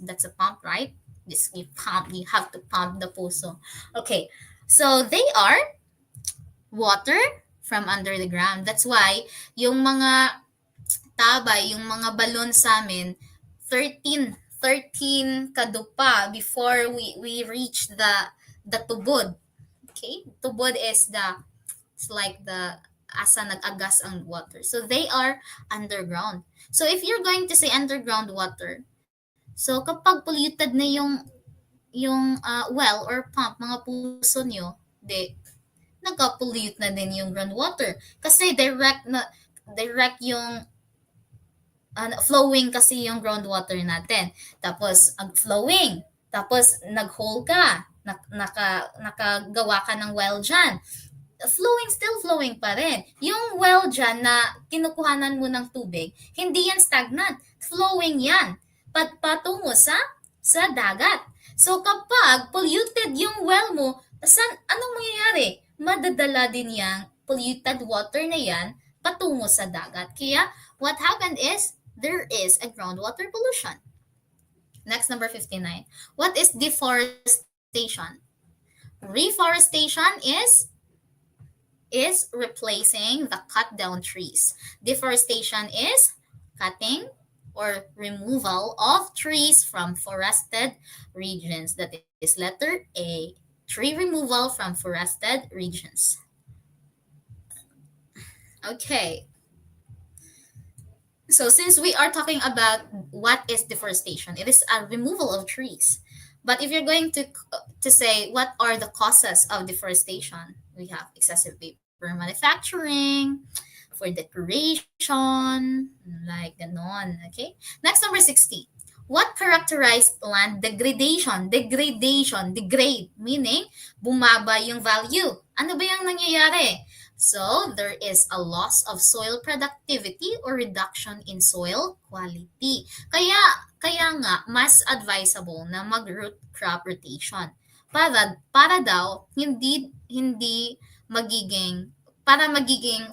That's a pump, right? This you pump, you have to pump the puso. Okay, so they are water from under the ground. That's why yung mga tabay, yung mga balon sa amin, 13 kadupa before we reach the tubod. Okay, tubod is it's like the asa nag-agas ang water. So they are underground. So if you're going to say underground water, so kapag polluted na yung well or pump, mga puso nyo, di nagka-pollute na din yung groundwater. Kasi direct yung flowing kasi yung groundwater natin. Tapos, flowing. Tapos, nag-hole ka. Nakagawa ka ng well dyan. Still flowing pa rin. Yung well dyan na kinukuhanan mo ng tubig, hindi yan stagnant. Flowing yan. Patungo sa dagat. So, kapag polluted yung well mo, anong mangyayari? Madadala din yung polluted water na yan patungo sa dagat. Kaya, what happened is, there is a groundwater pollution. Next, number 59. What is deforestation? Reforestation is replacing the cut down trees. Deforestation is cutting or removal of trees from forested regions. That is letter A. Tree removal from forested regions. Okay. So since we are talking about what is deforestation, it is a removal of trees. But if you're going to say what are the causes of deforestation, we have excessive paper manufacturing, for decoration, like ganon. Okay. Next, number 60. What characterized land degradation? Degrade, meaning bumaba yung value. Ano ba yung nangyayari? So, there is a loss of soil productivity or reduction in soil quality. Kaya nga, mas advisable na mag-root crop rotation. Para daw, hindi magiging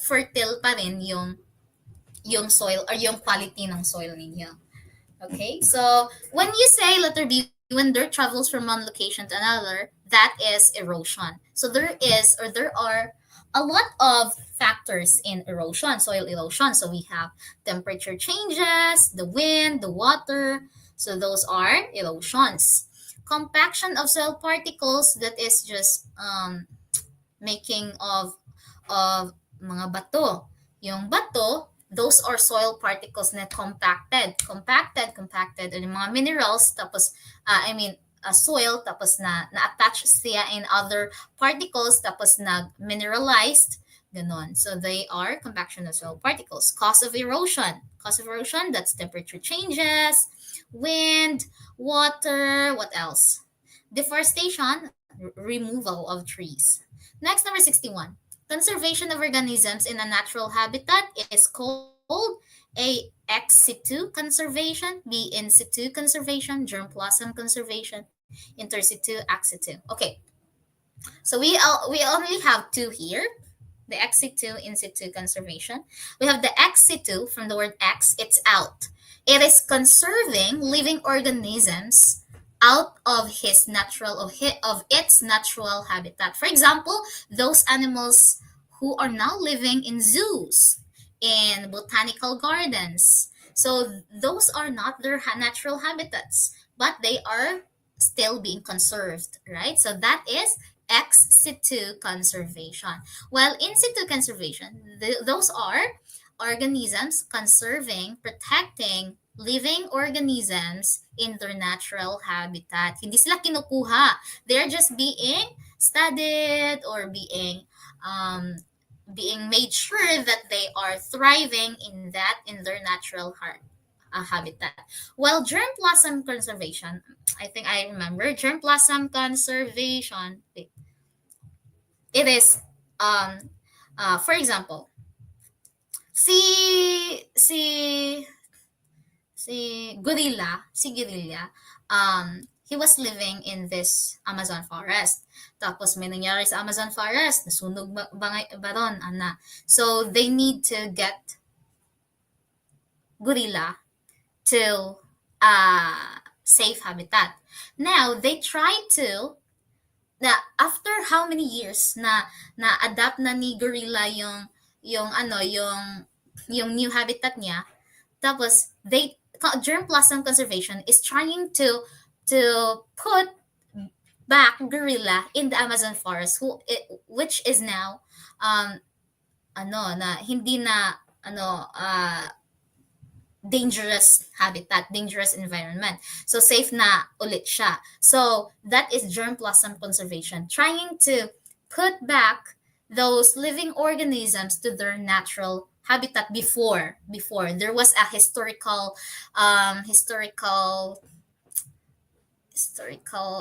fertile pa rin yung soil or yung quality ng soil ninyo. Okay, so when you say letter B, when dirt travels from one location to another, that is erosion. So there are a lot of factors in erosion, soil erosion. So we have temperature changes, the wind, the water. So those are erosions. Compaction of soil particles, that is just making of mga bato. Yung bato, those are soil particles na compacted, or yung mga minerals, tapos, soil, tapos na-attach siya in other particles, tapos nag-mineralized, ganon. So they are compaction of soil particles. Cause of erosion, that's temperature changes, wind, water, what else? Deforestation, removal of trees. Next, number 61. Conservation of organisms in a natural habitat is called A. Ex situ conservation, B. In situ conservation, germplasm conservation, inter situ, ex situ. Okay, so we only have two here. The ex situ, in situ conservation. We have the ex situ from the word ex, it's out. It is conserving living organisms out of of its natural habitat. For example, those animals who are now living in zoos, in botanical gardens. So those are not their natural habitats, but they are still being conserved, right? So that is ex situ conservation. While in situ conservation, those are organisms conserving, protecting living organisms in their natural habitat. Hindi sila kinukuha. They're just being studied or being made sure that they are thriving in their natural habitat. While germplasm conservation, I think I remember germplasm conservation. It is for example, si si si Gorilla, he was living in this Amazon forest. Tapos may nangyari sa Amazon forest, nasunog ba ron, ana. So they need to get gorilla to safe habitat. Now they try to na after how many years na adapt na ni gorilla yung new habitat niya. Tapos germplasm conservation is trying to put back gorilla in the Amazon forest, which is now um na hindi na dangerous habitat, dangerous environment. So safe na ulit siya. So that is germplasm conservation, trying to put back those living organisms to their natural habitat before there was a historical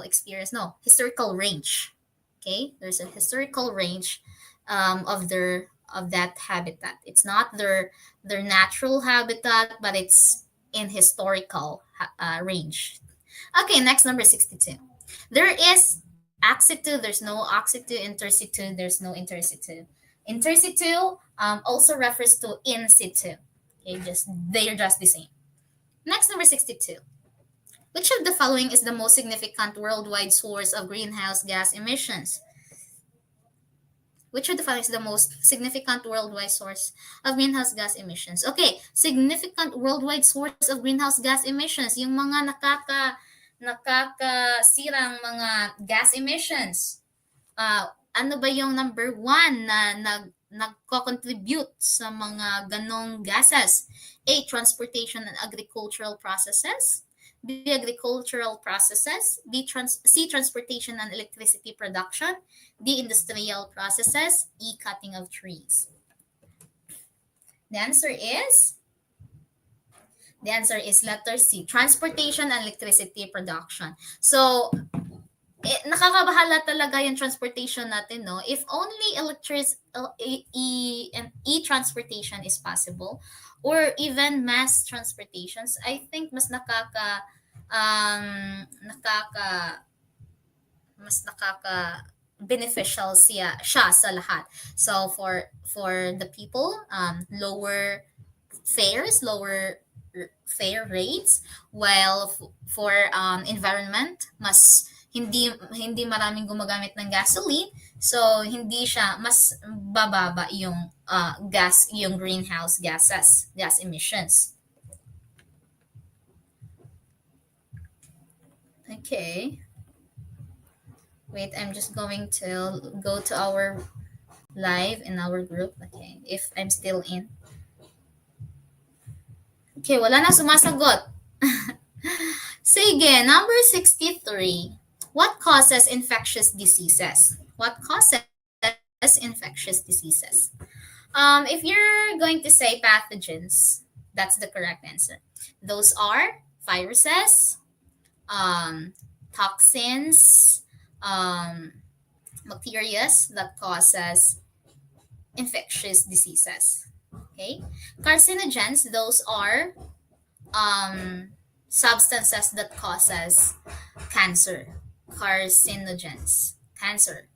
experience, no, historical range. Okay, there's a historical range of that habitat. It's not their natural habitat, but it's in historical range. Okay, next, number 62. There is axitu, there's no oxitu. Intersitu, there's no intersitu. Intersitu also refers to in situ. Okay, they're just the same. Next, number 62. Which of the following is the most significant worldwide source of greenhouse gas emissions? Which of the following is the most significant worldwide source of greenhouse gas emissions? Okay, significant worldwide source of greenhouse gas emissions, yung mga nakakasirang mga gas emissions. Ano ba yung number one na nagko-contribute sa mga ganong gases? A. Transportation and agricultural processes. B. Agricultural processes. C. Transportation and electricity production. D. Industrial processes. E. Cutting of trees. The answer is letter C. Transportation and electricity production. So, nakakabahala talaga yung transportation natin, no? If only e-transportation is possible, or even mass transportations, I think mas nakaka beneficial siya sa lahat. So for the people, lower fare rates, while for environment, mas hindi maraming gumagamit ng gasoline, so hindi siya, mas bababa yung yung greenhouse gas emissions. Okay, wait, I'm just going to go to our live in our group. Okay, if I'm still in. Okay, wala na sumasagot. Sige, number 63. What causes infectious diseases? What causes infectious diseases? If you're going to say pathogens, that's the correct answer. Those are viruses, toxins, bacteria that causes infectious diseases. Okay, carcinogens, those are substances that causes cancer. Carcinogens, cancer.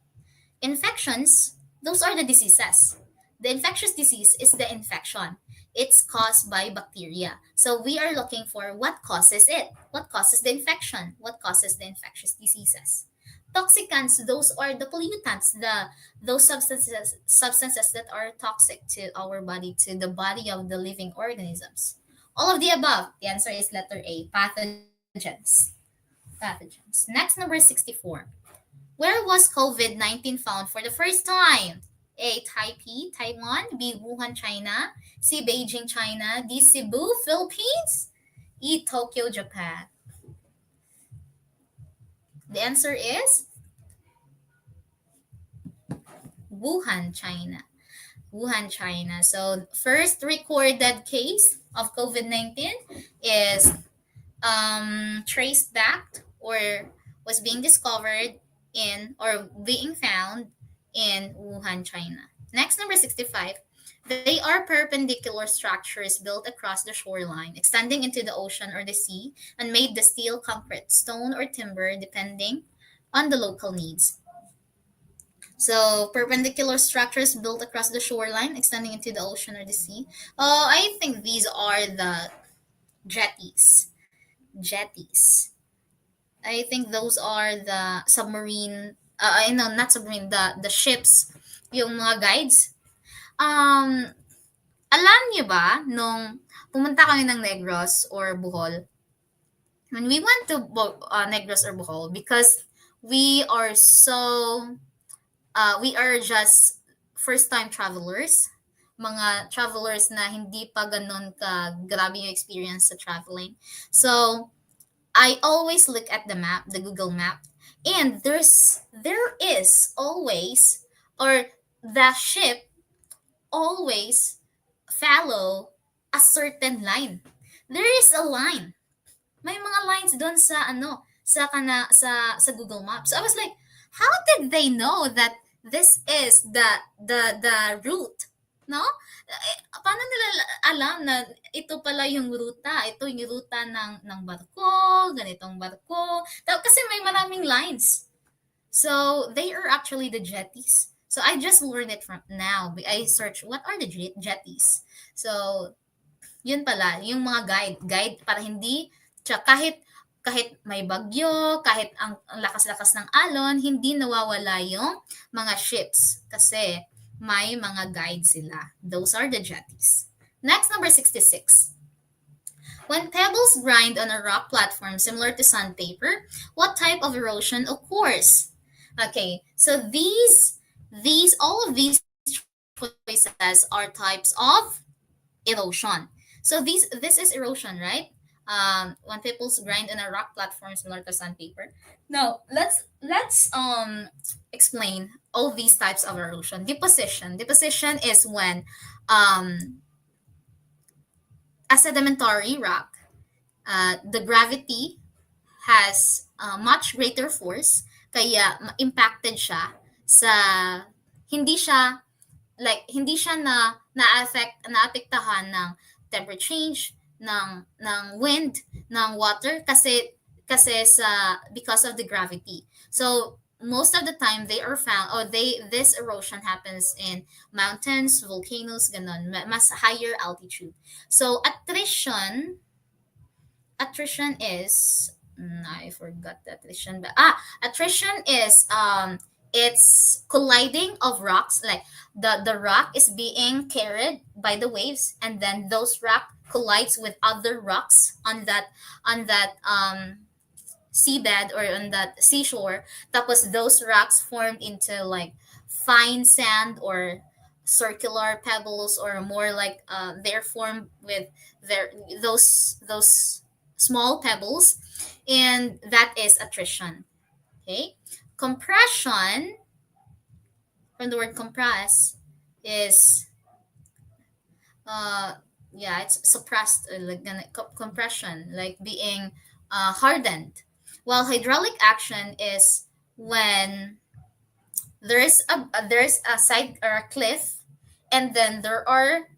Infections, those are the diseases. The infectious disease is the infection. it's caused by bacteria. So we are looking for what causes it, what causes the infection, what causes the infectious diseases. Toxicants, those are the pollutants, those substances that are toxic to our body, to the body of the living organisms. All of the above. The answer is letter A, pathogens. Pathogens. Next, number 64. Where was COVID 19 found for the first time? A. Taipei, Taiwan. B. Wuhan, China. C. Beijing, China. D. Cebu, Philippines. E. Tokyo, Japan. The answer is Wuhan, China. Wuhan, China. So, first recorded case of COVID 19 is traced back or was being discovered in or being found in Wuhan, China. Next, number 65. They are perpendicular structures built across the shoreline, extending into the ocean or the sea, and made the steel, concrete, stone, or timber depending on the local needs. So, perpendicular structures built across the shoreline, extending into the ocean or the sea. I think these are the jetties. Jetties. I think those are the submarine. I know not submarine. The ships, yung mga guides. Um, alam niyo ba nung pumunta kami ng Negros or Bohol, when we went to Negros or Bohol, because we are so we are just first time travelers, mga travelers na hindi pa ganun ka grabe yung experience sa traveling. So I always look at the map, the Google map, and there is always, or the ship always follow a certain line. There is a line. May mga lines doon sa sa Google Maps. So I was like, how did they know that this is the route? No? Paano nila alam na ito pala yung ruta? Ito yung ruta ng barko, ganitong barko. Kasi may maraming lines. So they are actually the jetties. So I just learned it from now. I search what are the jetties. So yun pala, yung mga guide para hindi kahit kahit may bagyo, kahit ang lakas-lakas ng alon, hindi nawawala yung mga ships kasi may mga guide sila. Those are the jetties. Next, number 66. When pebbles grind on a rock platform similar to sandpaper, what type of erosion occurs? Okay, so all of these choices are types of erosion. So this is erosion, right? When pebbles grind on a rock platform similar to sandpaper. Now let's explain all these types of erosion. Deposition. Deposition is when a sedimentary rock, the gravity has much greater force, kaya impacted siya sa hindi siya hindi siya naapektahan ng temperature change, ng wind, ng water kasi sa because of the gravity. So most of the time they are found or this erosion happens in mountains, volcanoes, ganon, mas higher altitude. So attrition is I forgot the attrition, but attrition is it's colliding of rocks, like the rock is being carried by the waves, and then those rock collides with other rocks on that seabed or on that seashore. Tapos those rocks formed into like fine sand or circular pebbles, or more like they're formed with their those small pebbles, and that is attrition. Okay, compression, from the word compress, is uh yeah, it's suppressed, like compression, like being hardened, while hydraulic action is when there's a side or a cliff, and then there are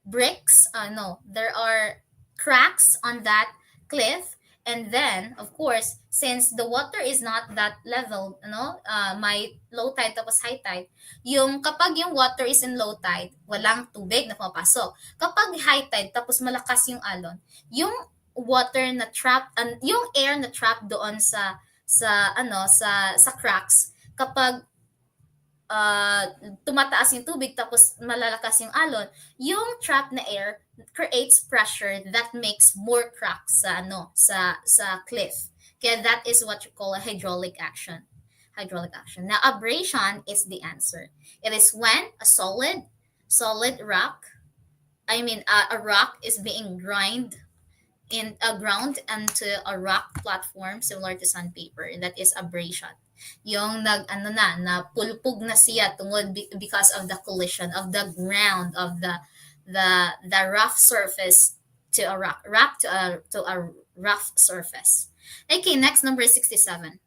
bricks, no, there are cracks on that cliff, And then, of course, since the water is not that level, may low tide tapos high tide, kapag yung water is in low tide, walang tubig na pumapasok. Kapag high tide tapos malakas yung alon, yung water na trap, yung air na trap doon sa cracks, kapag uh, tumataas yung tubig tapos malalakas yung alon, yung trap na air creates pressure that makes more cracks sa cliff. Kaya that is what you call a hydraulic action. Hydraulic action. Now abrasion is the answer. It is when a solid rock, a rock is being ground into a rock platform similar to sandpaper. That is abrasion. Yung na pulpog na siya because of the collision of the ground of the rough surface to a rock to a rough surface. Okay, next, number 67.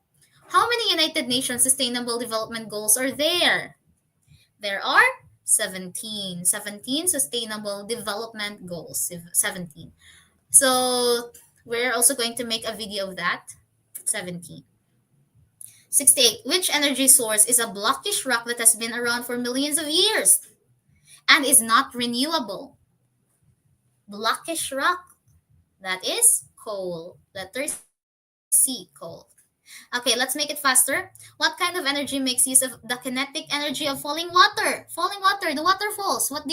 How many United Nations Sustainable Development Goals are there? There are 17 Sustainable Development Goals. 17. So we're also going to make a video of that. 17. 68. Which energy source is a blockish rock that has been around for millions of years and is not renewable? Blockish rock. That is coal. Letter C, coal. Okay, let's make it faster. What kind of energy makes use of the kinetic energy of falling water? Falling water, the waterfalls. What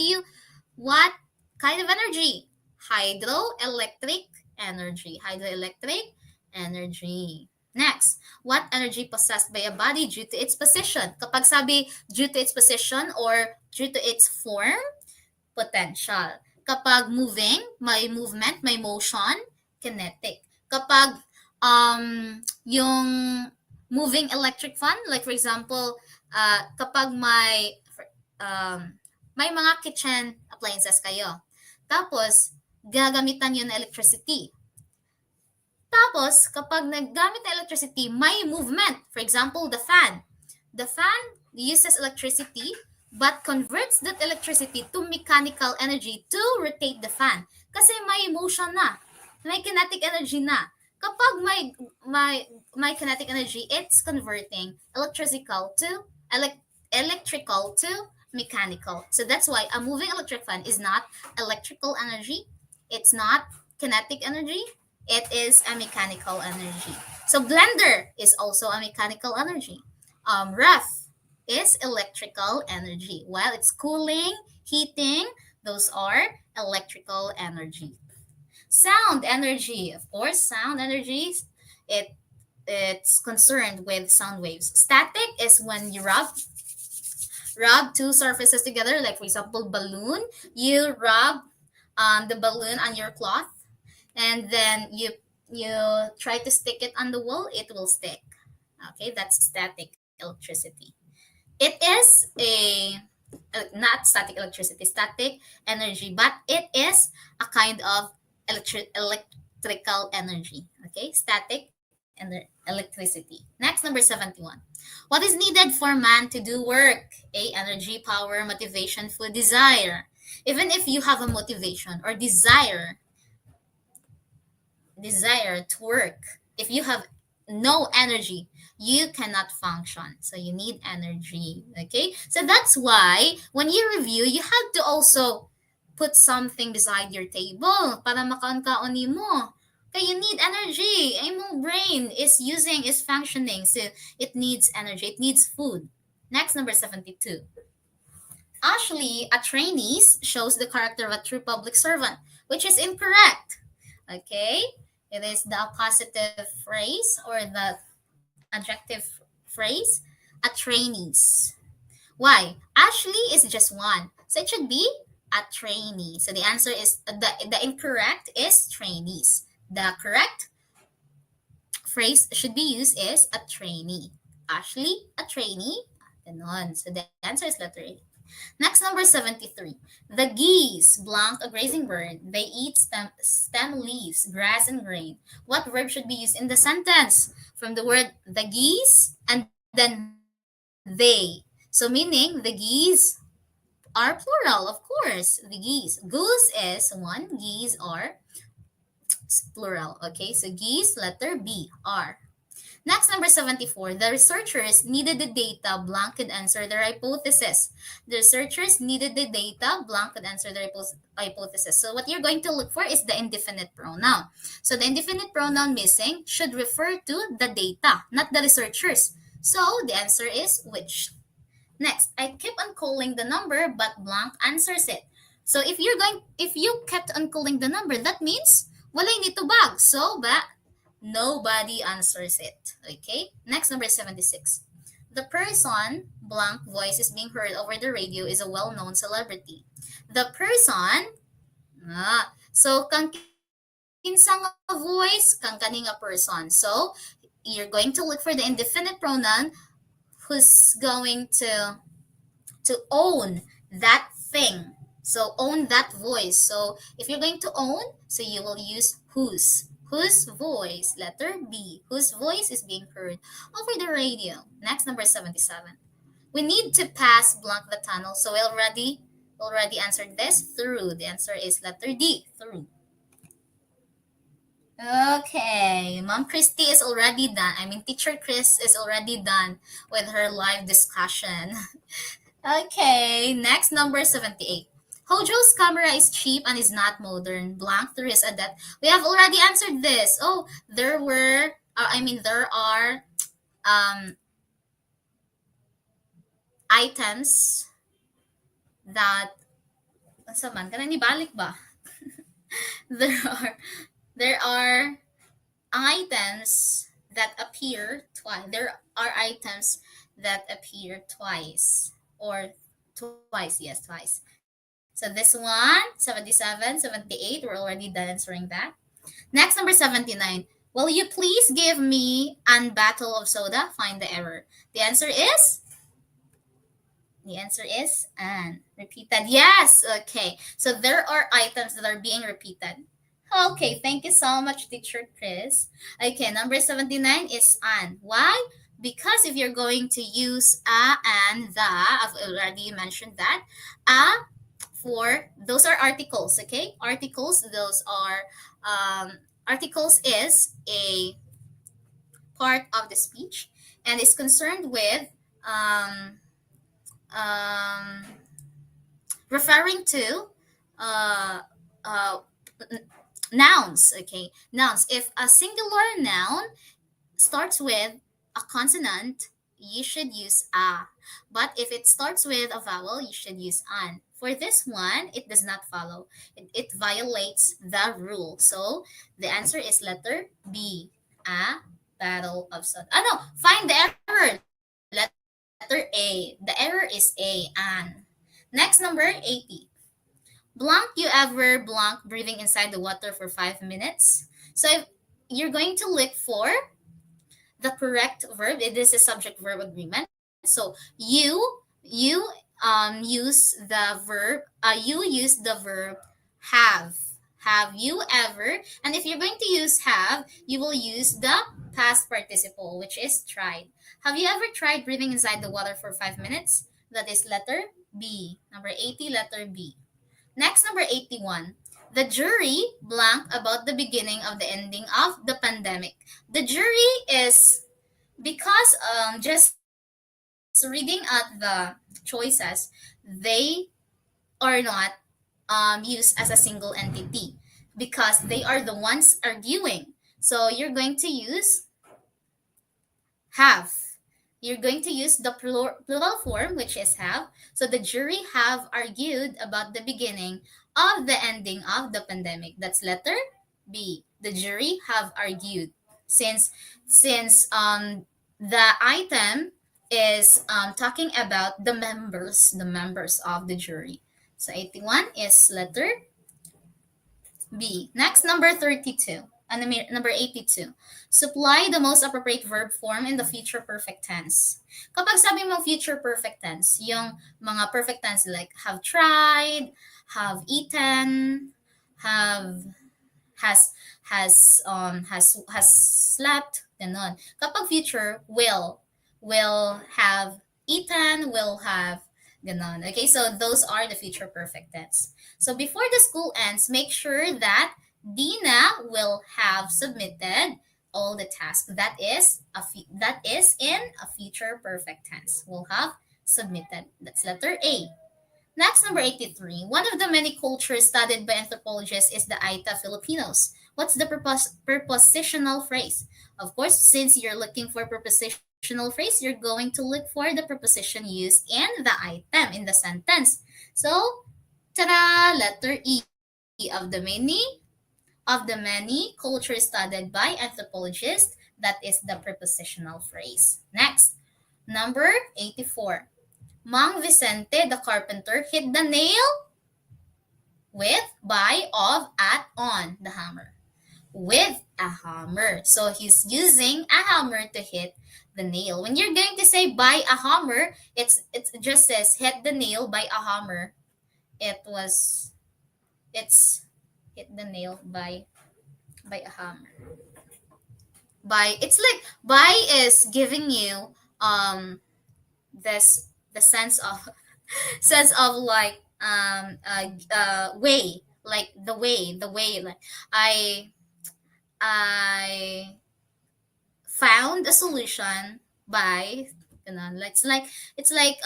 kind of energy? Hydroelectric energy. Hydroelectric energy. Next, what energy possessed by a body due to its position? Kapag sabi due to its position or due to its form, potential. Kapag moving, may movement, may motion, kinetic. Kapag yung moving electric fan, like for example, kapag may mga kitchen appliances kayo. Tapos, gagamitan yun ng electricity. Tapos, kapag naggamit ng electricity, may movement. For example, the fan. The fan uses electricity but converts that electricity to mechanical energy to rotate the fan. Kasi may motion na. May kinetic energy na. Kapag may kinetic energy, it's converting electrical to mechanical. So that's why a moving electric fan is not electrical energy. It's not kinetic energy. It is a mechanical energy. So blender is also a mechanical energy. Ref is electrical energy. While it's cooling, heating, those are electrical energy. Sound energy, of course, sound energy, it it's concerned with sound waves. Static is when you rub two surfaces together, like for example, balloon. You rub the balloon on your cloth, and then you try to stick it on the wall. It will stick. Okay, that's static electricity. It is not static electricity, static energy, but it is a kind of electrical energy. Okay, static electricity. Next, number 71. What is needed for man to do work? A, energy, power, motivation, food, desire. Even if you have a motivation or desire to work, if you have no energy, you cannot function. So you need energy. Okay, so that's why when you review, you have to also put something beside your table para makaon-kaon mo. Okay, you need energy. Yung brain is functioning, so it needs energy, it needs food. Next, number 72. Actually, a trainee shows the character of a true public servant, which is incorrect. Okay, it is the positive phrase or the adjective phrase, a trainees. Why? Ashley is just one, so it should be a trainee. So the answer is the incorrect is trainees. The correct phrase should be used is a trainee. Ashley, a trainee. Ganon. So the answer is letter A. Next, number 73. The geese, blank, a grazing bird. They eat stem leaves, grass, and grain. What verb should be used in the sentence? From the word the geese and then they. So meaning the geese are plural, of course. The geese. Goose is one, geese are plural. Okay, so geese, letter B, R. Next, number 74. The researchers needed the data, blank could answer their hypothesis. The researchers needed the data, blank could answer their hypothesis. So what you're going to look for is the indefinite pronoun. So the indefinite pronoun missing should refer to the data, not the researchers. So the answer is which. Next, I keep on calling the number, but blank answers it. So if you kept on calling the number, that means walay nito bag. So, nobody answers it. Okay? Next, number 76. The person, blank voice is being heard over the radio is a well-known celebrity. The person, so kang kinsang nga voice, kang kaning nga person. So, you're going to look for the indefinite pronoun who's going to own that thing. So own that voice. So if you're going to own, so you will use whose. Whose voice, letter B, whose voice is being heard over the radio. Next, number 77. We need to pass blank the tunnel. So we already answered this through. The answer is letter D, through. Okay, Mom Christy is already done. I mean, Teacher Chris is already done with her live discussion. Okay, next, number 78. Hojo's camera is cheap and is not modern. Blank, there is a that. We have already answered this. Oh, there are items that, sa man, kana ni balik ba? there are, there are items that appear twice. There are items that appear twice. Or twice, yes, twice. So this one, 77, 78, we're already done answering that. Next, number 79. Will you please give me an bottle of soda? Find the error. The answer is? The answer is an. Repeated. Yes. Okay. So there are items that are being repeated. Okay. Thank you so much, Teacher Chris. Okay. Number 79 is an. Why? Because if you're going to use a and the, I've already mentioned that. A for those are articles. Okay. Articles. Those are articles is a part of the speech and is concerned with um, um, referring to uh, uh, nouns. Okay, nouns. If a singular noun starts with a consonant, you should use a. But if it starts with a vowel, you should use an. For this one, it does not follow. It violates the rule. So the answer is letter B. A battle of sun. No, find the error. Letter A. The error is A. An. Next, number 80. Blank you ever blank breathing inside the water for 5 minutes. So if you're going to look for the correct verb, it is a subject verb agreement. So you use the verb have. Have you ever? And if you're going to use have, you will use the past participle, which is tried. Have you ever tried breathing inside the water for 5 minutes? That is letter B. Number 80, letter B. Next, number 81. The jury blank about the beginning of the ending of the pandemic. The jury is because just reading at the choices, they are not used as a single entity because they are the ones arguing. So you're going to use have. You're going to use the plural form, which is have. So the jury have argued about the beginning of the ending of the pandemic. That's letter B. The jury have argued. Since the item is talking about the members of the jury. So 81 is letter B. Next, number 32. Number 82. Supply the most appropriate verb form in the future perfect tense. Kapag sabi mo future perfect tense, yung mga perfect tense like have tried, have eaten, have has slept, ganon. Kapag future, will have eaten, will have ganon. Okay, so those are the future perfect tense. So before the school ends, make sure that Dina will have submitted all the tasks. That is in a future perfect tense. Will have submitted. That's letter A. Next, number 83. One of the many cultures studied by anthropologists is the Aita Filipinos. What's the prepositional phrase? Of course, since you're looking for prepositional phrase, you're going to look for the preposition used in the item in the sentence. So, ta-da! Letter E of the many cultures studied by anthropologists, that is the prepositional phrase. Next, number 84. Mang Vicente the carpenter hit the nail with, by, of, at, on the hammer. With a hammer. So he's using a hammer to hit the nail. When you're going to say by a hammer, it just says hit the nail by a hammer. It's hit the nail by a hammer. By, it's like by is giving you this the sense of sense of like way, like the way like I I found a solution by, like it's like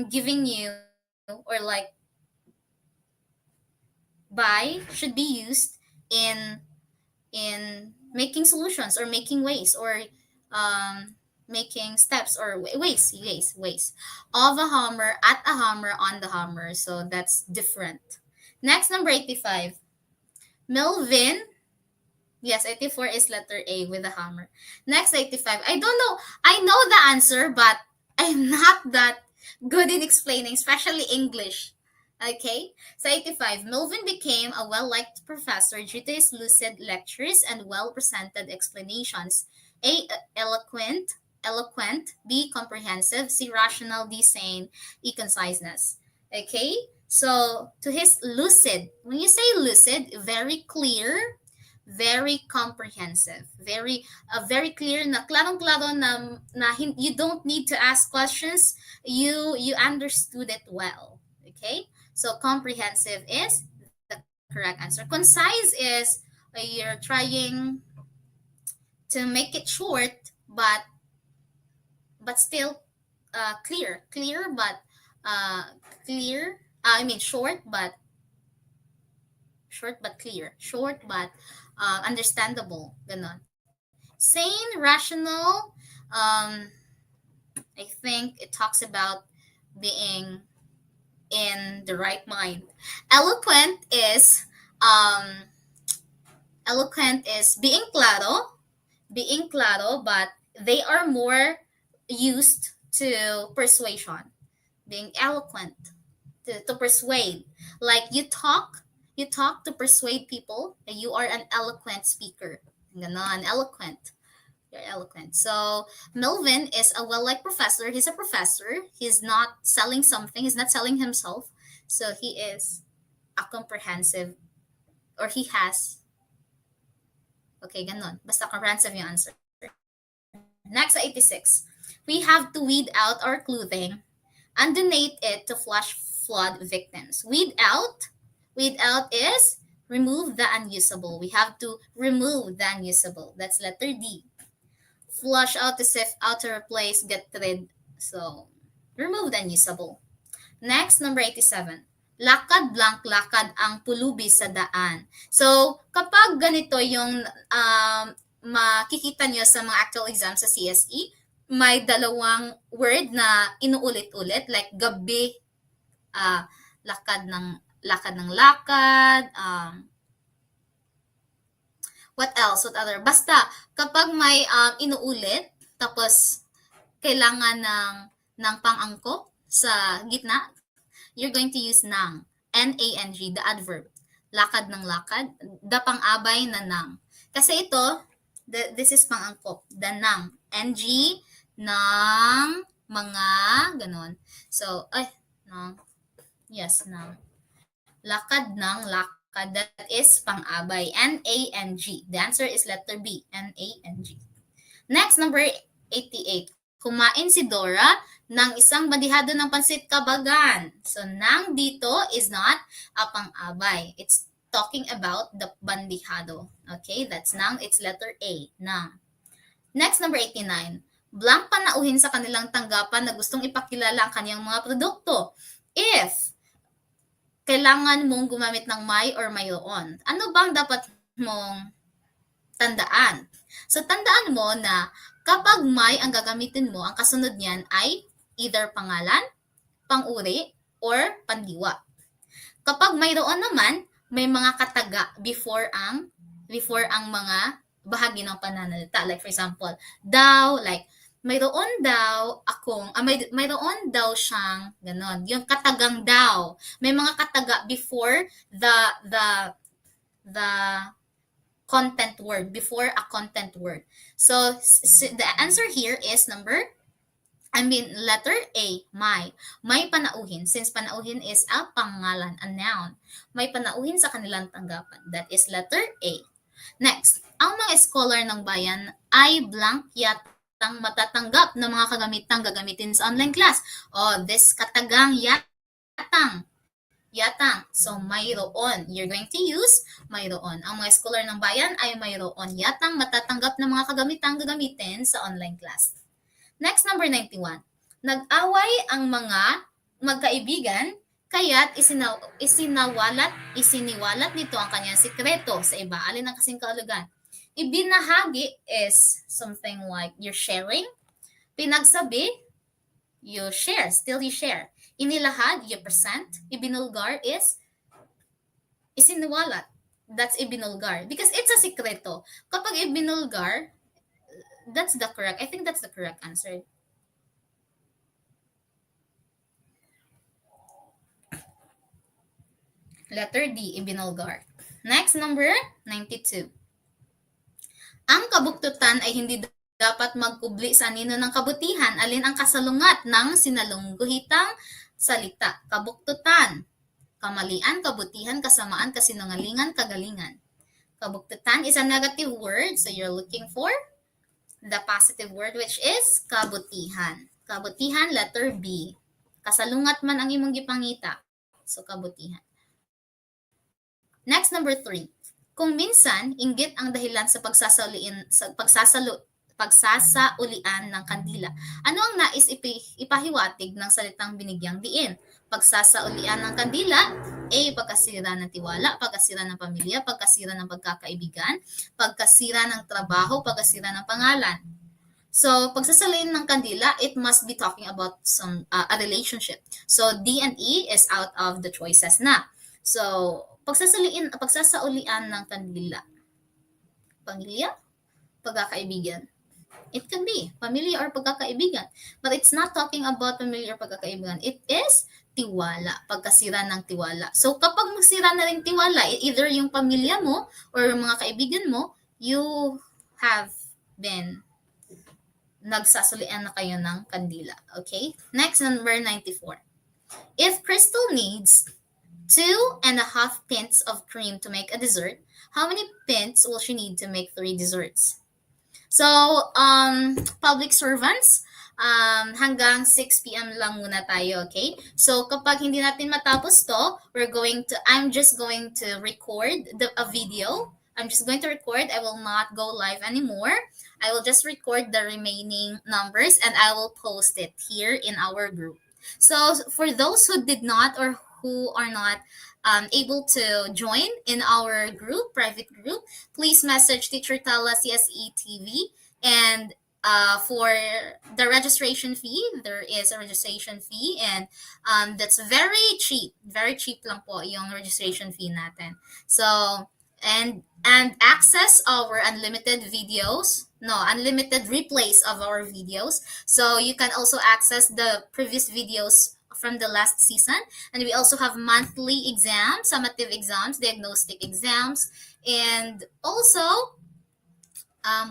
giving you, or like by should be used in making solutions or making ways, or making steps, or ways of a hammer, at a hammer, on the hammer. So that's different. Next, number 85. Melvin. Yes, 84 is letter A with a hammer. Next, 85. I don't know. I know the answer, but I'm not that good in explaining, especially English. Okay? So, 85. Melvin became a well liked professor due to his lucid lectures and well presented explanations. A. Eloquent. B. Comprehensive. C. Rational. D. Sane. E. Conciseness. Okay? So, to his lucid, when you say lucid, very clear, very comprehensive, very clear, na klarong-klaro, you don't need to ask questions, you understood it well. Okay, so comprehensive is the correct answer. Concise is you're trying to make it short, but still clear, but uh clear I mean short but clear, short but understandable, ganon. Sane, rational, um, I think it talks about being in the right mind. Eloquent is um, eloquent is being claro, but they are more used to persuasion. Being eloquent to persuade, like you talk to persuade people. You are an eloquent speaker. Ganon, eloquent. You're eloquent. So Melvin is a well-liked professor. He's a professor. He's not selling something. He's not selling himself. So he is a comprehensive, or he has. Okay, ganon. Basta comprehensive yung answer. Next, 86. We have to weed out our clothing and donate it to flash flood victims. Weed out is remove the unusable. We have to remove the unusable. That's letter D. Flush out to sift out to replace, get rid. So, remove the unusable. Next, number 87. Lakad blank lakad ang pulubi sa daan. So, kapag ganito yung makikita nyo sa mga actual exams sa CSE, may dalawang word na inuulit-ulit, like gabi, uh, lakad ng lakad, what else? What other? Basta, kapag may inuulit, tapos kailangan ng pang-angkop sa gitna, you're going to use nang. N-A-N-G, the adverb. Lakad ng lakad, the pang-abay na nang. Kasi ito, this is pang-angkop. The nang. N-G, ng, mga, ganon. So, nang. Yes, nang. Lakad ng lakad, that is pang-abay. N-A-N-G. The answer is letter B. N-A-N-G. Next, number 88. Kumain si Dora ng isang bandihado ng pansit kabagan. So, nang dito is not a pang-abay. It's talking about the bandihado. Okay, that's noun. It's letter A, noun. Next, number 89. Blank panauhin sa kanilang tanggapan na gustong ipakilala ang kanyang mga produkto. If kailangan mong gumamit ng may or mayroon, ano bang dapat mong tandaan? So, tandaan mo na kapag may ang gagamitin mo, ang kasunod niyan ay either pangalan, panguri, or pandiwa. Kapag mayroon naman, may mga kataga before ang mga bahagi ng pananalita. Like for example, daw, like mayroon daw akong mayroon daw siyang ganon. Yung katagang daw. May mga kataga before the content word, before a content word. So the answer here is letter A, may. May panauhin. Since panauhin is a pangalan, a noun. May panauhin sa kanilang tanggapan. That is letter A. Next, ang mga scholar ng bayan ay blank yatang matatanggap ng mga kagamitang gagamitin sa online class. Oh, this katagang yatang. Yatang. So, mayroon. You're going to use mayroon. Ang mga scholar ng bayan ay mayroon yatang matatanggap ng mga kagamitang gagamitin sa online class. Next, number 91. Nag-away ang mga magkaibigan, kaya't isiniwalat nito ang kanyang sikreto sa iba. Alin ang kasing kaulugan? Ibinahagi is something like you're sharing. Pinagsabi, you share. Still you share. Inilahad, you present. Ibinulgar is isiniwalat. That's ibinulgar. Because it's a sikreto. Kapag ibinulgar, I think that's the correct answer. Letter D, ibinulgar. Next, number 92. Ang kabuktutan ay hindi dapat magkubli sa anino ng kabutihan. Alin ang kasalungat ng sinalungguhitang salita? Kabuktutan. Kamalian, kabutihan, kasamaan, kasinungalingan, kagalingan. Kabuktutan is a negative word, so you're looking for the positive word, which is kabutihan. Kabutihan, letter B. Kasalungat man ang imong gipangita. So, kabutihan. Next, number 3. Kung minsan, inggit ang dahilan sa pagsasaulian ng kandila. Ano ang nais ipahiwatig ng salitang binigyang diin? Pagsasaulian ng kandila, A. Pagkasira ng tiwala, pagkasira ng pamilya, pagkasira ng pagkakaibigan, pagkasira ng trabaho, pagkasira ng pangalan. So, pagsasaliin ng kandila, it must be talking about a relationship. So, D and E is out of the choices na. So, pagsasaulian ng kandila. Pamilya, pagkakaibigan. It can be pamilya or pagkakaibigan. But it's not talking about pamilya or pagkakaibigan. It is tiwala, pagkasira ng tiwala. So, kapag magsira na rin tiwala, either yung pamilya mo or yung mga kaibigan mo, you have been nagsasulian na kayo ng kandila. Okay? Next, number 94. If Crystal needs 2.5 pints of cream to make a dessert, how many pints will she need to make 3 desserts? So, public servants, hanggang 6 p.m. lang muna tayo, okay? So, kapag hindi natin matapos to, I'm just going to record a video. I'm just going to record. I will not go live anymore. I will just record the remaining numbers and I will post it here in our group. So, for those who did not or who are not able to join in our group, private group, please message Teacher Tala CSE TV. And for the registration fee, there is a registration fee, and that's very cheap lang po yung registration fee natin. So, and access our unlimited replays of our videos. So you can also access the previous videos from the last season, and we also have monthly exams, summative exams, diagnostic exams, and also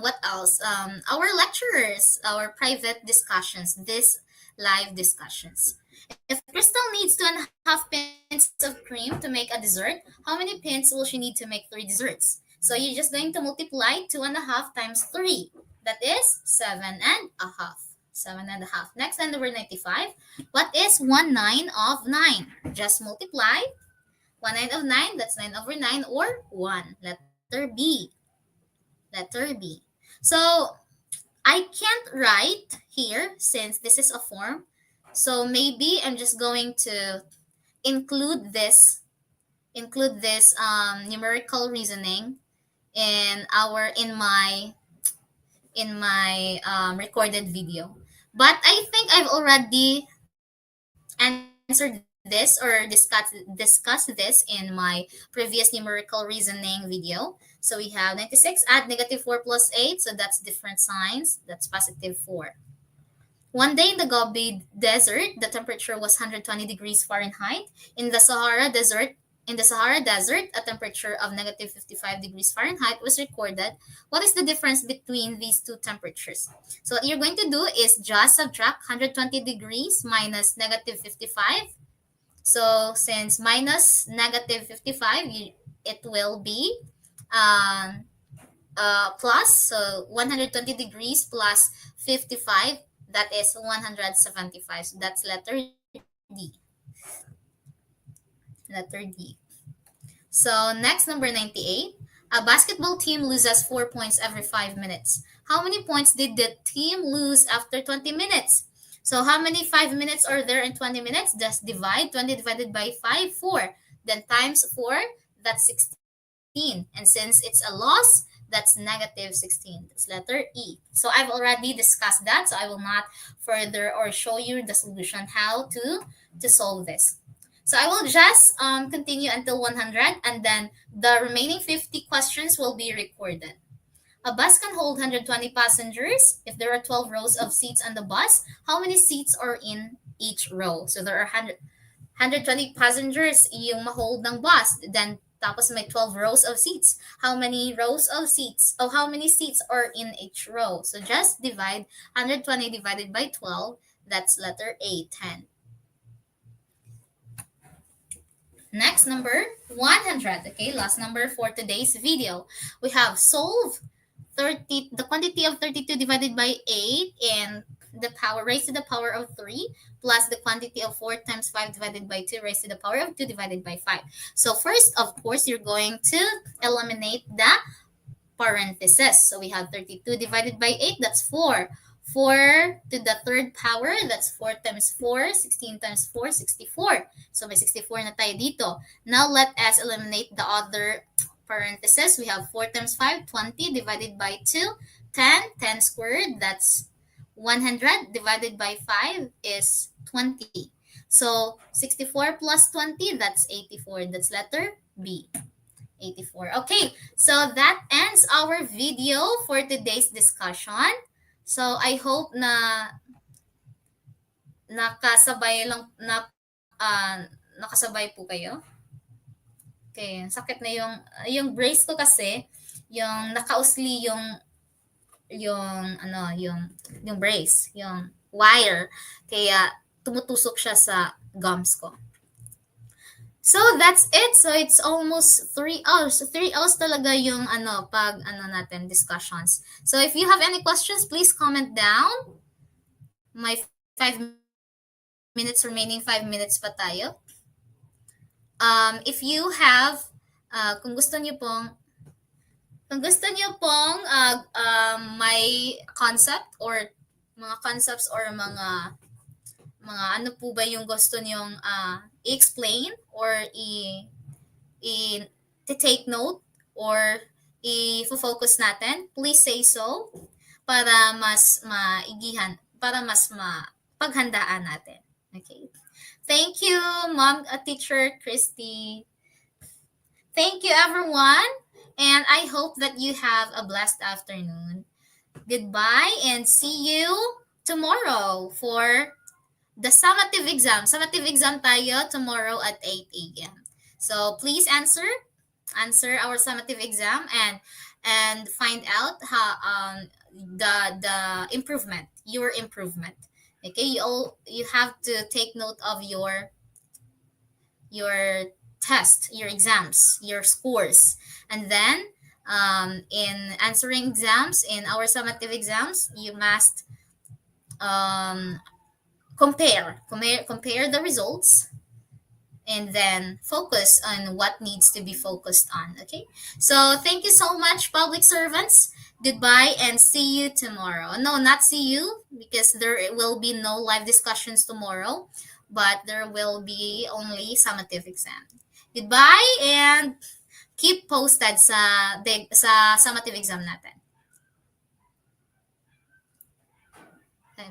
what else? Our lecturers, our private discussions, these live discussions. If Crystal needs 2.5 pints of cream to make a dessert, how many pints will she need to make 3 desserts? So you're just going to multiply 2.5 times 3. That is 7.5. 7.5. Next, and number 95. What is 1/9 of 9? Just multiply 1 9 of 9, that's 9 over 9, or 1. Letter B. Letter B. So I can't write here since this is a form. So maybe I'm just going to include this numerical reasoning in my recorded video. But I think I've already answered this or discussed this in my previous numerical reasoning video. So we have 96 add negative 4 plus 8, so that's different signs. That's positive 4. One day in the Gobi Desert, the temperature was 120 degrees Fahrenheit. In the Sahara Desert, a temperature of negative 55 degrees Fahrenheit was recorded. What is the difference between these two temperatures? So what you're going to do is just subtract 120 degrees minus negative 55. So since minus negative 55, it will be um, plus, so 120 degrees plus 55, that is 175. So that's letter D. Letter D. So next, number 98. A basketball team loses 4 points every 5 minutes. How many points did the team lose after 20 minutes? So how many 5 minutes are there in 20 minutes? Just divide 20 divided by 5, 4. Then times 4, that's 16. And since it's a loss, that's negative 16. That's letter E. So I've already discussed that, so I will not further or show you the solution how to solve this. So I will just continue until 100, and then the remaining 50 questions will be recorded. A bus can hold 120 passengers. If there are 12 rows of seats on the bus, how many seats are in each row? So there are 120 passengers yung ma-hold ng bus. Then tapos may 12 rows of seats. How many rows of seats? Oh, how many seats are in each row? So just divide 120 divided by 12. That's letter A, 10. Next, number 100. Okay, last number for today's video. We have solve the quantity of 32 divided by 8 and the power raised to the power of 3 plus the quantity of 4 times 5 divided by 2 raised to the power of 2 divided by 5. So first, of course, you're going to eliminate the parentheses. So we have 32 divided by 8, that's 4. 4 to the third power, that's 4 times 4, 16 times 4, 64. So may 64 na tayo dito. Now let us eliminate the other parentheses. We have 4 times 5, 20 divided by 2, 10. 10 squared, that's 100 divided by 5 is 20. So 64 plus 20, that's 84. That's letter B. 84. Okay, so that ends our video for today's discussion. So I hope na nakasabay lang nakasabay po kayo. Okay, sakit na yung brace ko kasi, yung nakausli yung brace, yung wire. Kaya tumutusok siya sa gums ko. So that's it. So it's almost 3 hours. 3 hours talaga yung natin discussions. So if you have any questions, please comment down. My 5 minutes, remaining 5 minutes pa tayo. If you have kung gusto niyo pong may concept or mga concepts or mga ano po ba yung gusto niyong i-explain or to take note or i-focus natin, please say so para mas mapaghandaan natin. Okay. Thank you, Mom, Teacher Christy. Thank you, everyone. And I hope that you have a blessed afternoon. Goodbye and see you tomorrow for the summative exam. Summative exam tayo tomorrow at 8 a.m. So please answer our summative exam and find out how the improvement, your improvement. Okay, you have to take note of your test, your exams, your scores, and then in answering exams in our summative exams, you must compare the results and then focus on what needs to be focused on. Okay, so thank you so much, public servants. Goodbye and see you tomorrow. No, not see you, because there will be no live discussions tomorrow, but there will be only summative exam. Goodbye and keep posted sa summative exam natin. Okay,